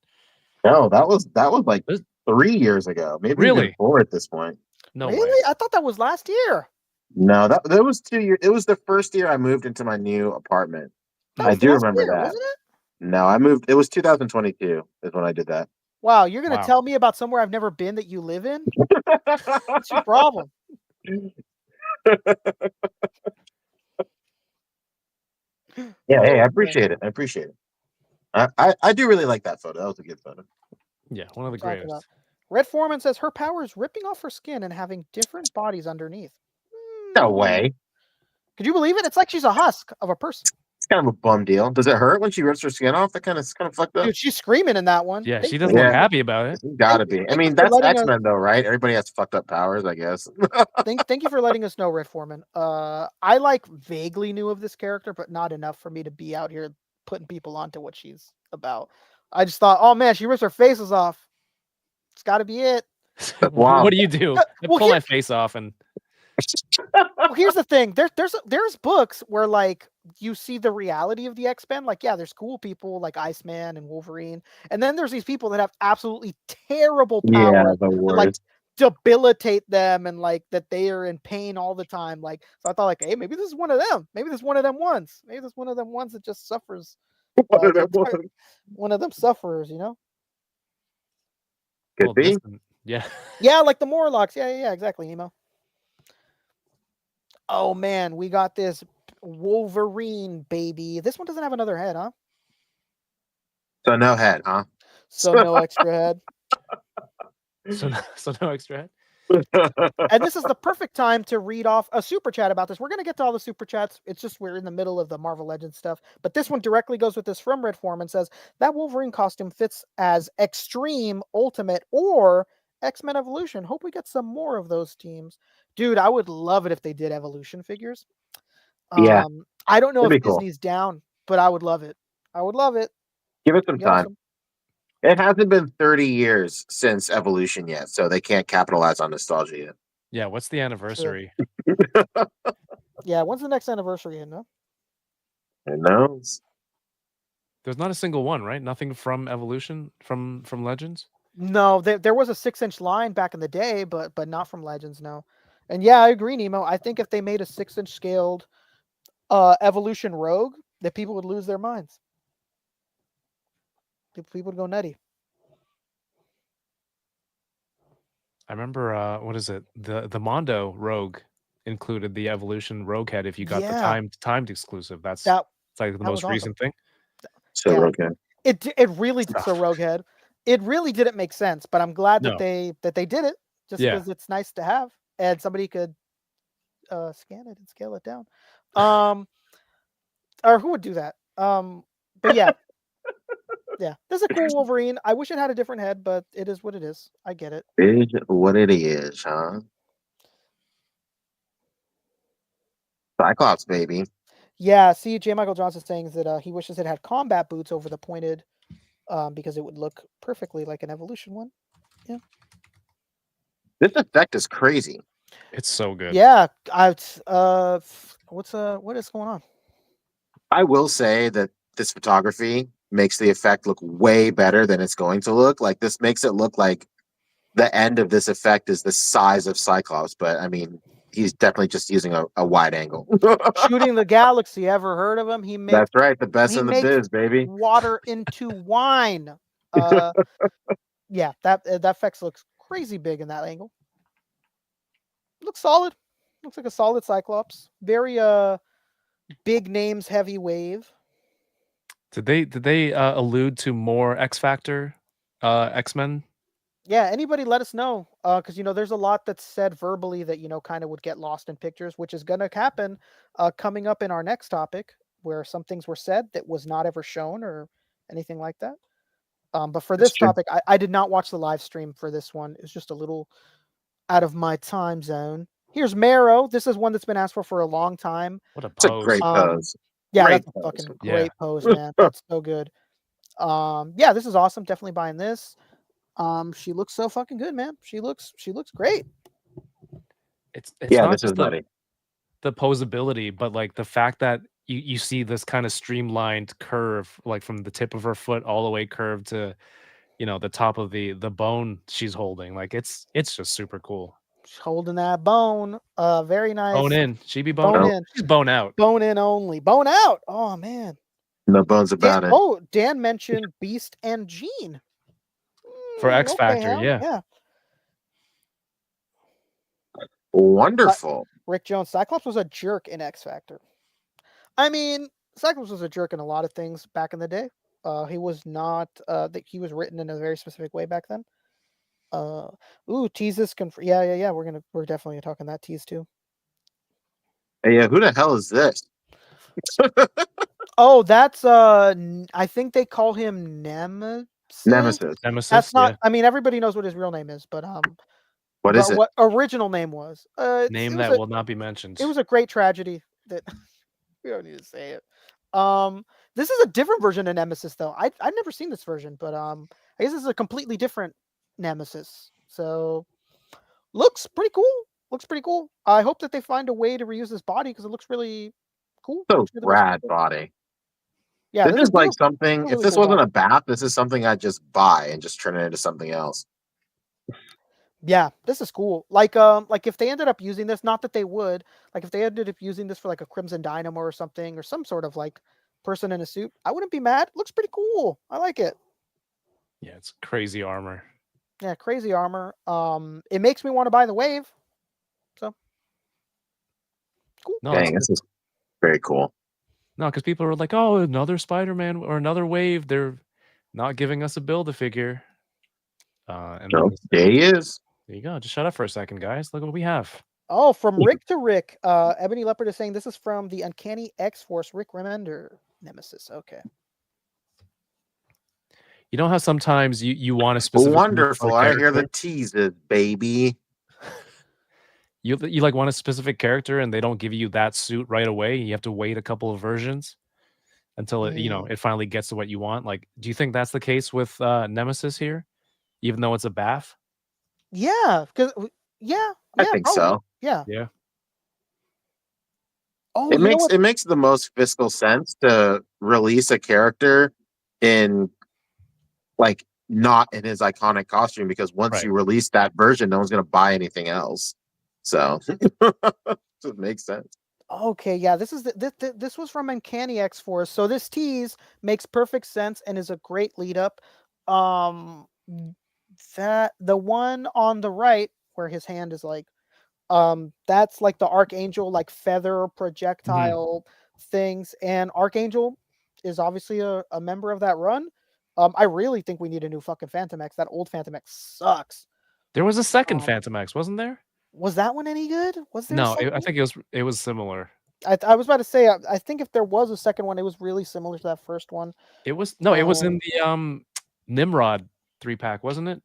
S4: No, that was like 3 years ago, maybe even 4 at this point.
S7: No
S6: really?
S7: way.
S6: I thought that was last year.
S4: No, that was 2 years. It was the first year I moved into my new apartment. I do remember that. Wasn't it? No, I moved. It was 2022 is when I did that.
S6: Wow, you're gonna tell me about somewhere I've never been that you live in? What's your problem?
S4: Yeah, hey, I appreciate it. I do really like that photo. That was a good photo.
S7: Yeah, one of the greatest.
S6: Red Foreman says her power is ripping off her skin and having different bodies underneath.
S4: No way.
S6: Could you believe it? It's like she's a husk of a person.
S4: It's kind of a bum deal. Does it hurt when she rips her skin off? That kind of fucked up.
S6: Dude, she's screaming in that one.
S7: Yeah, she doesn't look happy about it.
S4: You gotta be. I mean, that's X-Men though, right? Everybody has fucked up powers, I guess.
S6: Thank you for letting us know, Red Foreman. I like vaguely knew of this character, but not enough for me to be out here putting people onto what she's about. I just thought, oh man, she rips her faces off. It's got to be it.
S7: Wow. What do? I pull my face off and.
S6: Well, here's the thing. There's books where like you see the reality of the X-Men. Like, yeah, there's cool people like Iceman and Wolverine, and then there's these people that have absolutely terrible powers that like debilitate them and like that they are in pain all the time. Like, so I thought like, hey, maybe this is one of them. Maybe this is one of them ones. Maybe this is one of them ones that just suffers. One of them sufferers, you know.
S4: Could be.
S7: Yeah.
S6: Yeah, like the Morlocks. Yeah, exactly, Nemo. Oh man, we got this Wolverine baby. This one doesn't have another head, huh?
S4: So no head, huh?
S6: So no extra head.
S7: So no extra head.
S6: And this is the perfect time to read off a super chat about this. We're gonna get to all the super chats. It's just we're in the middle of the Marvel Legends stuff. But this one directly goes with this from Red Foreman. Says that Wolverine costume fits as Extreme, Ultimate, or X-Men Evolution. Hope we get some more of those teams. Dude, I would love it if they did Evolution figures.
S4: Yeah.
S6: I don't know if
S4: cool.
S6: Disney's down, but I would love it. I would love it.
S4: Give it some time.
S6: Awesome.
S4: It hasn't been 30 years since Evolution yet, so they can't capitalize on nostalgia yet.
S7: Yeah, what's the anniversary?
S6: Yeah, when's the next anniversary? You know?
S4: Who knows?
S7: There's not a single one, right? Nothing from Evolution, from Legends?
S6: No, there was a 6-inch line back in the day, but not from Legends, no. And yeah, I agree, Nemo. I think if they made a 6-inch scaled Evolution Rogue, that people would lose their minds. People would go nutty.
S7: I remember what is it? The Mondo Rogue included the Evolution Rogue head if you got the timed exclusive. It's like the most recent thing.
S4: So Rogue head.
S6: It really did so Rogue head. it really didn't make sense, but I'm glad
S7: No.
S6: that they did it just
S7: Yeah.
S6: because it's nice to have and somebody could scan it and scale it down. Or who would do that? But yeah. Yeah. This is a cool Wolverine. I wish it had a different head, but it is what it is. I get it.
S4: Is what it is, huh? Cyclops, baby.
S6: Yeah, see, J. Michael Johnson saying that he wishes it had combat boots over the pointed, because it would look perfectly like an evolution one. Yeah.
S4: This effect is crazy.
S7: It's so good.
S6: Yeah, what is going on?
S4: I will say that this photography makes the effect look way better than it's going to look. Like this makes it look like the end of this effect is the size of Cyclops, but I mean, he's definitely just using a wide angle.
S6: Shooting the Galaxy, ever heard of him? He makes
S4: That's right, the best in the biz, baby.
S6: water into wine. Yeah, that effect looks crazy big in that angle. Looks solid. Looks like a solid Cyclops. Very big names, heavy wave.
S7: Did they allude to more X Factor X-Men?
S6: Yeah, anybody let us know, because there's a lot that's said verbally that kind of would get lost in pictures, which is gonna happen coming up in our next topic, where some things were said that was not ever shown or anything like that. But for this topic, I did not watch the live stream for this one. It's just a little out of my time zone. Here's Marrow. This is one that's been asked for a long time.
S7: What a pose!
S4: It's a great pose.
S6: Yeah,
S4: great
S6: that's a fucking
S4: pose.
S6: great pose, man. That's so good. Yeah, this is awesome. Definitely buying this. She looks so fucking good, man. She looks great.
S7: It's
S4: Yeah,
S7: not
S4: this is
S7: just
S4: nutty.
S7: the posability, but like the fact that you see this kind of streamlined curve, like from the tip of her foot all the way curved to, the top of the bone she's holding. Like it's just super cool.
S6: She's holding that bone. Very nice.
S7: Bone in. She be bone in. She's bone out.
S6: Bone in only. Bone out. Oh man.
S4: No bones about it.
S6: Oh, Dan mentioned Beast and Jean.
S7: For X Factor,
S6: okay,
S7: yeah.
S4: Wonderful.
S6: Rick Jones. Cyclops was a jerk in X Factor. I mean, Cyclops was a jerk in a lot of things back in the day. He was not. He was written in a very specific way back then. Teases. Yeah. We're definitely talking that tease too.
S4: Hey, yeah, who the hell is this?
S6: Oh, that's I think they call him Nemesis. That's not. Yeah. I mean, everybody knows what his real name is, but
S4: what is it?
S6: What original name was?
S7: Name that will not be mentioned.
S6: It was a great tragedy that we don't need to say it. This is a different version of Nemesis, though. I've never seen this version, but I guess this is a completely different Nemesis. So looks pretty cool. I hope that they find a way to reuse this body because it looks really cool.
S4: So rad body.
S6: Yeah,
S4: this is like something. If this wasn't a bath, this is something I'd just buy and just turn it into something else.
S6: Yeah, this is cool. Like if they ended up using this, not that they would, like if they ended up using this for like a Crimson Dynamo or something, or some sort of like person in a suit, I wouldn't be mad. Looks pretty cool. I like it.
S7: Yeah, it's crazy armor.
S6: Yeah, crazy armor. It makes me want to buy the Wave. So cool.
S4: No, dang, this is very cool.
S7: No, because people are like, oh, another Spider-Man or another Wave. They're not giving us a Build-A-Figure. And
S4: there he is.
S7: There you go. Just shut up for a second, guys. Look what we have.
S6: Oh, from Rick to Rick. Ebony Leopard is saying this is from the Uncanny X-Force Rick Remender Nemesis. Okay.
S7: You know how sometimes you want a specific.
S4: Wonderful. I hear the teases, baby.
S7: You like want a specific character and they don't give you that suit right away. You have to wait a couple of versions until it, it finally gets to what you want. Like, do you think that's the case with Nemesis here, even though it's a bath?
S6: Yeah, because
S4: I think so.
S6: Yeah. Oh,
S4: it makes the most fiscal sense to release a character in like not in his iconic costume, because once you release that version, no one's going to buy anything else. So it makes sense.
S6: Okay, yeah, this is this was from Uncanny X-Force. So this tease makes perfect sense and is a great lead up. That the one on the right where his hand is like, that's like the Archangel, like feather projectile things, and Archangel is obviously a member of that run. I really think we need a new fucking Phantom X. That old Phantom X sucks.
S7: There was a second Phantom X, wasn't there?
S6: Was that one any good? Was there?
S7: No, I think it was similar.
S6: I was about to say, I think if there was a second one, it was really similar to that first one.
S7: It was it was in the Nimrod 3-pack, wasn't it?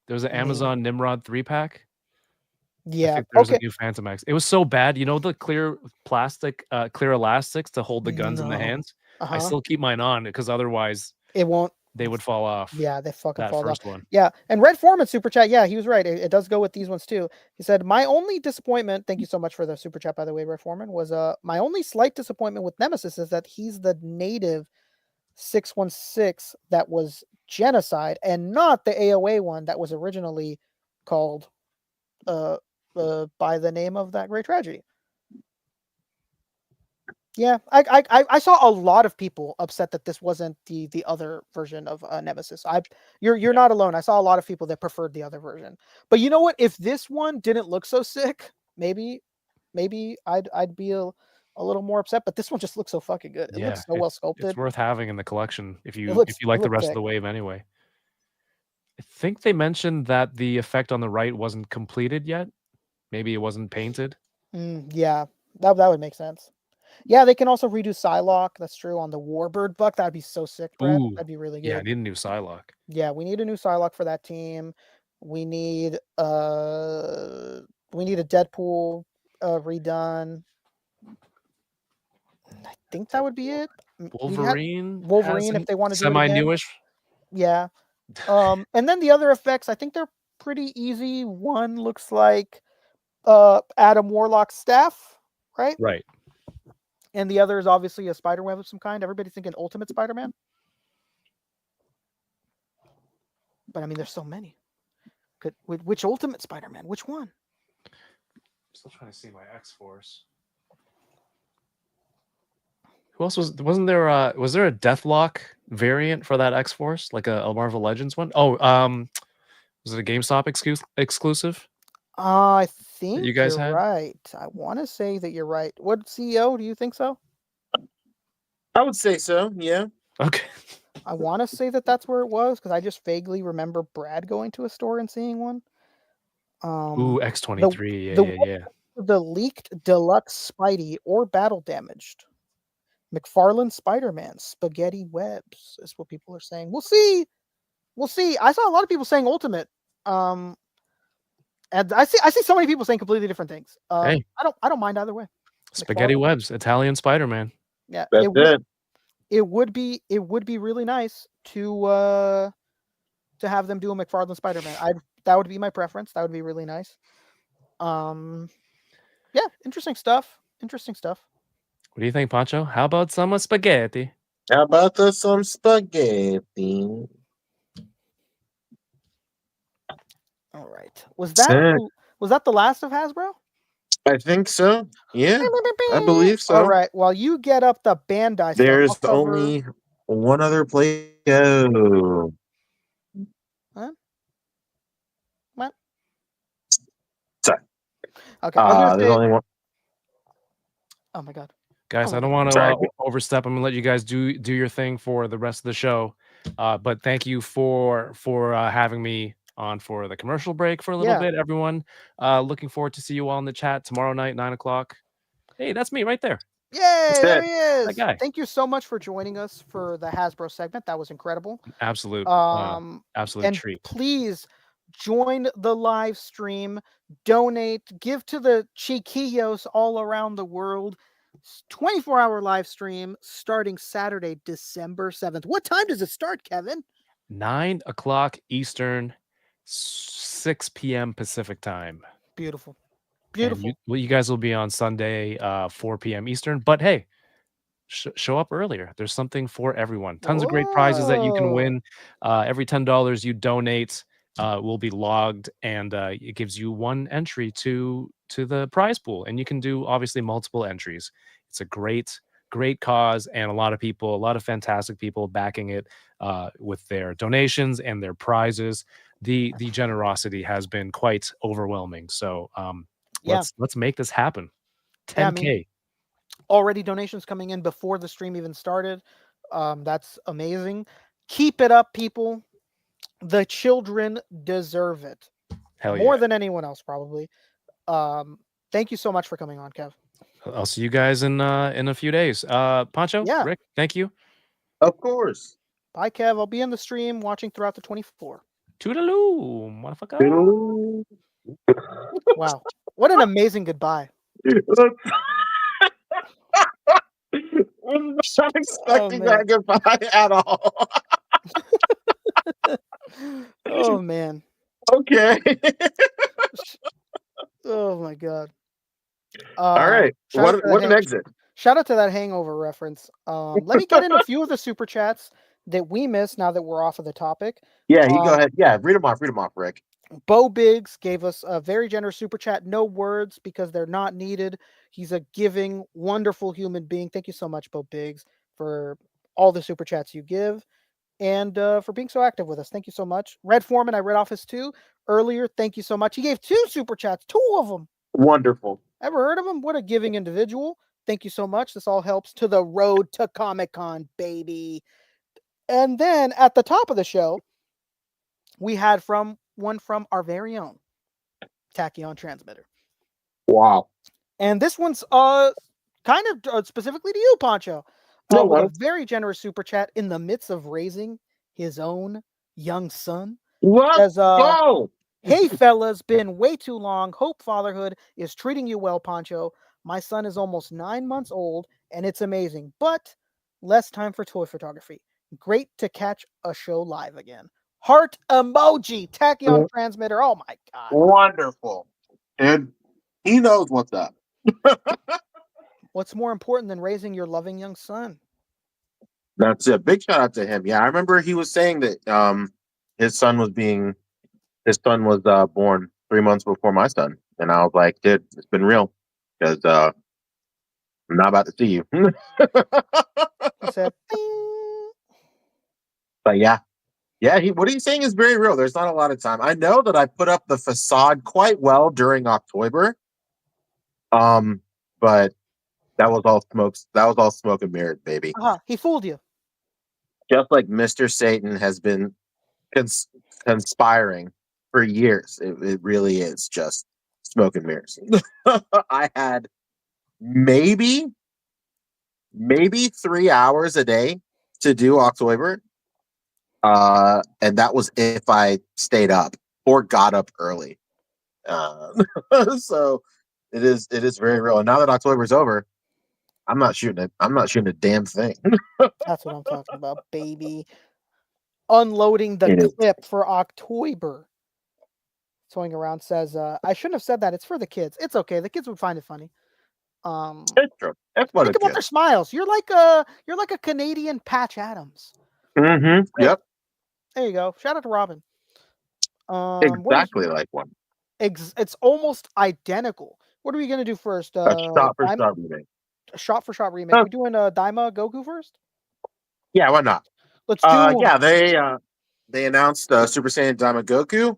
S7: There was an Amazon Nimrod 3-pack.
S6: Yeah,
S7: I think there was a new Phantom X. It was so bad. You know the clear plastic, clear elastics to hold the guns in the hands? I still keep mine on because otherwise
S6: it won't.
S7: They would fall off.
S6: Yeah, they fucking fall off.
S7: One.
S6: Yeah, and Red Foreman super chat. Yeah, he was right. It does go with these ones too. He said, "My only disappointment." Thank you so much for the super chat, by the way, Red Foreman. Was my only slight disappointment with Nemesis is that he's the native 616 that was genocide, and not the AOA one that was originally called by the name of that great tragedy. Yeah, I saw a lot of people upset that this wasn't the other version of Nemesis. You're not alone. I saw a lot of people that preferred the other version. But you know what? If this one didn't look so sick, maybe I'd be a little more upset. But this one just looks so fucking good. It looks so well sculpted.
S7: It's worth having in the collection if you like the rest of the wave anyway. I think they mentioned that the effect on the right wasn't completed yet. Maybe it wasn't painted.
S6: Yeah, that would make sense. Yeah, they can also redo Psylocke. That's true on the Warbird buck. That'd be so sick, Brad. That'd be really good.
S7: Yeah, I need a new Psylocke.
S6: Yeah, we need a new Psylocke for that team. We need a Deadpool redone. I think that would be it.
S7: Wolverine
S6: if they want to do
S7: semi-newish.
S6: Yeah. And then the other effects, I think they're pretty easy. One looks like Adam Warlock's staff, right?
S7: Right.
S6: And the other is obviously a spiderweb of some kind. Everybody's thinking Ultimate Spider-Man. But I mean, there's so many. Which Ultimate Spider-Man? Which one?
S7: I'm still trying to see my X-Force. Who else was there a Deathlock variant for that X-Force? Like a Marvel Legends one? Oh, was it a GameStop exclusive?
S6: I think
S7: you guys
S6: you're right. I want to say that you're right. What CEO? Do you think so?
S4: I would say so. Yeah.
S7: Okay.
S6: I want to say that that's where it was because I just vaguely remember Brad going to a store and seeing one.
S7: Ooh, X-23. Yeah.
S6: The leaked deluxe Spidey or battle damaged McFarlane Spider-Man spaghetti webs is what people are saying. We'll see. I saw a lot of people saying Ultimate. And I see so many people saying completely different things.
S7: Hey.
S6: I don't mind either way.
S7: Spaghetti webs, Italian Spider-Man.
S6: Yeah,
S4: that's it.
S6: It would be really nice to have them do a McFarlane Spider-Man. That would be my preference. That would be really nice. Yeah, interesting stuff.
S7: What do you think, Pancho? How about some spaghetti?
S4: How about some spaghetti?
S6: All right. Was that the last of Hasbro?
S4: I think so. Yeah, I believe so.
S6: All right. While you get up the Bandai,
S4: there's only one other place to go.
S6: Huh? What?
S4: Sorry.
S6: Okay.
S4: There's only one.
S6: Oh my god.
S7: Guys, I don't want to overstep. I'm gonna let you guys do your thing for the rest of the show. But thank you for having me on for the commercial break for a little bit, everyone. Looking forward to see you all in the chat tomorrow night, 9 o'clock. Hey, that's me right there.
S6: Yay, there he is.
S7: That guy.
S6: Thank you so much for joining us for the Hasbro segment. That was incredible.
S7: Absolute treat.
S6: Please join the live stream, donate, give to the chiquillos all around the world. 24-hour live stream starting Saturday, December 7th. What time does it start, Kevin?
S7: 9 o'clock Eastern, 6 p.m. Pacific time.
S6: Beautiful.
S7: You guys will be on Sunday, 4 p.m. Eastern. But hey, show up earlier. There's something for everyone. Tons of great prizes that you can win. Every $10 you donate will be logged, and it gives you one entry to the prize pool. And you can do obviously multiple entries. It's a great cause, and a lot of fantastic people backing it with their donations and their prizes. The generosity has been quite overwhelming. So let's make this happen. 10K.
S6: Already donations coming in before the stream even started. That's amazing. Keep it up, people. The children deserve it.
S7: Hell
S6: More
S7: yeah.
S6: than anyone else, probably. Thank you so much for coming on, Kev.
S7: I'll see you guys in a few days. Pancho,
S6: Yeah.
S7: Rick, thank you.
S4: Of course.
S6: Bye, Kev. I'll be in the stream watching throughout the 24.
S7: Toodaloo, motherfucker.
S4: Toodaloo.
S6: Wow. What an amazing goodbye.
S4: Was not expecting that goodbye at all.
S6: Oh, man.
S4: Okay.
S6: Oh, my God.
S4: All right. What an exit.
S6: Shout out to that hangover reference. Let me get in a few of the super chats that we missed now that we're off of the topic.
S4: Yeah, you go ahead. Yeah, read them off, Rick.
S6: Bo Biggs gave us a very generous super chat. No words because they're not needed. He's a giving, wonderful human being. Thank you so much, Bo Biggs, for all the super chats you give and for being so active with us. Thank you so much. Red Foreman, I read off his 2 earlier. Thank you so much. He gave 2 super chats, 2 of them.
S4: Wonderful.
S6: Ever heard of him? What a giving individual. Thank you so much. This all helps to the road to Comic-Con, baby. And then at the top of the show, we had one from our very own Tachyon Transmitter.
S4: Wow.
S6: And this one's kind of specifically to you, Pancho. With a very generous super chat in the midst of raising his own young son.
S4: Let's go.
S6: Hey, fellas, been way too long. Hope fatherhood is treating you well, Pancho. My son is almost 9 months old, and it's amazing, but less time for toy photography. Great to catch a show live again. Heart emoji, Tachyon Transmitter. Oh my God.
S4: Wonderful. Dude, he knows what's up.
S6: What's more important than raising your loving young son?
S4: That's a big shout out to him. Yeah, I remember he was saying that his son was born 3 months before my son. And I was like, dude, it's been real. Because I'm not about to see you.
S6: He said, "Bing."
S4: But yeah. Yeah, what he's saying is very real. There's not a lot of time. I know that I put up the facade quite well during October. But that was all smoke and mirrors, baby.
S6: He fooled you.
S4: Just like Mr. Satan has been conspiring for years. It really is just smoke and mirrors. I had maybe 3 hours a day to do October. And that was if I stayed up or got up early. So it is very real. And now that October is over, I'm not shooting a damn thing.
S6: That's what I'm talking about, baby. Unloading the clip for October. Towing around says, I shouldn't have said that. It's for the kids. It's okay. The kids would find it funny.
S4: It's true. Think
S6: about their smiles. You're like a Canadian Patch Adams.
S4: Mm-hmm. Yep.
S6: There you go. Shout out to Robin.
S4: Exactly like one.
S6: It's almost identical. What are we gonna do first?
S4: A shot for shot remake.
S6: A shot for shot remake. We doing a Daima Goku first?
S4: Yeah, why not?
S6: Let's do.
S4: Yeah, they announced Super Saiyan Daima Goku.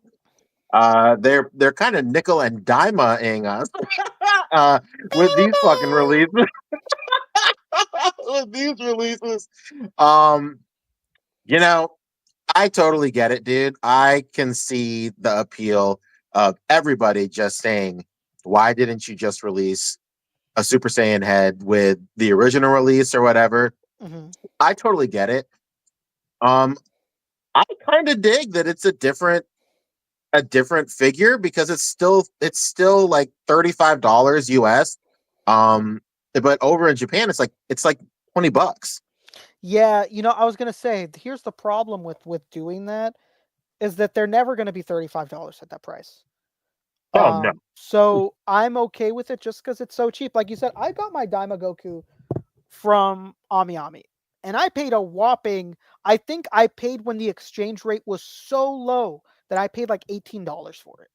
S4: They're kind of nickel and dima-ing us with these fucking releases. With these releases, you know, I totally get it, dude. I can see the appeal of everybody just saying, why didn't you just release a Super Saiyan head with the original release or whatever?
S6: Mm-hmm.
S4: I totally get it. I kind of dig that it's a different figure because it's still like $35 US. But over in Japan it's like $20.
S6: Yeah, I was gonna say, here's the problem with doing that is that they're never gonna be $35 at that price.
S4: Oh no.
S6: So I'm okay with it just because it's so cheap. Like you said, I got my Daima Goku from Ami, and I paid a whopping. I think I paid when the exchange rate was so low that I paid like $18 for it.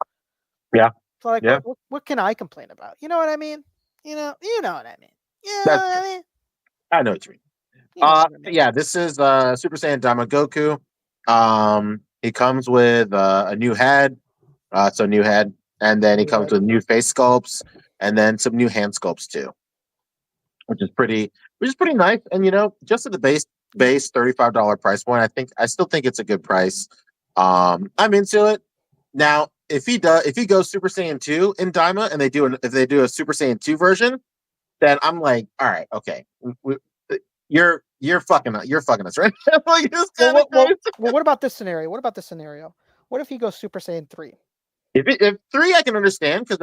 S4: Yeah.
S6: So like,
S4: yeah.
S6: What can I complain about? You know what I mean? You know what I mean? You know what I mean?
S4: I know what you mean. Yeah, this is Super Saiyan Daima Goku. He comes with a new head, new head, and then he comes with new face sculpts, and then some new hand sculpts too, which is pretty nice. And just at the base base $35 price point. I still think it's a good price. I'm into it. Now, if he goes Super Saiyan 2 in Daima and if they do a Super Saiyan 2 version, then I'm like, all right, okay. You're fucking us, right? Like, it's kind of crazy.
S6: Well, what about this scenario? What if he goes Super Saiyan 3?
S4: If 3 I can understand, because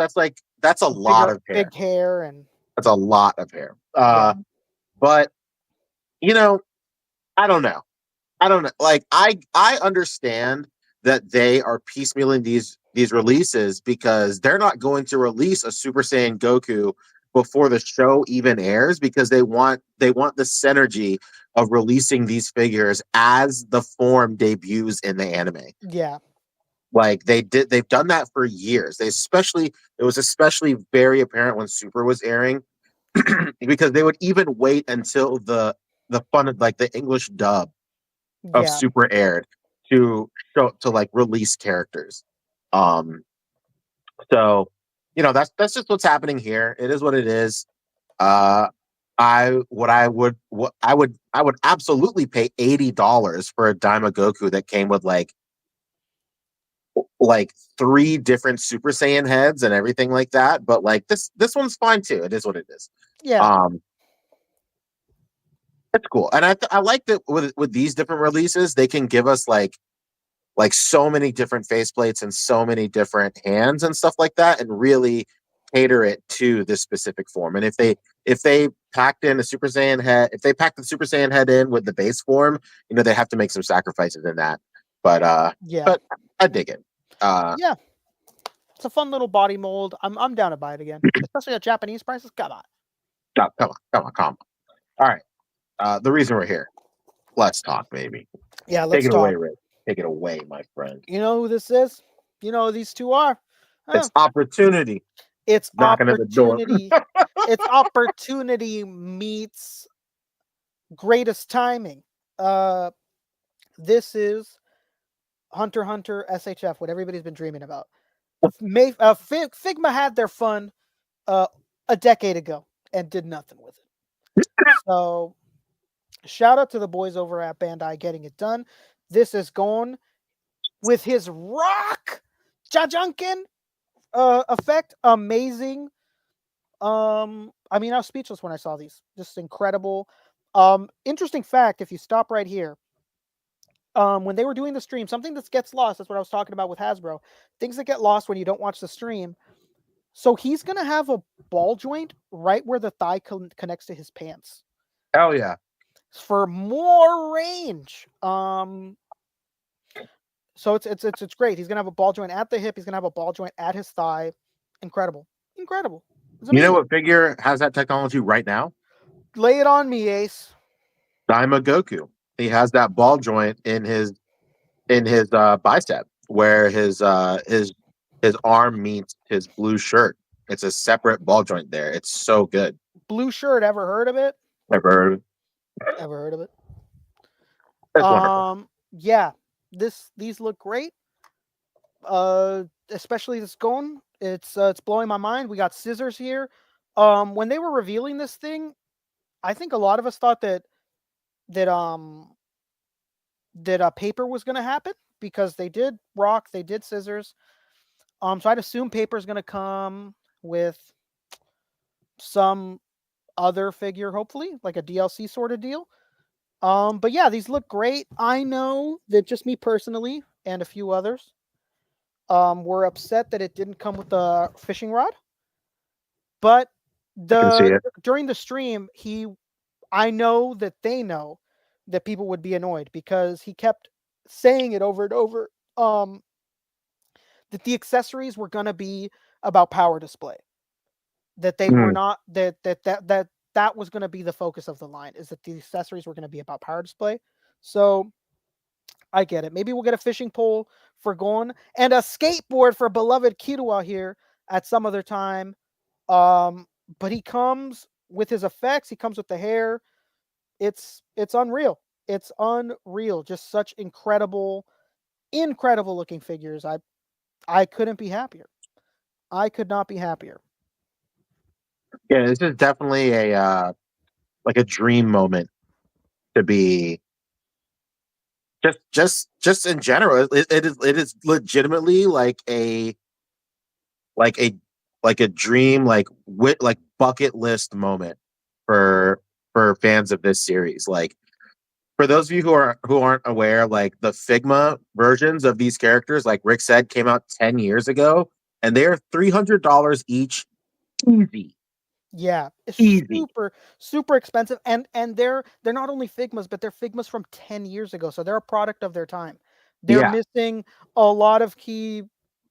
S4: that's a lot of hair.
S6: Big hair, and
S4: that's a lot of hair. But I don't know. Like, I understand that they are piecemealing these releases because they're not going to release a Super Saiyan Goku before the show even airs, because they want the synergy of releasing these figures as the form debuts in the anime.
S6: Yeah.
S4: Like, they've done that for years. It was especially very apparent when Super was airing, because they would even wait until the fun of, like, the English dub of Super aired to release characters. So that's just what's happening here. It is what it is. I would absolutely pay $80 for a Daima Goku that came with like 3 different Super Saiyan heads and everything like that. But like this one's fine too. It is what it is.
S6: Yeah.
S4: It's cool, and I like that with these different releases, they can give us like so many different faceplates and so many different hands and stuff like that, and really cater it to this specific form. And if they packed in a Super Saiyan head, if they packed the Super Saiyan head in with the base form, they have to make some sacrifices in that. But but I dig it.
S6: Yeah, it's a fun little body mold. I'm down to buy it again, especially at Japanese prices. Come on.
S4: Come on. All right. The reason we're here. Let's talk, baby.
S6: Yeah, let's talk.
S4: Away, Rick. Take it away, my friend.
S6: You know who this is? You know who these two are?
S4: It's opportunity.
S6: It's
S4: knocking
S6: opportunity. At the door. It's opportunity meets greatest timing. This is Hunter x Hunter SHF, what everybody's been dreaming about. Figma had their fun a decade ago and did nothing with it. So shout out to the boys over at Bandai getting it done. This is gone with his rock Jajunkin effect. Amazing. I mean, I was speechless when I saw these. Just incredible. Interesting fact, if you stop right here, when they were doing the stream, something that gets lost, that's what I was talking about with Hasbro, things that get lost when you don't watch the stream. So he's going to have a ball joint right where the thigh connects to his pants.
S4: Hell yeah.
S6: For more range. So it's great. He's going to have a ball joint at the hip. He's going to have a ball joint at his thigh. Incredible.
S4: You know what figure has that technology right now?
S6: Lay it on me, Ace.
S4: Daima Goku. He has that ball joint in his bicep where his arm meets his blue shirt. It's a separate ball joint there. It's so good.
S6: Blue shirt. Ever heard of it?
S4: Never heard of it.
S6: Ever heard of it?
S4: That's wonderful.
S6: Yeah. These look great. Especially this Gon. It's blowing my mind. We got scissors here. When they were revealing this thing, I think a lot of us thought that paper was going to happen, because they did rock, they did scissors. So I'd assume paper is going to come with some other figure, hopefully, like a DLC sort of deal. But yeah, these look great. I know that just me personally and a few others were upset that it didn't come with the fishing rod. But during the stream, I know that they know that people would be annoyed, because he kept saying it over and over, that the accessories were going to be about power display, that they were not, that was going to be the focus of the line, is that the accessories were going to be about power display. So I get it. Maybe we'll get a fishing pole for Gon and a skateboard for beloved Kirua here at some other time. But he comes with his effects. He comes with the hair. It's unreal. It's unreal. Just such incredible looking figures. I couldn't be happier. I could not be happier.
S4: Yeah, this is definitely a dream moment to be just in general. It is legitimately like a like a like a dream, like bucket list moment for fans of this series. Like, for those of you who aren't aware, like the Figma versions of these characters, like Rick said, came out 10 years ago, and they're $300 each. Easy.
S6: Yeah, it's
S4: Easy.
S6: super expensive, and they're not only Figmas, but they're Figmas from 10 years ago, so they're a product of their time. They're
S4: Yeah.
S6: missing a lot of key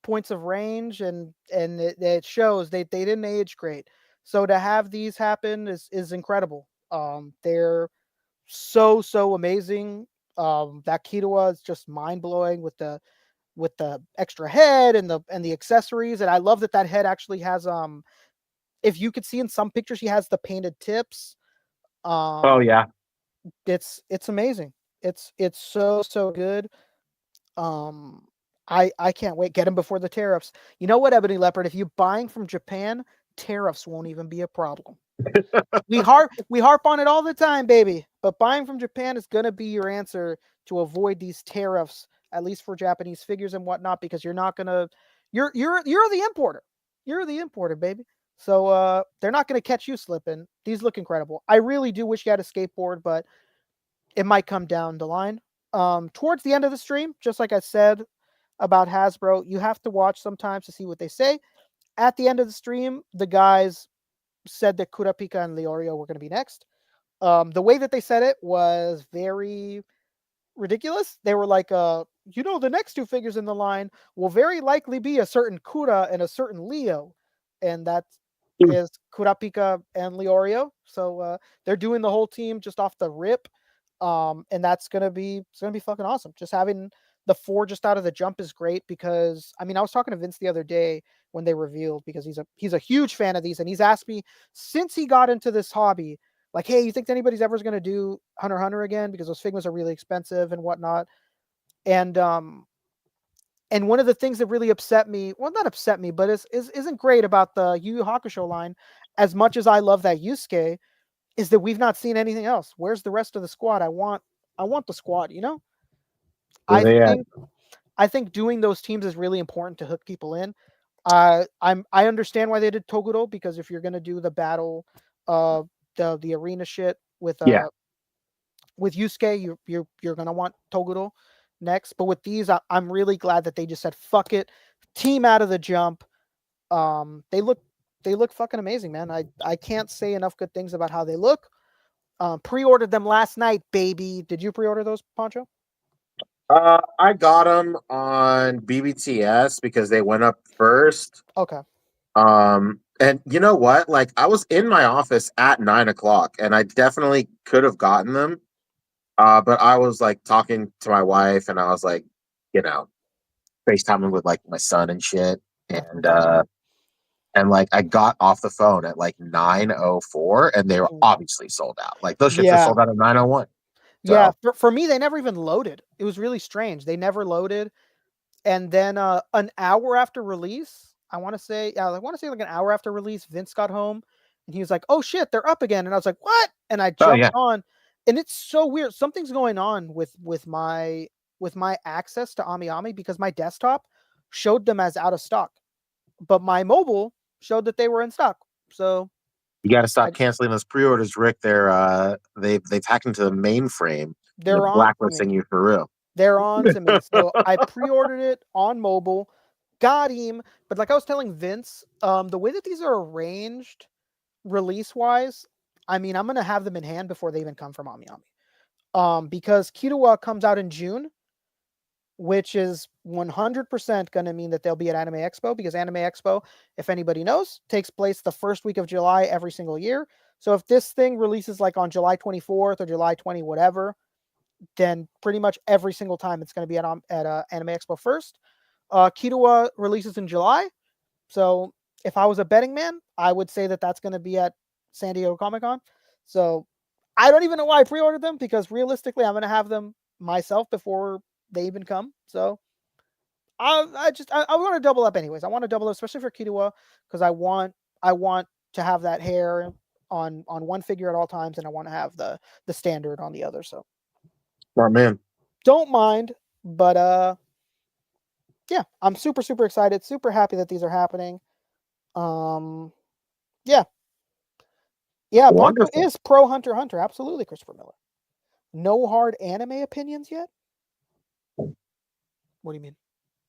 S6: points of range, and it shows they didn't age great. So to have these happen is incredible. They're so amazing. That Kitawa is just mind blowing with the extra head and the accessories, and I love that head actually has if you could see in some pictures, he has the painted tips.
S4: Oh yeah.
S6: It's amazing. It's so good. I can't wait. Get him before the tariffs. You know what, Ebony Leopard? If you're buying from Japan, tariffs won't even be a problem. we harp on it all the time, baby. But buying from Japan is gonna be your answer to avoid these tariffs, at least for Japanese figures and whatnot, because you're not gonna you're the importer. You're the importer, baby. So they're not gonna catch you slipping. These look incredible. I really do wish you had a skateboard, but it might come down the line. Towards the end of the stream, just like I said about Hasbro, you have to watch sometimes to see what they say. At the end of the stream, the guys said that Kurapika and Leorio were going to be next. The way that they said it was very ridiculous. They were like, the next two figures in the line will very likely be a certain Kura and a certain Leo. And that is Kurapika and Leorio. So they're doing the whole team just off the rip. And it's gonna be fucking awesome. Just having the 4 just out of the jump is great, because I was talking to Vince the other day when they revealed, because he's a huge fan of these, and he's asked me since he got into this hobby, like, hey, you think anybody's ever going to do Hunter x Hunter again, because those Figmas are really expensive and whatnot. And one of the things that really upset me, well, not upset me, but isn't great about the Yu Yu Hakusho line, as much as I love that Yusuke, is that we've not seen anything else. Where's the rest of the squad? I want the squad,
S4: Yeah.
S6: I think doing those teams is really important to hook people in. I understand why they did Toguro, because if you're gonna do the battle, the arena shit with
S4: Yeah.
S6: with Yusuke, you're gonna want Toguro next. But with these, I'm really glad that they just said fuck it, team out of the jump. They look fucking amazing, man. I can't say enough good things about how they look. Pre-ordered them last night, baby. Did you pre-order those, Poncho?
S4: I got them on BBTS because they went up first.
S6: Okay.
S4: And you know what? Like, I was in my office at 9 o'clock, and I definitely could have gotten them. But I was like talking to my wife, and I was like, FaceTiming with like my son and shit, and like I got off the phone at like 9:04, and they were obviously sold out. Like, those shits are sold out at 9:01.
S6: Yeah, for me, they never even loaded. It was really strange. They never loaded. And then an hour after release, I want to say like an hour after release, Vince got home and he was like, "Oh shit, they're up again." And I was like, "What?" And I jumped on, and it's so weird. Something's going on with my access to AmiAmi, because my desktop showed them as out of stock, but my mobile showed that they were in stock. So
S4: you got to stop canceling those pre-orders, Rick. They've hacked into the mainframe.
S6: They're
S4: blacklisting you for real.
S6: They're on to me. So I pre-ordered it on mobile, got him. But like I was telling Vince, the way that these are arranged release-wise, I'm going to have them in hand before they even come from AmiAmi. Because Kitawa comes out in June, which is 100% going to mean that they'll be at Anime Expo, because Anime Expo, if anybody knows, takes place the first week of July every single year. So if this thing releases like on July 24th or July 20, whatever, then pretty much every single time it's going to be at Anime Expo first. Kitawa releases in July. So if I was a betting man, I would say that that's going to be at San Diego Comic-Con. So I don't even know why I pre-ordered them, because realistically, I'm going to have them myself before they even come. So I want to double up anyways. I want to double up, especially for Kitawa, because I want to have that hair on one figure at all times, and I want to have the standard on the other. So,
S4: Smart man.
S6: don't mind, but yeah, I'm super excited, super happy that these are happening. Yeah. Poncho
S4: Wonderful.
S6: is pro Hunter x Hunter, absolutely, Christopher Miller. No hard anime opinions yet? What do you mean?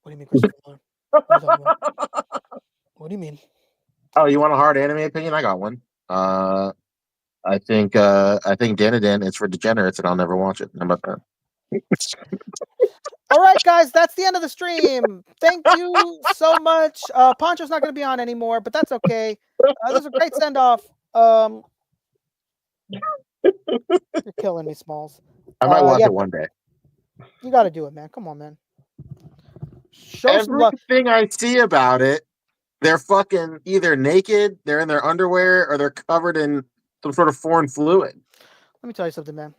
S6: What do you mean, Christopher Miller? What are you talking about? What do you mean?
S4: Oh, you want a hard anime opinion? I got one. I think Dandadan is for degenerates, and I'll never watch it. How about that?
S6: All right, guys, that's the end of the stream. Thank you so much. Poncho's not going to be on anymore, but that's okay. There's a great send off. You're killing me, Smalls.
S4: I might watch it one day.
S6: You got to do it, man. Come on, man. Show some love.
S4: Everything I see about it, they're fucking either naked, they're in their underwear, or they're covered in some sort of foreign fluid.
S6: Let me tell you something, man.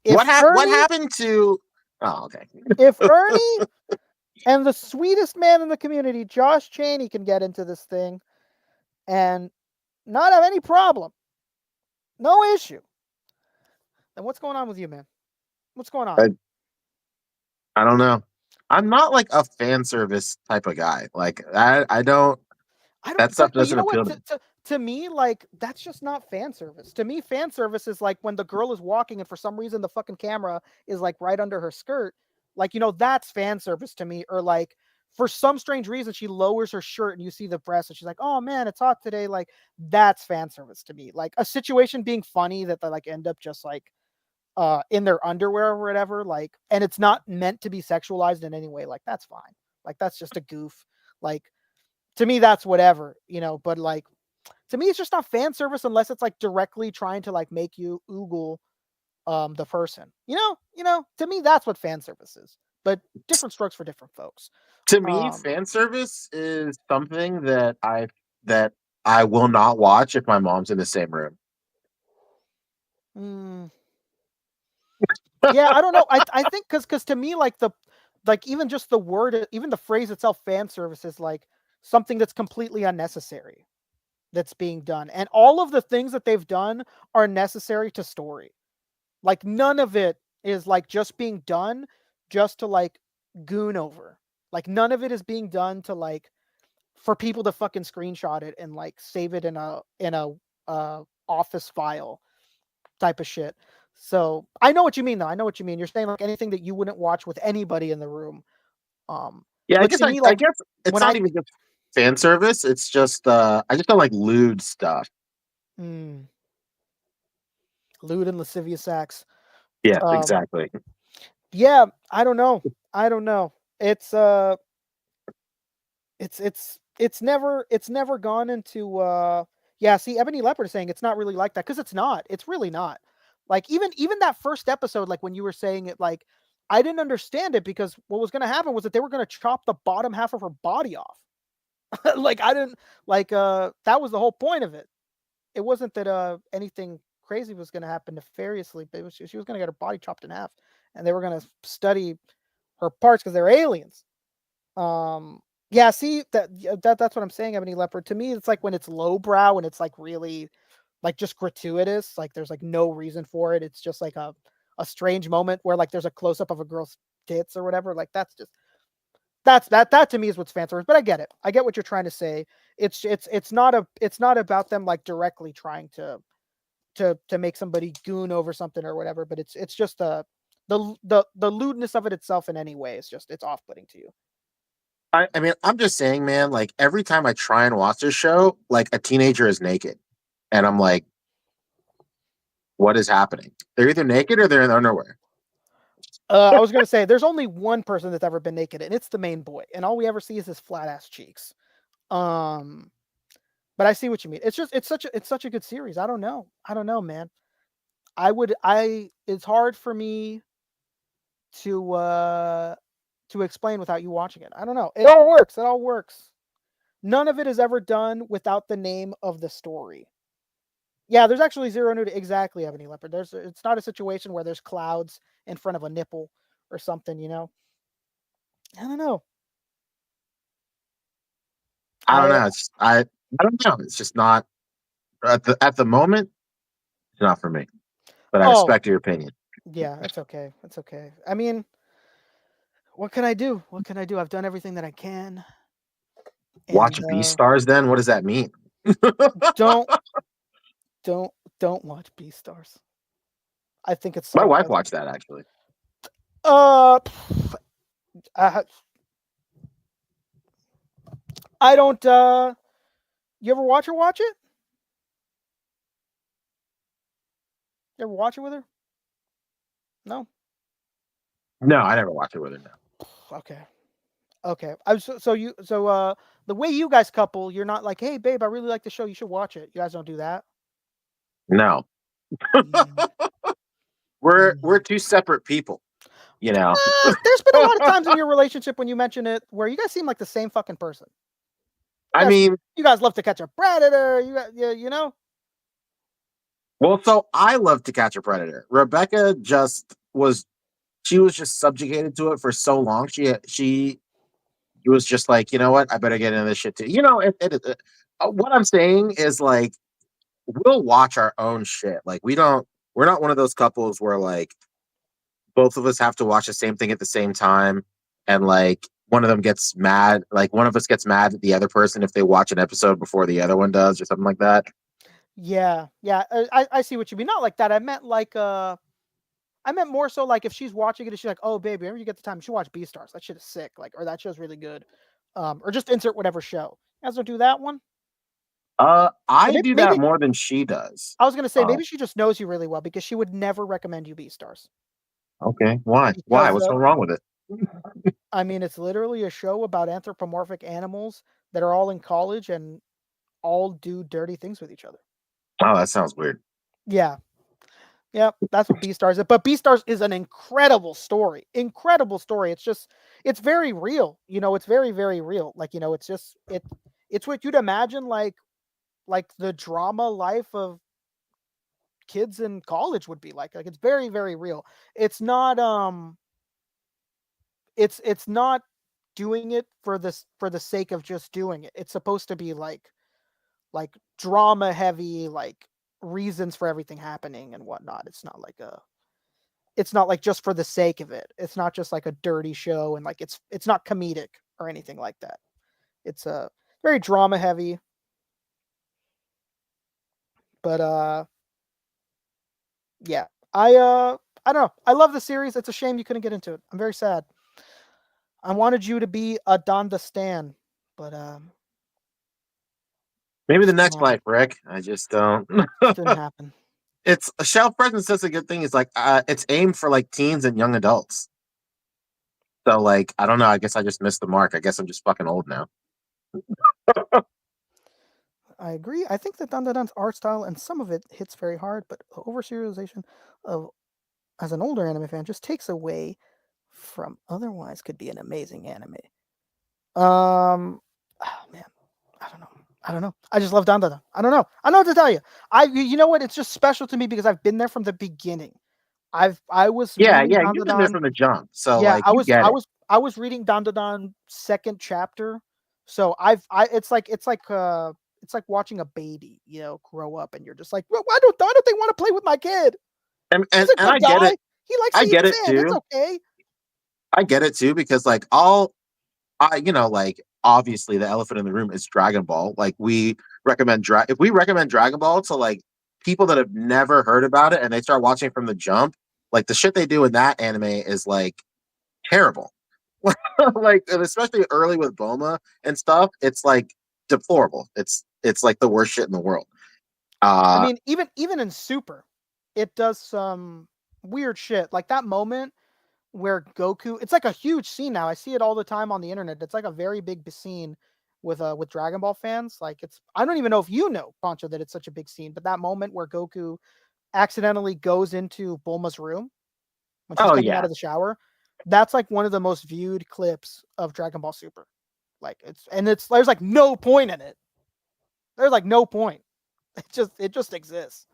S4: What happened to? Oh, okay.
S6: If Ernie and the sweetest man in the community, Josh Chaney, can get into this thing and not have any problem, no issue, then what's going on with you, man? What's going on?
S4: I don't know. I'm not like a fan service type of guy. Like I don't. That stuff doesn't appeal to me.
S6: To me, like, that's just not fan service. To me, fan service is like when the girl is walking and for some reason the fucking camera is like right under her skirt. Like, that's fan service to me. Or like, for some strange reason, she lowers her shirt and you see the breast and she's like, oh man, it's hot today. Like, that's fan service to me. Like, a situation being funny that they like end up just like in their underwear or whatever, like, and it's not meant to be sexualized in any way. Like, that's fine. Like, that's just a goof. Like, to me, that's whatever, but like, to me, it's just not fan service unless it's like directly trying to like make you oogle the person. To me, that's what fan service is. But different strokes for different folks.
S4: To me, fan service is something that I will not watch if my mom's in the same room.
S6: Yeah, I don't know. I think because to me, like even just the word, even the phrase itself, fan service, is like something that's completely unnecessary that's being done. And all of the things that they've done are necessary to story. Like, none of it is like just being done just to like goon over. Like, none of it is being done to like for people to fucking screenshot it and like save it in a office file type of shit. So I know what you mean, though. I know what you mean. You're saying like anything that you wouldn't watch with anybody in the room.
S4: Yeah, I guess it's not even just fan service. It's just I just don't like lewd stuff.
S6: Lewd and lascivious acts.
S4: Yeah, exactly.
S6: Yeah, I don't know. It's never gone into see, Ebony Leopard is saying it's not really like that, because it's not. It's really not. Like, even that first episode, like when you were saying it, like, I didn't understand it, because what was going to happen was that they were going to chop the bottom half of her body off. Like, I didn't like that was the whole point of it. It wasn't that anything crazy was going to happen nefariously, but she was going to get her body chopped in half, and they were going to study her parts because they're aliens. Yeah, see, that's what I'm saying, Ebony Leopard. To me, it's like when it's lowbrow and it's like really like just gratuitous, like there's like no reason for it. It's just like a strange moment where like there's a close up of a girl's tits or whatever. Like, that to me is what's fan service. But I get it. I get what you're trying to say. It's not about them like directly trying to make somebody goon over something or whatever, but it's just the lewdness of it itself in any way. It's off-putting to you.
S4: I mean, I'm just saying, man, like every time I try and watch this show, like a teenager is naked. And I'm like, what is happening? They're either naked or they're in underwear.
S6: I was going to say, there's only one person that's ever been naked, and it's the main boy. And all we ever see is his flat ass cheeks. But I see what you mean. It's such a good series. I don't know, man. It's hard for me to explain without you watching it. I don't know. It all works. None of it is ever done without the name of the story. Yeah, there's actually zero nudity. Exactly, Ebony Leopard. It's not a situation where there's clouds in front of a nipple or something, I don't know.
S4: I don't know. I don't know. It's just not. at the moment, it's not for me. But I respect your opinion.
S6: Yeah, it's okay. It's okay. I mean, what can I do? What can I do? I've done everything that I can.
S4: Watch Beastars then? What does that mean?
S6: Don't don't watch Beastars. I think it's
S4: My wife
S6: sarcasm.
S4: watched that actually.
S6: I don't you ever watch her watch it? You ever watch it with her? No?
S4: No, I never watched it with her. No.
S6: Okay. Okay. So the way you guys couple, you're not like, hey babe, I really like the show, you should watch it. You guys don't do that?
S4: No. We're two separate people. You know.
S6: There's been a lot of times in your relationship when you mention it where you guys seem like the same fucking person.
S4: I mean,
S6: you guys love to catch a predator. You know.
S4: Well, so I love To Catch a Predator. Rebecca she was just subjugated to it for so long. She was just like, you know what? I better get into this shit too. You know, what I'm saying is like, we'll watch our own shit. Like we're not one of those couples where like both of us have to watch the same thing at the same time. And like one of them gets mad, like one of us gets mad at the other person if they watch an episode before the other one does or something like that.
S6: Yeah. I see what you mean. Not like that. I meant like I meant more so like if she's watching it and she's like, oh baby, whenever you get the time, you should watch Beastars. That shit is sick. Like, or that show's really good. Or just insert whatever show. You guys don't do that one?
S4: I do that more than she does.
S6: I was gonna say maybe she just knows you really well because she would never recommend you Beastars.
S4: Okay. Why? Why? What's so wrong with it?
S6: I mean, it's literally a show about anthropomorphic animals that are all in college and all do dirty things with each other.
S4: Oh, that sounds weird.
S6: Yeah. Yeah, that's what Beastars is. But Beastars is an incredible story. Incredible story. It's very real. You know, it's very, very real. Like, you know, it's what you'd imagine like the drama life of kids in college would be like. Like it's very, very real. It's not it's not doing it for the sake of just doing it. It's supposed to be like drama heavy, like reasons for everything happening and whatnot. It's not like just for the sake of it. It's not just like a dirty show and like it's not comedic or anything like that. It's very drama heavy. But yeah. I don't know. I love the series. It's a shame you couldn't get into it. I'm very sad. I wanted you to be a Donda stan, but
S4: maybe the next life, Rick. I just don't.
S6: Didn't happen.
S4: It's a shelf presence. That's a good thing. It's like it's aimed for like teens and young adults. So like I don't know. I guess I just missed the mark. I guess I'm just fucking old now.
S6: I agree. I think that Dandadan's art style and some of it hits very hard, but over serialization of as an older anime fan just takes away from otherwise could be an amazing anime. Oh man, I don't know. I just love Dandadan. I don't know. I know what to tell you. You know what? It's just special to me because I've been there from the beginning. I was
S4: you've been there from the jump. So
S6: yeah,
S4: like,
S6: I was reading Dandadan second chapter. So it's like watching a baby, you know, grow up, and you're just like, well, why don't they want to play with my kid?
S4: And I get it.
S6: He likes
S4: I get it
S6: sand.
S4: too.
S6: It's okay.
S4: I get it too because like like obviously the elephant in the room is Dragon Ball. Like we recommend if we recommend Dragon Ball to like people that have never heard about it and they start watching from the jump, like the shit they do in that anime is like terrible. Like especially early with Boma and stuff, it's like deplorable. It's like the worst shit in the world.
S6: I mean, even in Super, it does some weird shit. Like that moment where Goku, it's like a huge scene now. I see it all the time on the internet. It's like a very big scene with Dragon Ball fans. Like I don't even know if you know, Pancho, that it's such a big scene, but that moment where Goku accidentally goes into Bulma's room when she's coming out of the shower, that's like one of the most viewed clips of Dragon Ball Super. Like there's like no point in it. There's like no point. It just exists.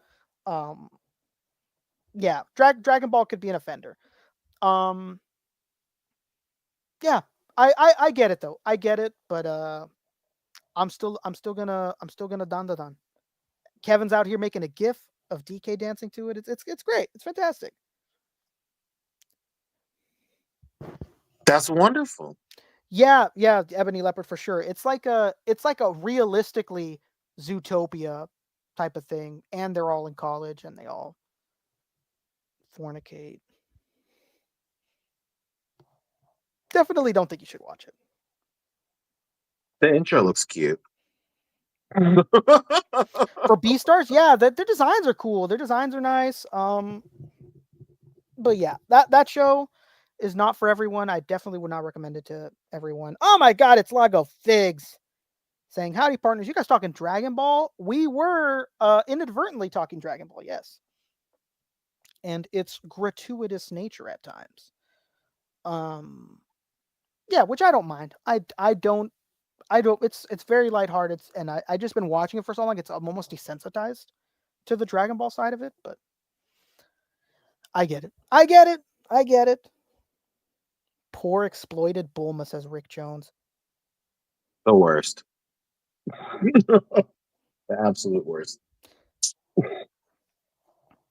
S6: Yeah, Dragon Ball could be an offender. Yeah, I get it though. I get it, but I'm still gonna Dandadan. Kevin's out here making a GIF of DK dancing to it. It's great. It's fantastic.
S4: That's wonderful.
S6: Yeah, Ebony Leopard for sure. It's like a realistically Zootopia type of thing, and they're all in college and they all fornicate. Definitely don't think you should watch it.
S4: The intro looks cute.
S6: For Beastars, yeah, their designs are cool. Their designs are nice. But yeah, that show is not for everyone. I definitely would not recommend it to everyone. Oh my god, it's Lago Figs saying, howdy partners, you guys talking Dragon Ball? We were inadvertently talking Dragon Ball, yes. And its gratuitous nature at times. Yeah, which I don't mind. I don't it's very lighthearted, and I just been watching it for so long, I'm almost desensitized to the Dragon Ball side of it, but I get it. Poor exploited Bulma, says Rick Jones.
S4: The worst. The absolute worst.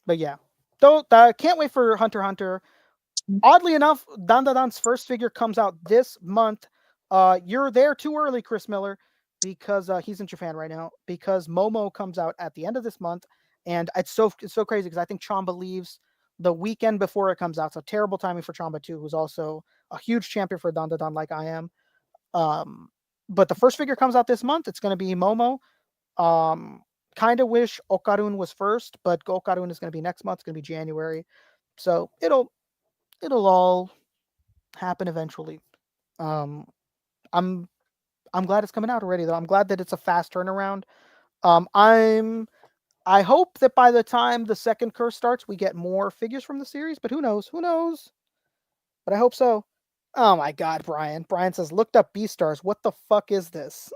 S6: But yeah. Though I can't wait for Hunter x Hunter. Oddly enough, Dandadan's first figure comes out this month. You're there too early, Chris Miller, because he's in Japan right now, because Momo comes out at the end of this month, and it's so crazy because I think Chamba leaves the weekend before it comes out. So terrible timing for Chamba too, who's also a huge champion for Dandadan like I am. But the first figure comes out this month. It's going to be Momo. Kind of wish Okarun was first, but Okarun is going to be next month. It's going to be January. So it'll all happen eventually. I'm glad it's coming out already, though. I'm glad that it's a fast turnaround. I hope that by the time the second curse starts, we get more figures from the series, but who knows? But I hope so. Oh my god, Brian. Brian says, looked up Beastars. What the fuck is this?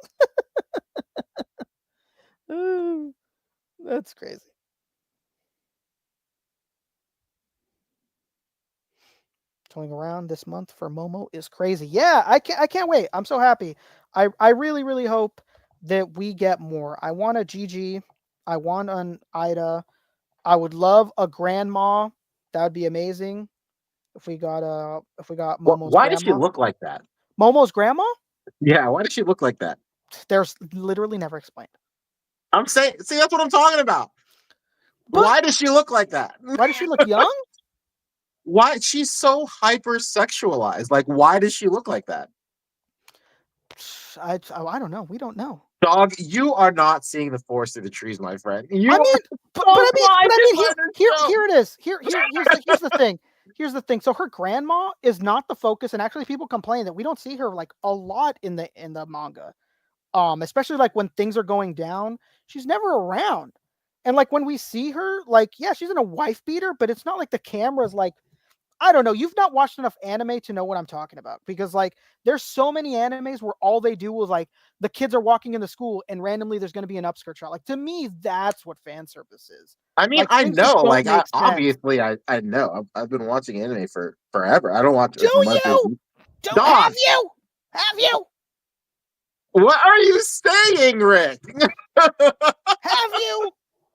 S6: That's crazy. Going around this month for Momo is crazy. Yeah, I can't wait. I'm so happy. I really, really hope that we get more. I want a Gigi. I want an Ida. I would love a grandma. That would be amazing. If we got Momo's
S4: Why
S6: grandma.
S4: does she look like that?
S6: Momo's grandma?
S4: Yeah, why does she look like that?
S6: There's literally never explained.
S4: I'm saying, see, that's what I'm talking about. But why does she look like that?
S6: Why does she look young?
S4: Why she's so hypersexualized? Like, why does she look like that?
S6: I don't know. We don't know.
S4: Dog, you are not seeing the forest through the trees, my friend.
S6: Here it is. Here's the thing. Here's the thing. So her grandma is not the focus, and actually people complain that we don't see her like a lot in the manga. Especially like when things are going down, she's never around. And like when we see her, like, yeah, she's in a wife beater, but it's not like the camera's like, I don't know. You've not watched enough anime to know what I'm talking about, because like there's so many animes where all they do is like the kids are walking in the school and randomly there's going to be an upskirt shot. Like, to me, that's what fan service is.
S4: I mean,
S6: like,
S4: I know, like, obviously I know. I've been watching anime for forever. I don't watch it.
S6: Have you?
S4: What are you saying, Rick?
S6: Have you?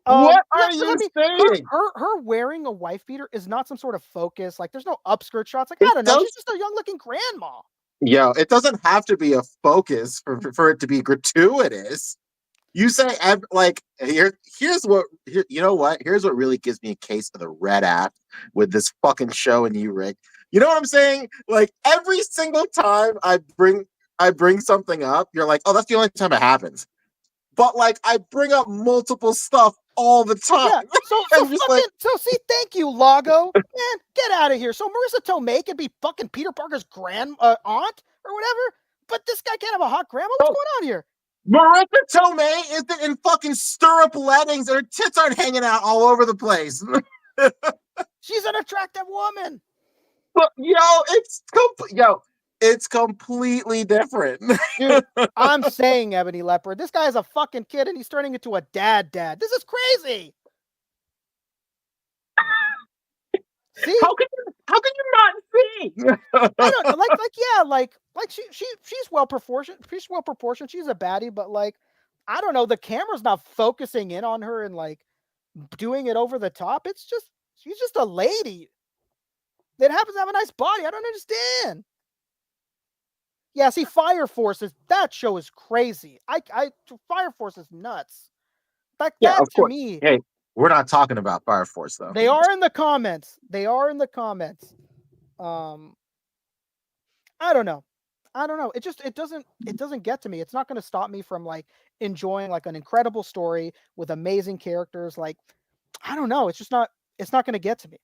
S4: What are you saying?
S6: Her wearing a wife beater is not some sort of focus. Like, there's no upskirt shots. Like, I don't know. She's just a young looking grandma.
S4: Yo, it doesn't have to be a focus for it to be gratuitous. You say, like, here's what really gives me a case of the red app with this fucking show and you, Rick. You know what I'm saying? Like, every single time I bring something up, you're like, oh, that's the only time it happens. But like, I bring up multiple stuff all the time.
S6: Yeah, so see, thank you, Lago. Man, get out of here. So Marissa Tomei could be fucking Peter Parker's aunt or whatever, but this guy can't have a hot grandma? What's going on here?
S4: Marissa Tomei is in fucking stirrup leggings and her tits aren't hanging out all over the place.
S6: She's an attractive woman.
S4: But it's completely different.
S6: Dude, I'm saying, Ebony Leopard, this guy's a fucking kid and he's turning into a dad. This is crazy. See?
S4: How can you not see?
S6: I don't like she's well proportioned. She's well proportioned. She's a baddie, but like I don't know, the camera's not focusing in on her and like doing it over the top. It's just she's just a lady that happens to have a nice body. I don't understand. Yeah, see, Fire Force that show is crazy. Fire Force is nuts. Like
S4: Yeah,
S6: that
S4: of
S6: to
S4: course.
S6: me.
S4: Hey, we're not talking about Fire Force though.
S6: They are in the comments. They are in the comments. I don't know. It doesn't get to me. It's not going to stop me from like enjoying like an incredible story with amazing characters. Like, I don't know. It's not going to get to me.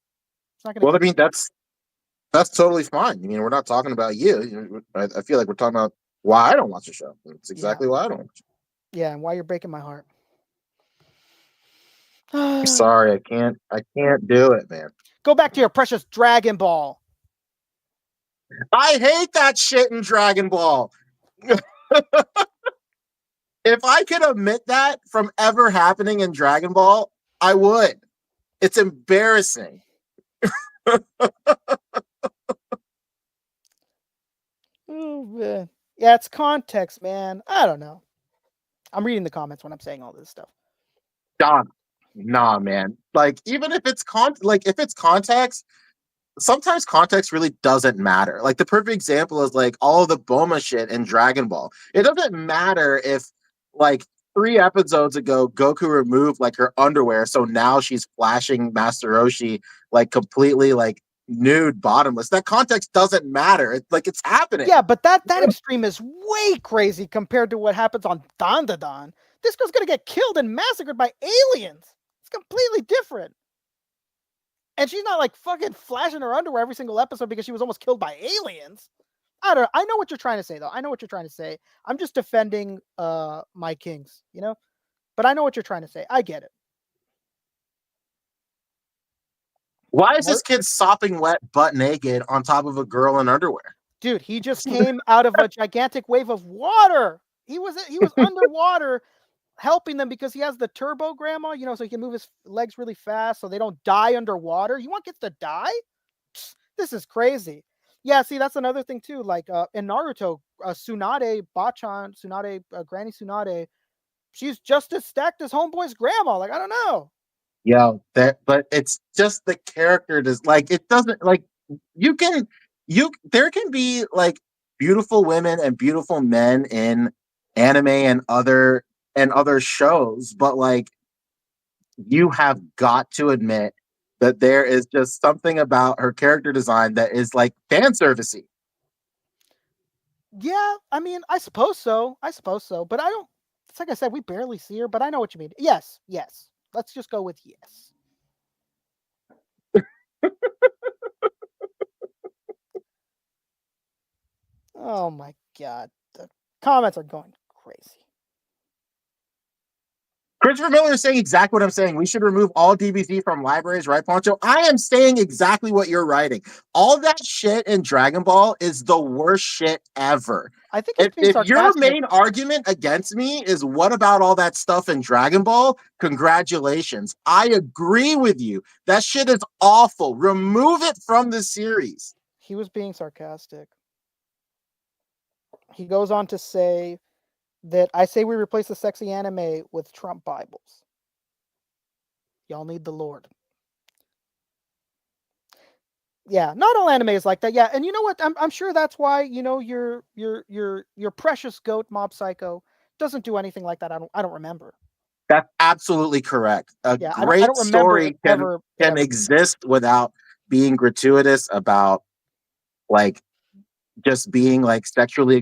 S6: It's not going to
S4: Well, I
S6: get
S4: mean, that's totally fine. I mean, we're not talking about you. I feel like we're talking about why I don't watch the show. It's exactly why I don't watch it.
S6: Yeah, and why you're breaking my heart.
S4: I'm sorry, I can't do it, man.
S6: Go back to your precious Dragon Ball.
S4: I hate that shit in Dragon Ball. If I could omit that from ever happening in Dragon Ball, I would. It's embarrassing.
S6: Oh man. Yeah, it's context, man. I don't know. I'm reading the comments when I'm saying all this stuff.
S4: Nah, man. Like, even if it's if it's context, sometimes context really doesn't matter. Like, the perfect example is like all the Bulma shit in Dragon Ball. It doesn't matter if like 3 episodes ago Goku removed like her underwear, so now she's flashing Master Roshi like completely like nude, bottomless. That context doesn't matter. It's happening.
S6: Yeah, but that extreme is way crazy compared to what happens on Dandadan. This girl's gonna get killed and massacred by aliens. It's completely different. And she's not like fucking flashing her underwear every single episode because she was almost killed by aliens. I don't know. I know what you're trying to say, though. I know what you're trying to say. I'm just defending my kings, you know? But I know what you're trying to say. I get it.
S4: Why is this kid sopping wet butt naked on top of a girl in underwear?
S6: Dude, he just came out of a gigantic wave of water. He was underwater helping them because he has the turbo grandma, you know, so he can move his legs really fast so they don't die underwater. You want kids to die? This is crazy. Yeah, see, that's another thing too. Like in Naruto, Tsunade Bachan, Granny Tsunade, she's just as stacked as Homeboy's grandma. Like, I don't know.
S4: Yeah, but it's just the character does like it doesn't like there can be like beautiful women and beautiful men in anime and other shows, but like you have got to admit that there is just something about her character design that is like fan servicey.
S6: Yeah, I mean, I suppose so. But I don't. It's like I said, we barely see her. But I know what you mean. Yes. Let's just go with yes. Oh my god, the comments are going crazy.
S4: Christopher Miller is saying exactly what I'm saying. We should remove all DBZ from libraries, right, Poncho? I am saying exactly what you're writing. All that shit in Dragon Ball is the worst shit ever.
S6: I think
S4: if your main argument against me is what about all that stuff in Dragon Ball, congratulations. I agree with you. That shit is awful. Remove it from the series.
S6: He was being sarcastic. He goes on to say that I say we replace the sexy anime with Trump Bibles. Y'all need the Lord. Yeah, not all anime is like that. Yeah, and you know what? I'm sure that's why, you know, your precious goat Mob Psycho doesn't do anything like that. I don't remember.
S4: That's absolutely correct. A great story can exist without being gratuitous about like just being like sexually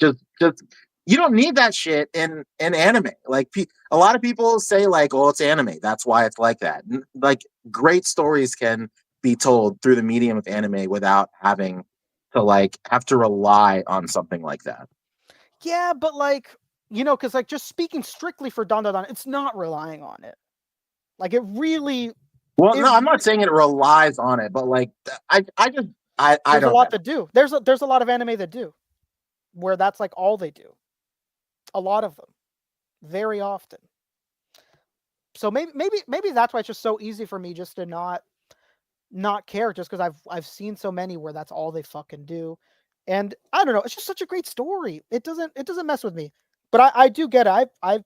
S4: just you don't need that shit in anime. Like a lot of people say like, oh, it's anime, that's why it's like that. Like great stories can be told through the medium of anime without having to like have to rely on something like that.
S6: Yeah, but like, you know, because like just speaking strictly for Dandadan, it's not relying on it. Like it really.
S4: Well, no, I'm not saying it relies on it, but like I don't. There's
S6: a lot to do. There's a lot of anime that do, where that's like all they do. A lot of them, very often. So maybe that's why it's just so easy for me just to not care, just because I've seen so many where that's all they fucking do. And I don't know, it's just such a great story. It doesn't mess with me. But I do get it. I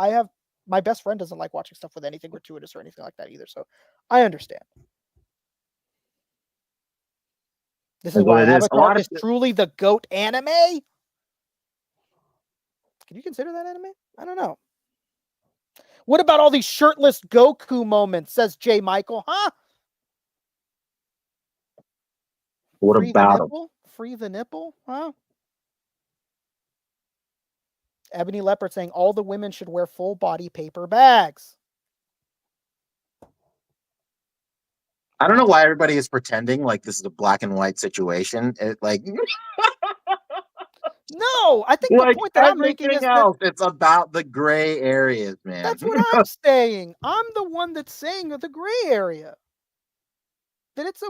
S6: have my best friend doesn't like watching stuff with anything gratuitous or anything like that either. So I understand. This is
S4: Well,
S6: why
S4: it is. A
S6: Avatar
S4: lot of
S6: is truly the GOAT anime. Can you consider that anime? I don't know. What about all these shirtless Goku moments, says J. Michael, huh?
S4: What
S6: Free the
S4: about him?
S6: nipple? Free the nipple? Huh? Ebony Leopard saying all the women should wear full body paper bags.
S4: I don't know why everybody is pretending like this is a black and white situation.
S6: No, I think the
S4: like
S6: point that I'm making
S4: everything
S6: is
S4: else,
S6: that
S4: it's about the gray areas, man.
S6: that's what I'm saying. I'm the one that's saying the gray area. That it's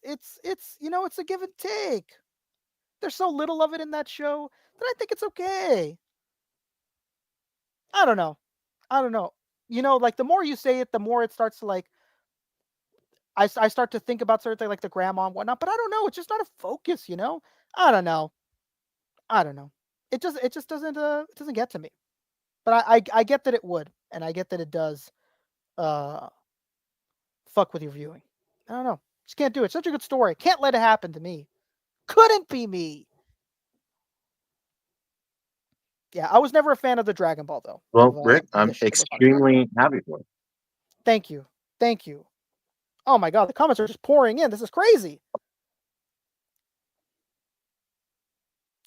S6: it's a give and take. There's so little of it in that show that I think it's okay. I don't know. Like the more you say it, the more it starts to like. I start to think about certain things like the grandma and whatnot, but I don't know. It's just not a focus, I don't know. It just doesn't get to me. But I get that it would, and I get that it does fuck with your viewing. I don't know. Just can't do it. Such a good story. Can't let it happen to me. Couldn't be me. Yeah, I was never a fan of the Dragon Ball though.
S4: Well, Rick, I'm extremely happy for it.
S6: Thank you. Oh my god, the comments are just pouring in. This is crazy.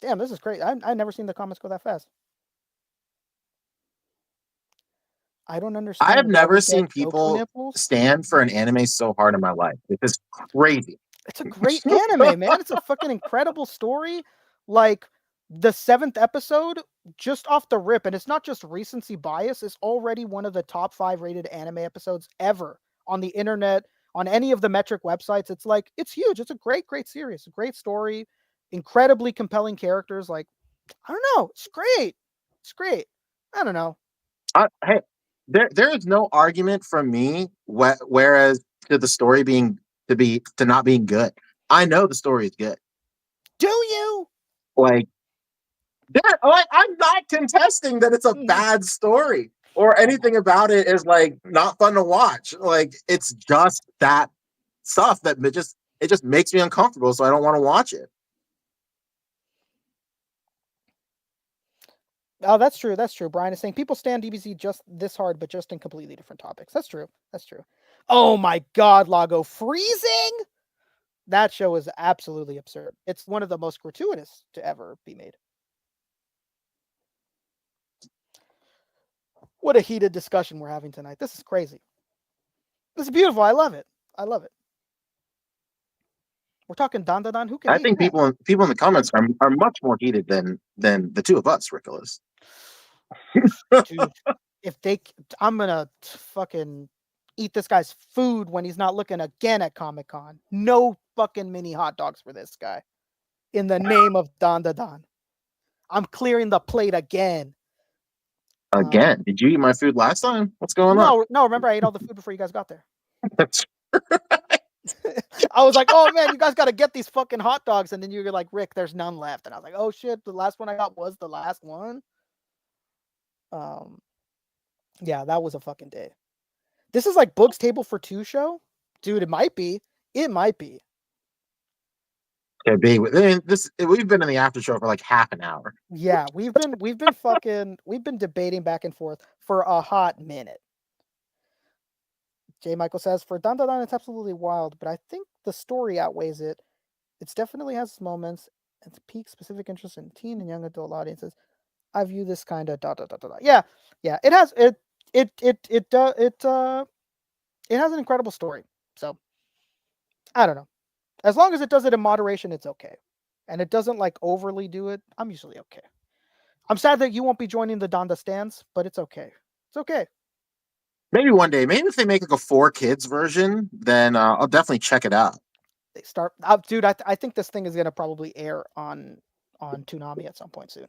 S6: Damn, this is crazy. I've never seen the comments go that fast. I don't understand.
S4: I have never seen people stand for an anime so hard in my life. This is crazy.
S6: It's a great anime, man. It's a fucking incredible story. Like the 7th episode, just off the rip, and it's not just recency bias, it's already one of the top 5 rated anime episodes ever on the internet, on any of the metric websites. It's huge. It's a great series, a great story, incredibly compelling characters. Like, I don't know. It's great. I don't know.
S4: Hey, there is no argument from me. Whereas to the story to not being good, I know the story is good.
S6: Do you?
S4: Like I'm not contesting that it's a bad story or anything about it is like not fun to watch. Like it's just that stuff that it just makes me uncomfortable, so I don't want to watch it.
S6: Oh, that's true. Brian is saying people stand DBZ just this hard, but just in completely different topics. That's true. Oh my god, Lago, freezing? That show is absolutely absurd. It's one of the most gratuitous to ever be made. What a heated discussion we're having tonight. This is crazy. This is beautiful. I love it. We're talking Dandadan. Who can
S4: I think people in the comments are much more heated than the two of us, Ricolas.
S6: Dude, I'm gonna fucking eat this guy's food when he's not looking again at Comic-Con. No fucking mini hot dogs for this guy. In the name of Dandadan. I'm clearing the plate again.
S4: Again? Did you eat my food last time? What's going on?
S6: No, remember I ate all the food before you guys got there. That's right. I was like, oh man, you guys got to get these fucking hot dogs. And then you were like, Rick, there's none left. And I was like, oh shit, the last one I got was the last one. Yeah, that was a fucking day. This is like Boog's Table for Two show? Dude, it might be.
S4: Could be. We've been in the after show for like half an hour.
S6: Yeah, we've been debating back and forth for a hot minute. J. Michael says, for Dandadan, it's absolutely wild, but I think the story outweighs it. It definitely has moments and peak specific interest in teen and young adult audiences. I view this kind of Yeah. It has it has an incredible story. So I don't know. As long as it does it in moderation, it's okay. And it doesn't like overly do it. I'm usually okay. I'm sad that you won't be joining the Donda stands, but it's okay. It's okay.
S4: Maybe one day. Maybe if they make like a 4Kids version, then I'll definitely check it out.
S6: They start, dude. I think this thing is gonna probably air on Toonami at some point soon.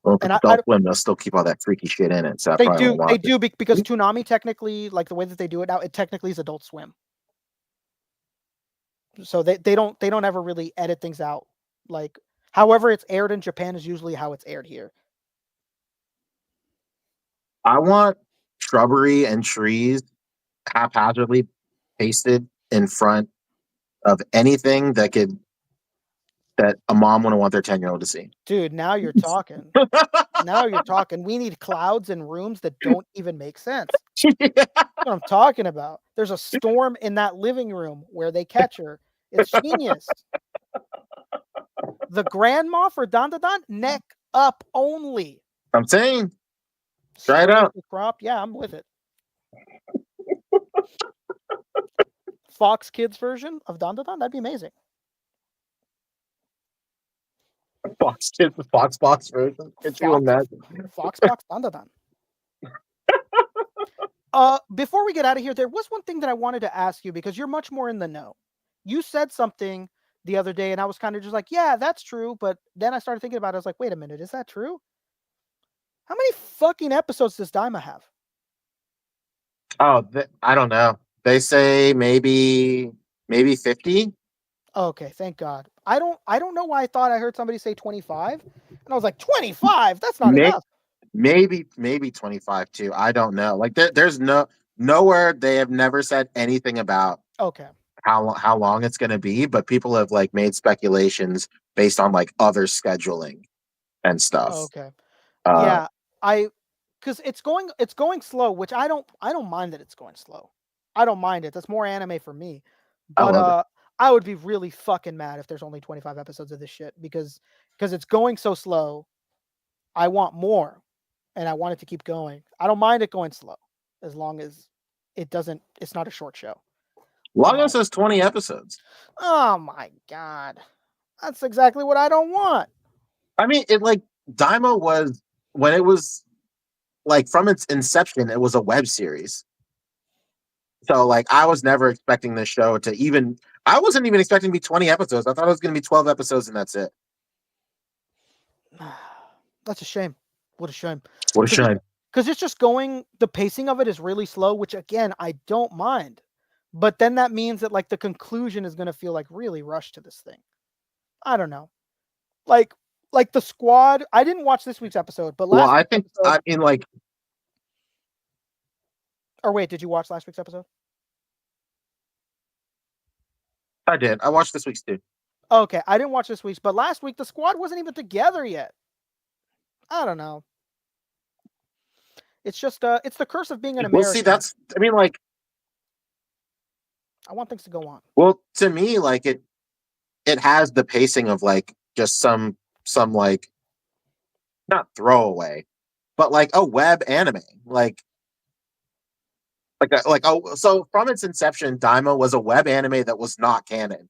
S4: Well, and Adult Swim, they'll still keep all that freaky shit in it. So
S6: they do because Toonami technically, like the way that they do it now, it technically is Adult Swim. So they don't ever really edit things out. Like, however it's aired in Japan is usually how it's aired here.
S4: I want shrubbery and trees haphazardly pasted in front of anything that a mom wouldn't want their 10-year-old to see.
S6: Dude, now you're talking. Now you're talking. We need clouds in rooms that don't even make sense. That's what I'm talking about. There's a storm in that living room where they catch her. It's genius. The grandma for Dandadan, neck up only.
S4: I'm saying, try it out.
S6: Crop. Yeah, I'm with it. Fox Kids version of Dandadan, that'd be amazing.
S4: Fox Kids, the Fox Box version. Could you imagine?
S6: Fox Box Dandadan. Before we get out of here, there was one thing that I wanted to ask you because you're much more in the know. You said something the other day, and I was kind of just like, yeah, that's true. But then I started thinking about it. I was like, wait a minute, is that true? How many fucking episodes does Daima have?
S4: Oh, I don't know. They say maybe 50.
S6: Okay, thank God. I don't know why I thought I heard somebody say 25, and I was like, 25? That's not enough.
S4: Maybe 25 too. I don't know. Like there's nowhere they have never said anything about how long it's going to be, but people have like made speculations based on like other scheduling and stuff.
S6: Okay. Yeah, because it's going slow, which I don't mind that it's going slow. I don't mind it. That's more anime for me. But I would be really fucking mad if there's only 25 episodes of this shit because it's going so slow. I want more, and I want it to keep going. I don't mind it going slow as long as it's not a short show.
S4: Long as there's 20 episodes.
S6: Oh my God. That's exactly what I don't want.
S4: I mean, it like Daima was when it was like from its inception, it was a web series. So like I was never expecting this show to I wasn't even expecting to be 20 episodes. I thought it was going to be 12 episodes and that's it.
S6: That's a shame. What a shame.
S4: What a shame.
S6: Because it's just the pacing of it is really slow, which again, I don't mind. But then that means that like the conclusion is going to feel like really rushed to this thing. I don't know. Like the squad, I didn't watch this week's episode, but or wait, did you watch last week's episode?
S4: I did. I watched this week's too.
S6: Okay, I didn't watch this week's, but last week the squad wasn't even together yet. I don't know. It's just it's the curse of being an American.
S4: Well, see,
S6: I want things to go on.
S4: Well, to me, like it has the pacing of like just some like not throwaway, but like a web anime, so from its inception, Daima was a web anime that was not canon.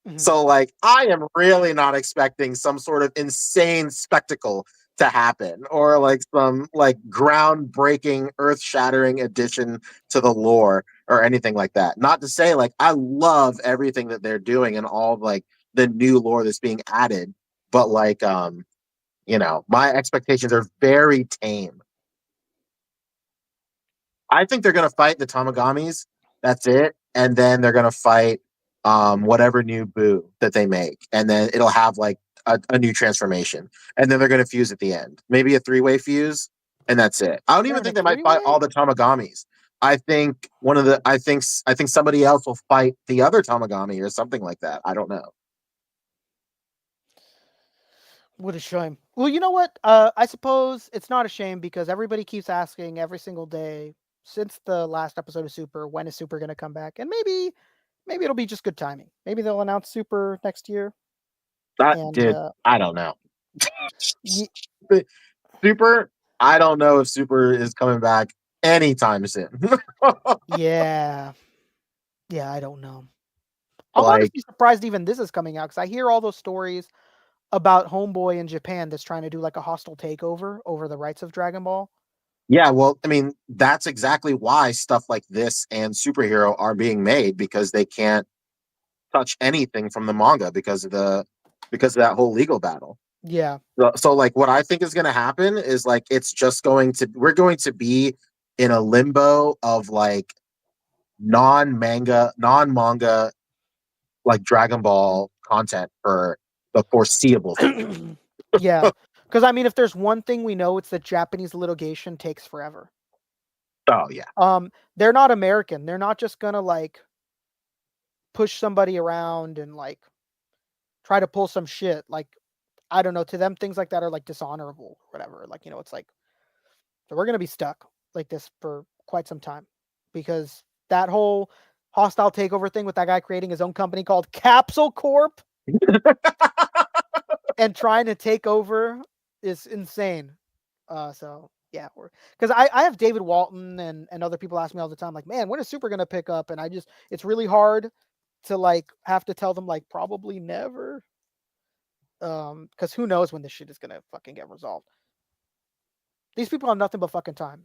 S4: Mm-hmm. So like I am really not expecting some sort of insane spectacle to happen or like some like groundbreaking, earth-shattering addition to the lore or anything like that. Not to say like I love everything that they're doing and all like the new lore that's being added, but like my expectations are very tame. I think they're going to fight the Tamagamis. That's it. And then they're going to fight whatever new Boo that they make. And then it'll have like a new transformation. And then they're going to fuse at the end. Maybe a 3-way fuse. And that's it. I don't even think they might fight all the Tamagamis. I think I think somebody else will fight the other Tamagami or something like that. I don't know.
S6: What a shame. Well, you know what? I suppose it's not a shame because everybody keeps asking every single day since the last episode of Super, when is Super going to come back? And maybe it'll be just good timing. Maybe they'll announce Super next year.
S4: I don't know. Super, I don't know if Super is coming back anytime soon.
S6: Yeah, I don't know. I'm honestly surprised even this is coming out because I hear all those stories about Homeboy in Japan that's trying to do like a hostile takeover over the rights of Dragon Ball.
S4: Yeah, well, I mean, that's exactly why stuff like this and Superhero are being made because they can't touch anything from the manga because of that whole legal battle.
S6: Yeah.
S4: So like what I think is going to happen is like we're going to be in a limbo of like non-manga like Dragon Ball content for the foreseeable future.
S6: Yeah, because I mean, if there's one thing we know, it's that Japanese litigation takes forever.
S4: Oh yeah.
S6: They're not American. They're not just gonna like push somebody around and like try to pull some shit. Like, I don't know. To them, things like that are like dishonorable or whatever. Like, it's like, so we're gonna be stuck like this for quite some time because that whole hostile takeover thing with that guy creating his own company called Capsule Corp and trying to take over is insane. So yeah, because I have David Walton and other people ask me all the time, like, man, when is Super gonna pick up? And it's really hard to like have to tell them like probably never. Because who knows when this shit is gonna fucking get resolved. These people have nothing but fucking time.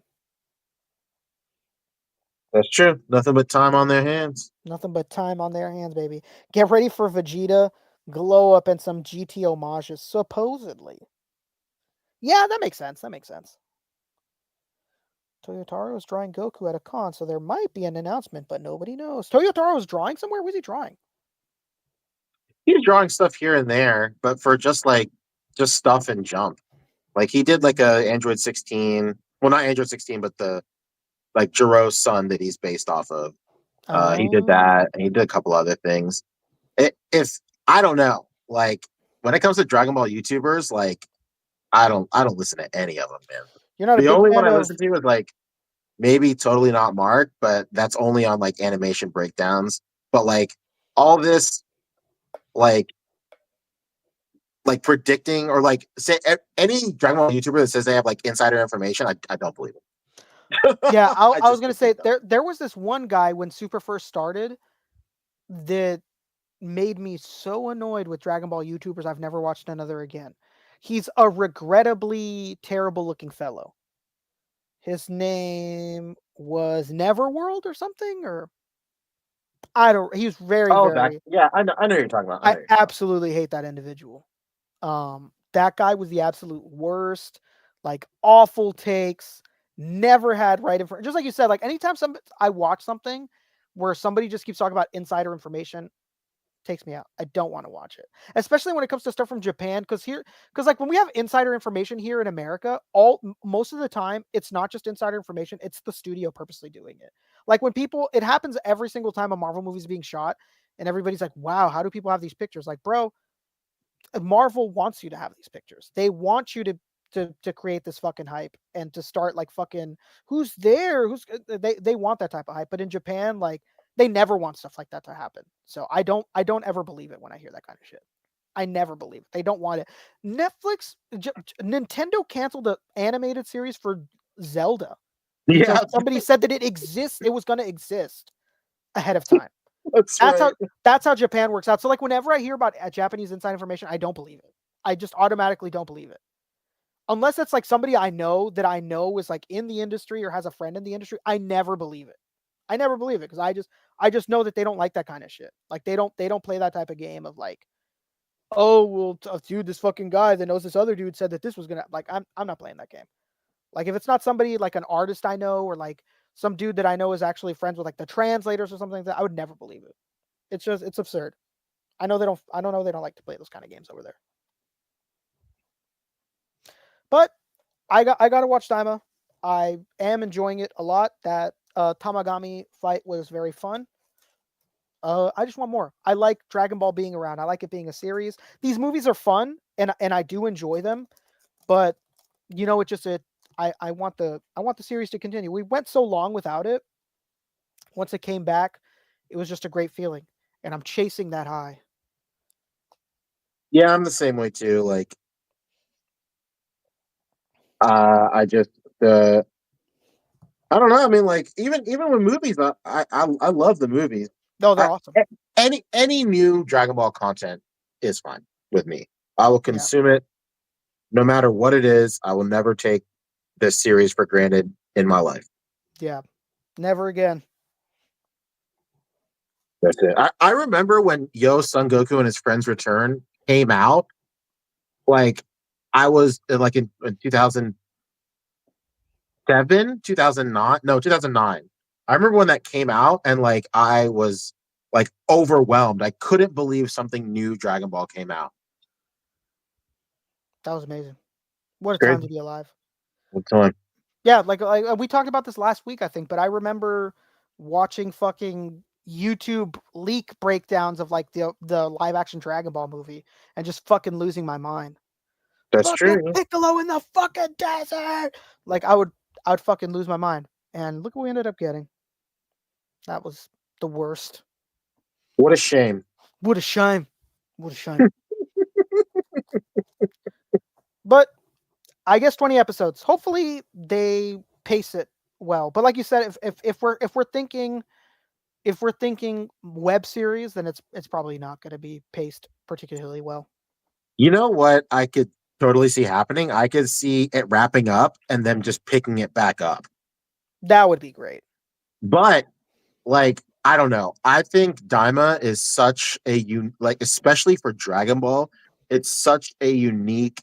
S4: That's true. Nothing but time on their hands.
S6: Nothing but time on their hands, baby. Get ready for Vegeta, glow up, and some GT homages, supposedly. Yeah, that makes sense. Toyotaro is drawing Goku at a con, so there might be an announcement, but nobody knows. Toyotaro is drawing somewhere? Where's he drawing?
S4: He's drawing stuff here and there, but for just stuff and Jump. Like he did like a Android 16. Well, not Android 16, but the like Jiro's son that he's based off of. He did that, and he did a couple other things. If I don't know, like when it comes to Dragon Ball YouTubers, like I don't listen to any of them, man.
S6: You're not
S4: the
S6: a big
S4: only
S6: fan
S4: one I
S6: of...
S4: listen to is like maybe Totally Not Mark, but that's only on like animation breakdowns. But like all this, like predicting or like say any Dragon Ball YouTuber that says they have like insider information, I don't believe it.
S6: Yeah, I was gonna say there was this one guy when Super first started that made me so annoyed with Dragon Ball YouTubers. I've never watched another again. He's a regrettably terrible looking fellow. His name was Neverworld or something, or I don't. He was very.
S4: Yeah, I know who you're talking about.
S6: I absolutely hate that individual. That guy was the absolute worst. Like awful takes. Never had right information. Just like you said, like anytime I watch something where somebody just keeps talking about insider information, takes me out. I don't want to watch it, especially when it comes to stuff from Japan. Because like when we have insider information here in America, most of the time it's not just insider information; it's the studio purposely doing it. Like when it happens every single time a Marvel movie is being shot, and everybody's like, "Wow, how do people have these pictures?" Like, bro, Marvel wants you to have these pictures. They want you to create this fucking hype and to start like fucking who's there? They want that type of hype. But in Japan, like they never want stuff like that to happen. So I don't ever believe it when I hear that kind of shit. I never believe it. They don't want it. Nintendo canceled the animated series for Zelda because somebody said that it exists. It was going to exist ahead of time. That's how Japan works out. So like whenever I hear about Japanese inside information, I don't believe it. I just automatically don't believe it. Unless it's like somebody I know is like in the industry or has a friend in the industry, I never believe it. I never believe it because I just know that they don't like that kind of shit. Like they don't play that type of game of like, oh well, dude, this fucking guy that knows this other dude said that this was gonna like. I'm not playing that game. Like if it's not somebody like an artist I know or like some dude that I know is actually friends with like the translators or something like that, I would never believe it. It's absurd. I don't know they don't like to play those kind of games over there. But I got to watch Daima. I am enjoying it a lot. That Tamagami fight was very fun. I just want more. I like Dragon Ball being around. I like it being a series. These movies are fun and I do enjoy them, but you know, I want the series to continue. We went so long without it. Once it came back, it was just a great feeling, and I'm chasing that high.
S4: Yeah, I'm the same way too. Like, I don't know. I mean, like even with movies, I love the movies.
S6: No, they're awesome.
S4: Any new Dragon Ball content is fine with me. I will consume it, no matter what it is. I will never take this series for granted in my life.
S6: Yeah, never again.
S4: That's it. I remember when Son Goku and his friends return came out. Like, I was like in 2007, 2009. No, 2009. I remember when that came out, and like I was like overwhelmed. I couldn't believe something new Dragon Ball came out.
S6: That was amazing. What a time to be alive.
S4: What time?
S6: Yeah, like we talked about this last week, I think, but I remember watching fucking YouTube leak breakdowns of like the live action Dragon Ball movie and just fucking losing my mind.
S4: That's
S6: Look
S4: true.
S6: at Piccolo in the fucking desert. Like I would fucking lose my mind. And look what we ended up getting. That was the worst.
S4: What a shame.
S6: What a shame. What a shame. But I guess 20 episodes. Hopefully they pace it well. But like you said, if we're thinking web series, then it's probably not going to be paced particularly well.
S4: You know what I could totally see happening? I could see it wrapping up and then just picking it back up.
S6: That would be great.
S4: But like, I don't know. I think Daima is such a like, especially for Dragon Ball, it's such a unique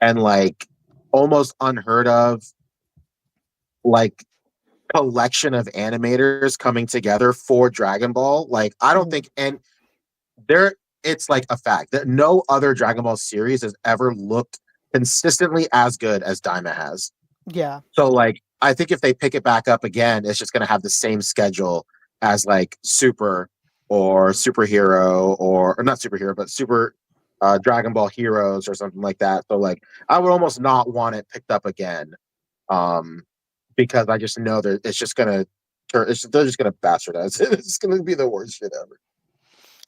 S4: and like almost unheard of like collection of animators coming together for Dragon Ball. Like, I don't think, and it's like a fact that no other Dragon Ball series has ever looked consistently as good as Daima has.
S6: Yeah.
S4: So like, I think if they pick it back up again, it's just going to have the same schedule as like Super or Superhero or not Superhero, but Super Dragon Ball Heroes or something like that. So like, I would almost not want it picked up again, because I just know that it's just gonna they're just gonna bastardize it. It's gonna be the worst shit ever.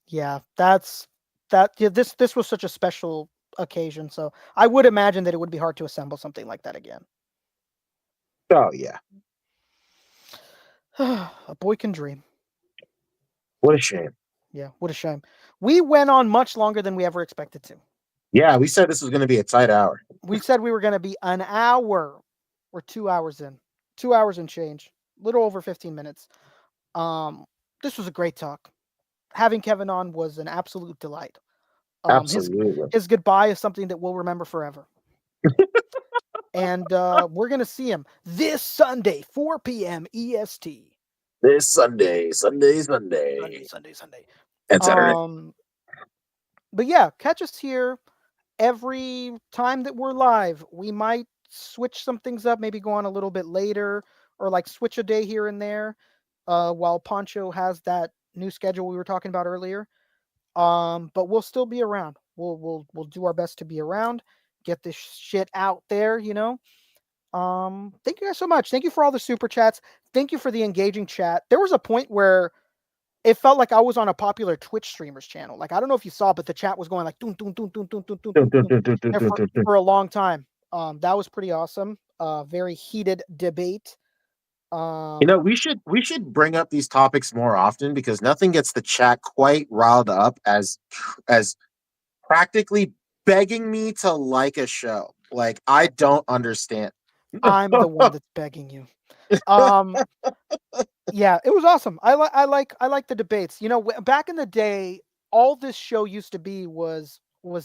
S6: Yeah, yeah, this was such a special occasion, so I would imagine that it would be hard to assemble something like that again.
S4: Oh yeah.
S6: A boy can dream.
S4: What a shame.
S6: Yeah, what a shame. We went on much longer than we ever expected to.
S4: Yeah, we said this was going to be a tight hour.
S6: We said we were going to be an hour. We're 2 hours in. 2 hours and change. Little over 15 minutes. This was a great talk. Having Kevin on was an absolute delight.
S4: Absolutely.
S6: His goodbye is something that we'll remember forever. And we're going to see him this Sunday, 4 p.m. EST.
S4: This Sunday.
S6: Sunday.
S4: And Saturday.
S6: But yeah, catch us here every time that we're live. We might switch some things up, maybe go on a little bit later, or like switch a day here and there, while Poncho has that new schedule we were talking about earlier. But we'll still be around. We'll do our best to be around, get this shit out there, you know. Thank you guys so much. Thank you for all the super chats. Thank you for the engaging chat. There was a point where it felt like I was on a popular Twitch streamer's channel. Like, I don't know if you saw, but the chat was going like doon, doon, doon, doon, doon, doon, doon, doon, for a long time. That was pretty awesome. Very heated debate.
S4: You know, we should bring up these topics more often because nothing gets the chat quite riled up as practically begging me to like a show. Like, I don't understand.
S6: I'm the one that's begging you. Yeah, it was awesome. I like the debates. You know, back in the day, all this show used to be was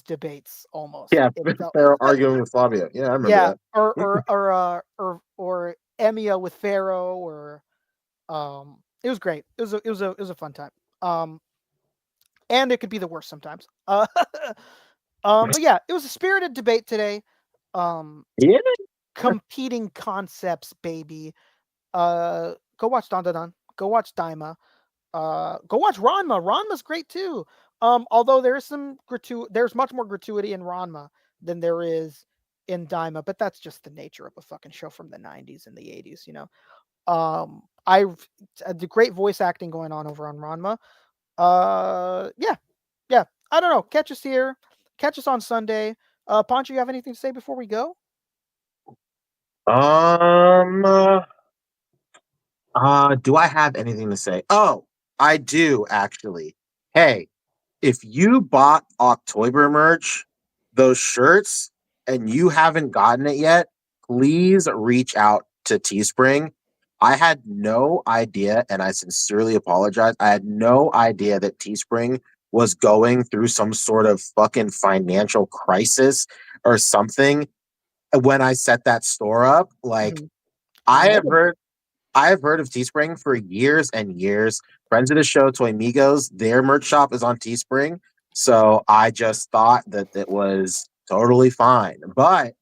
S6: debates almost.
S4: Yeah, they're arguing with Flavio. Yeah, I remember that.
S6: Or Emiya with Pharaoh, or it was great. It was a fun time. And it could be the worst sometimes. But yeah, it was a spirited debate today.
S4: Yeah.
S6: Competing concepts, baby. Go watch Dandadan. Go watch Daima. Go watch Ranma. Ranma's great too. Although there's much more gratuity in Ranma than there is in Daima, but that's just the nature of a fucking show from the 90s and the 80s, you know. I've the great voice acting going on over on Ranma. Yeah. I don't know. Catch us here. Catch us on Sunday. Poncho, you have anything to say before we go?
S4: Do I have anything to say? Oh, I do actually. Hey, if you bought October merch, those shirts, and you haven't gotten it yet, please reach out to Teespring. I had no idea, and I sincerely apologize. I had no idea that Teespring was going through some sort of fucking financial crisis or something when I set that store up. Like, I have heard of Teespring for years and years, friends of the show, Toy Migos, their merch shop is on Teespring. So I just thought that it was totally fine. But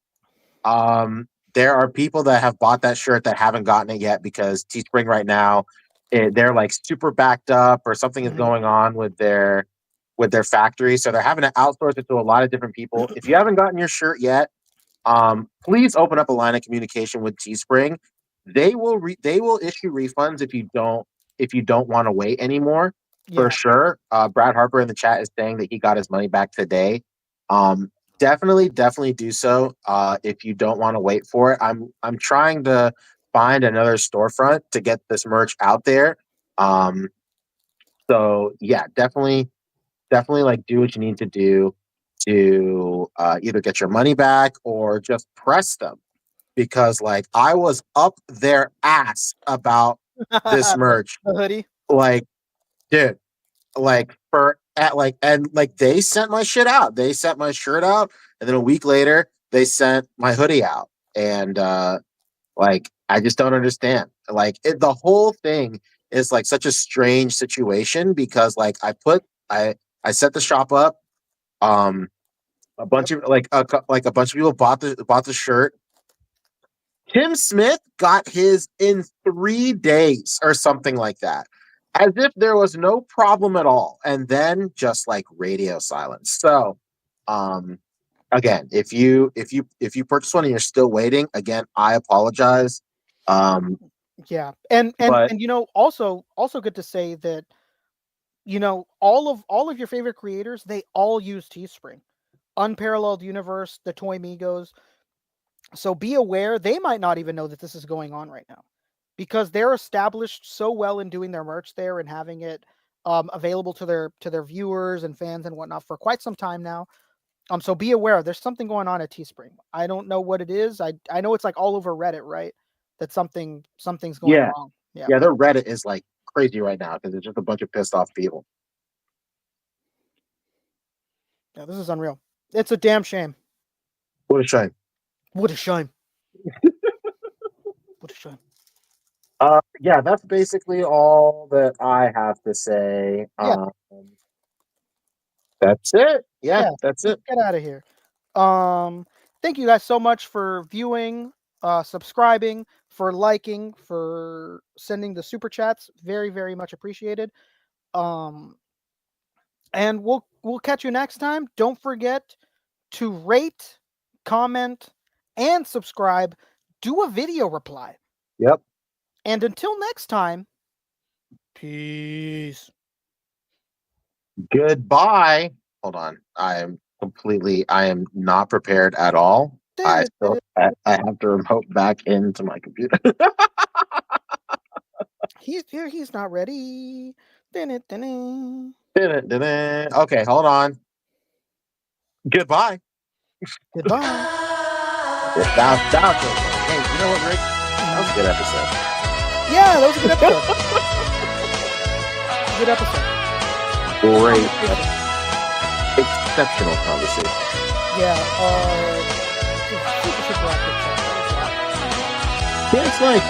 S4: there are people that have bought that shirt that haven't gotten it yet because Teespring right now, they're like super backed up or something is going on with their factory. So they're having to outsource it to a lot of different people. If you haven't gotten your shirt yet, please open up a line of communication with Teespring. They will issue refunds if you don't want to wait anymore. For sure. Brad Harper in the chat is saying that he got his money back today. Definitely do so if you don't want to wait for it. I'm trying to find another storefront to get this merch out there. So yeah, definitely like do what you need to do to either get your money back or just press them, because like I was up their ass about this merch.
S6: The hoodie.
S4: Like, dude, like they sent my shit out. They sent my shirt out, and then a week later they sent my hoodie out. And like I just don't understand. Like the whole thing is like such a strange situation because like I set the shop up. A bunch of a bunch of people bought the shirt. Tim Smith got his in 3 days or something like that, as if there was no problem at all. And then just like radio silence. So, again, if you purchase one and you're still waiting, again, I apologize.
S6: Yeah, and you know, also good to say that, you know, all of your favorite creators, they all use Teespring. Unparalleled Universe, the Toy Migos. So be aware, they might not even know that this is going on right now, because they're established so well in doing their merch there and having it available to their viewers and fans and whatnot for quite some time now. So be aware, there's something going on at Teespring. I don't know what it is. I know it's like all over Reddit, right? That something's going wrong. Yeah,
S4: their Reddit is like crazy right now because it's just a bunch of pissed off people.
S6: Yeah, this is unreal. It's a damn shame.
S4: What a shame.
S6: What a shame. What a shame.
S4: Yeah, that's basically all that I have to say.
S6: Yeah.
S4: That's it. Yeah, that's it.
S6: Get out of here. Thank you guys so much for viewing, subscribing, for liking, for sending the super chats. Very, very much appreciated. And we'll catch you next time. Don't forget to rate, comment, and subscribe. Do a video reply.
S4: Yep.
S6: And until next time, peace.
S4: Goodbye. Hold on. I am not prepared at all. I have to remote back into my computer.
S6: He's not ready.
S4: Okay, hold on. Goodbye.
S6: Goodbye.
S4: Hey, you know what, Rick? That was a good episode.
S6: Yeah, that was a good episode. Good episode.
S4: Great. Exceptional conversation.
S6: Yeah, super active chat.
S4: Yeah, it's nice.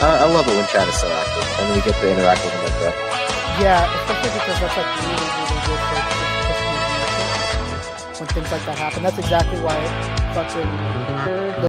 S4: I love it when chat is so active, and we get to interact with them like that.
S6: Yeah, especially because that's like really, really good for when things like that happen. That's exactly why fucking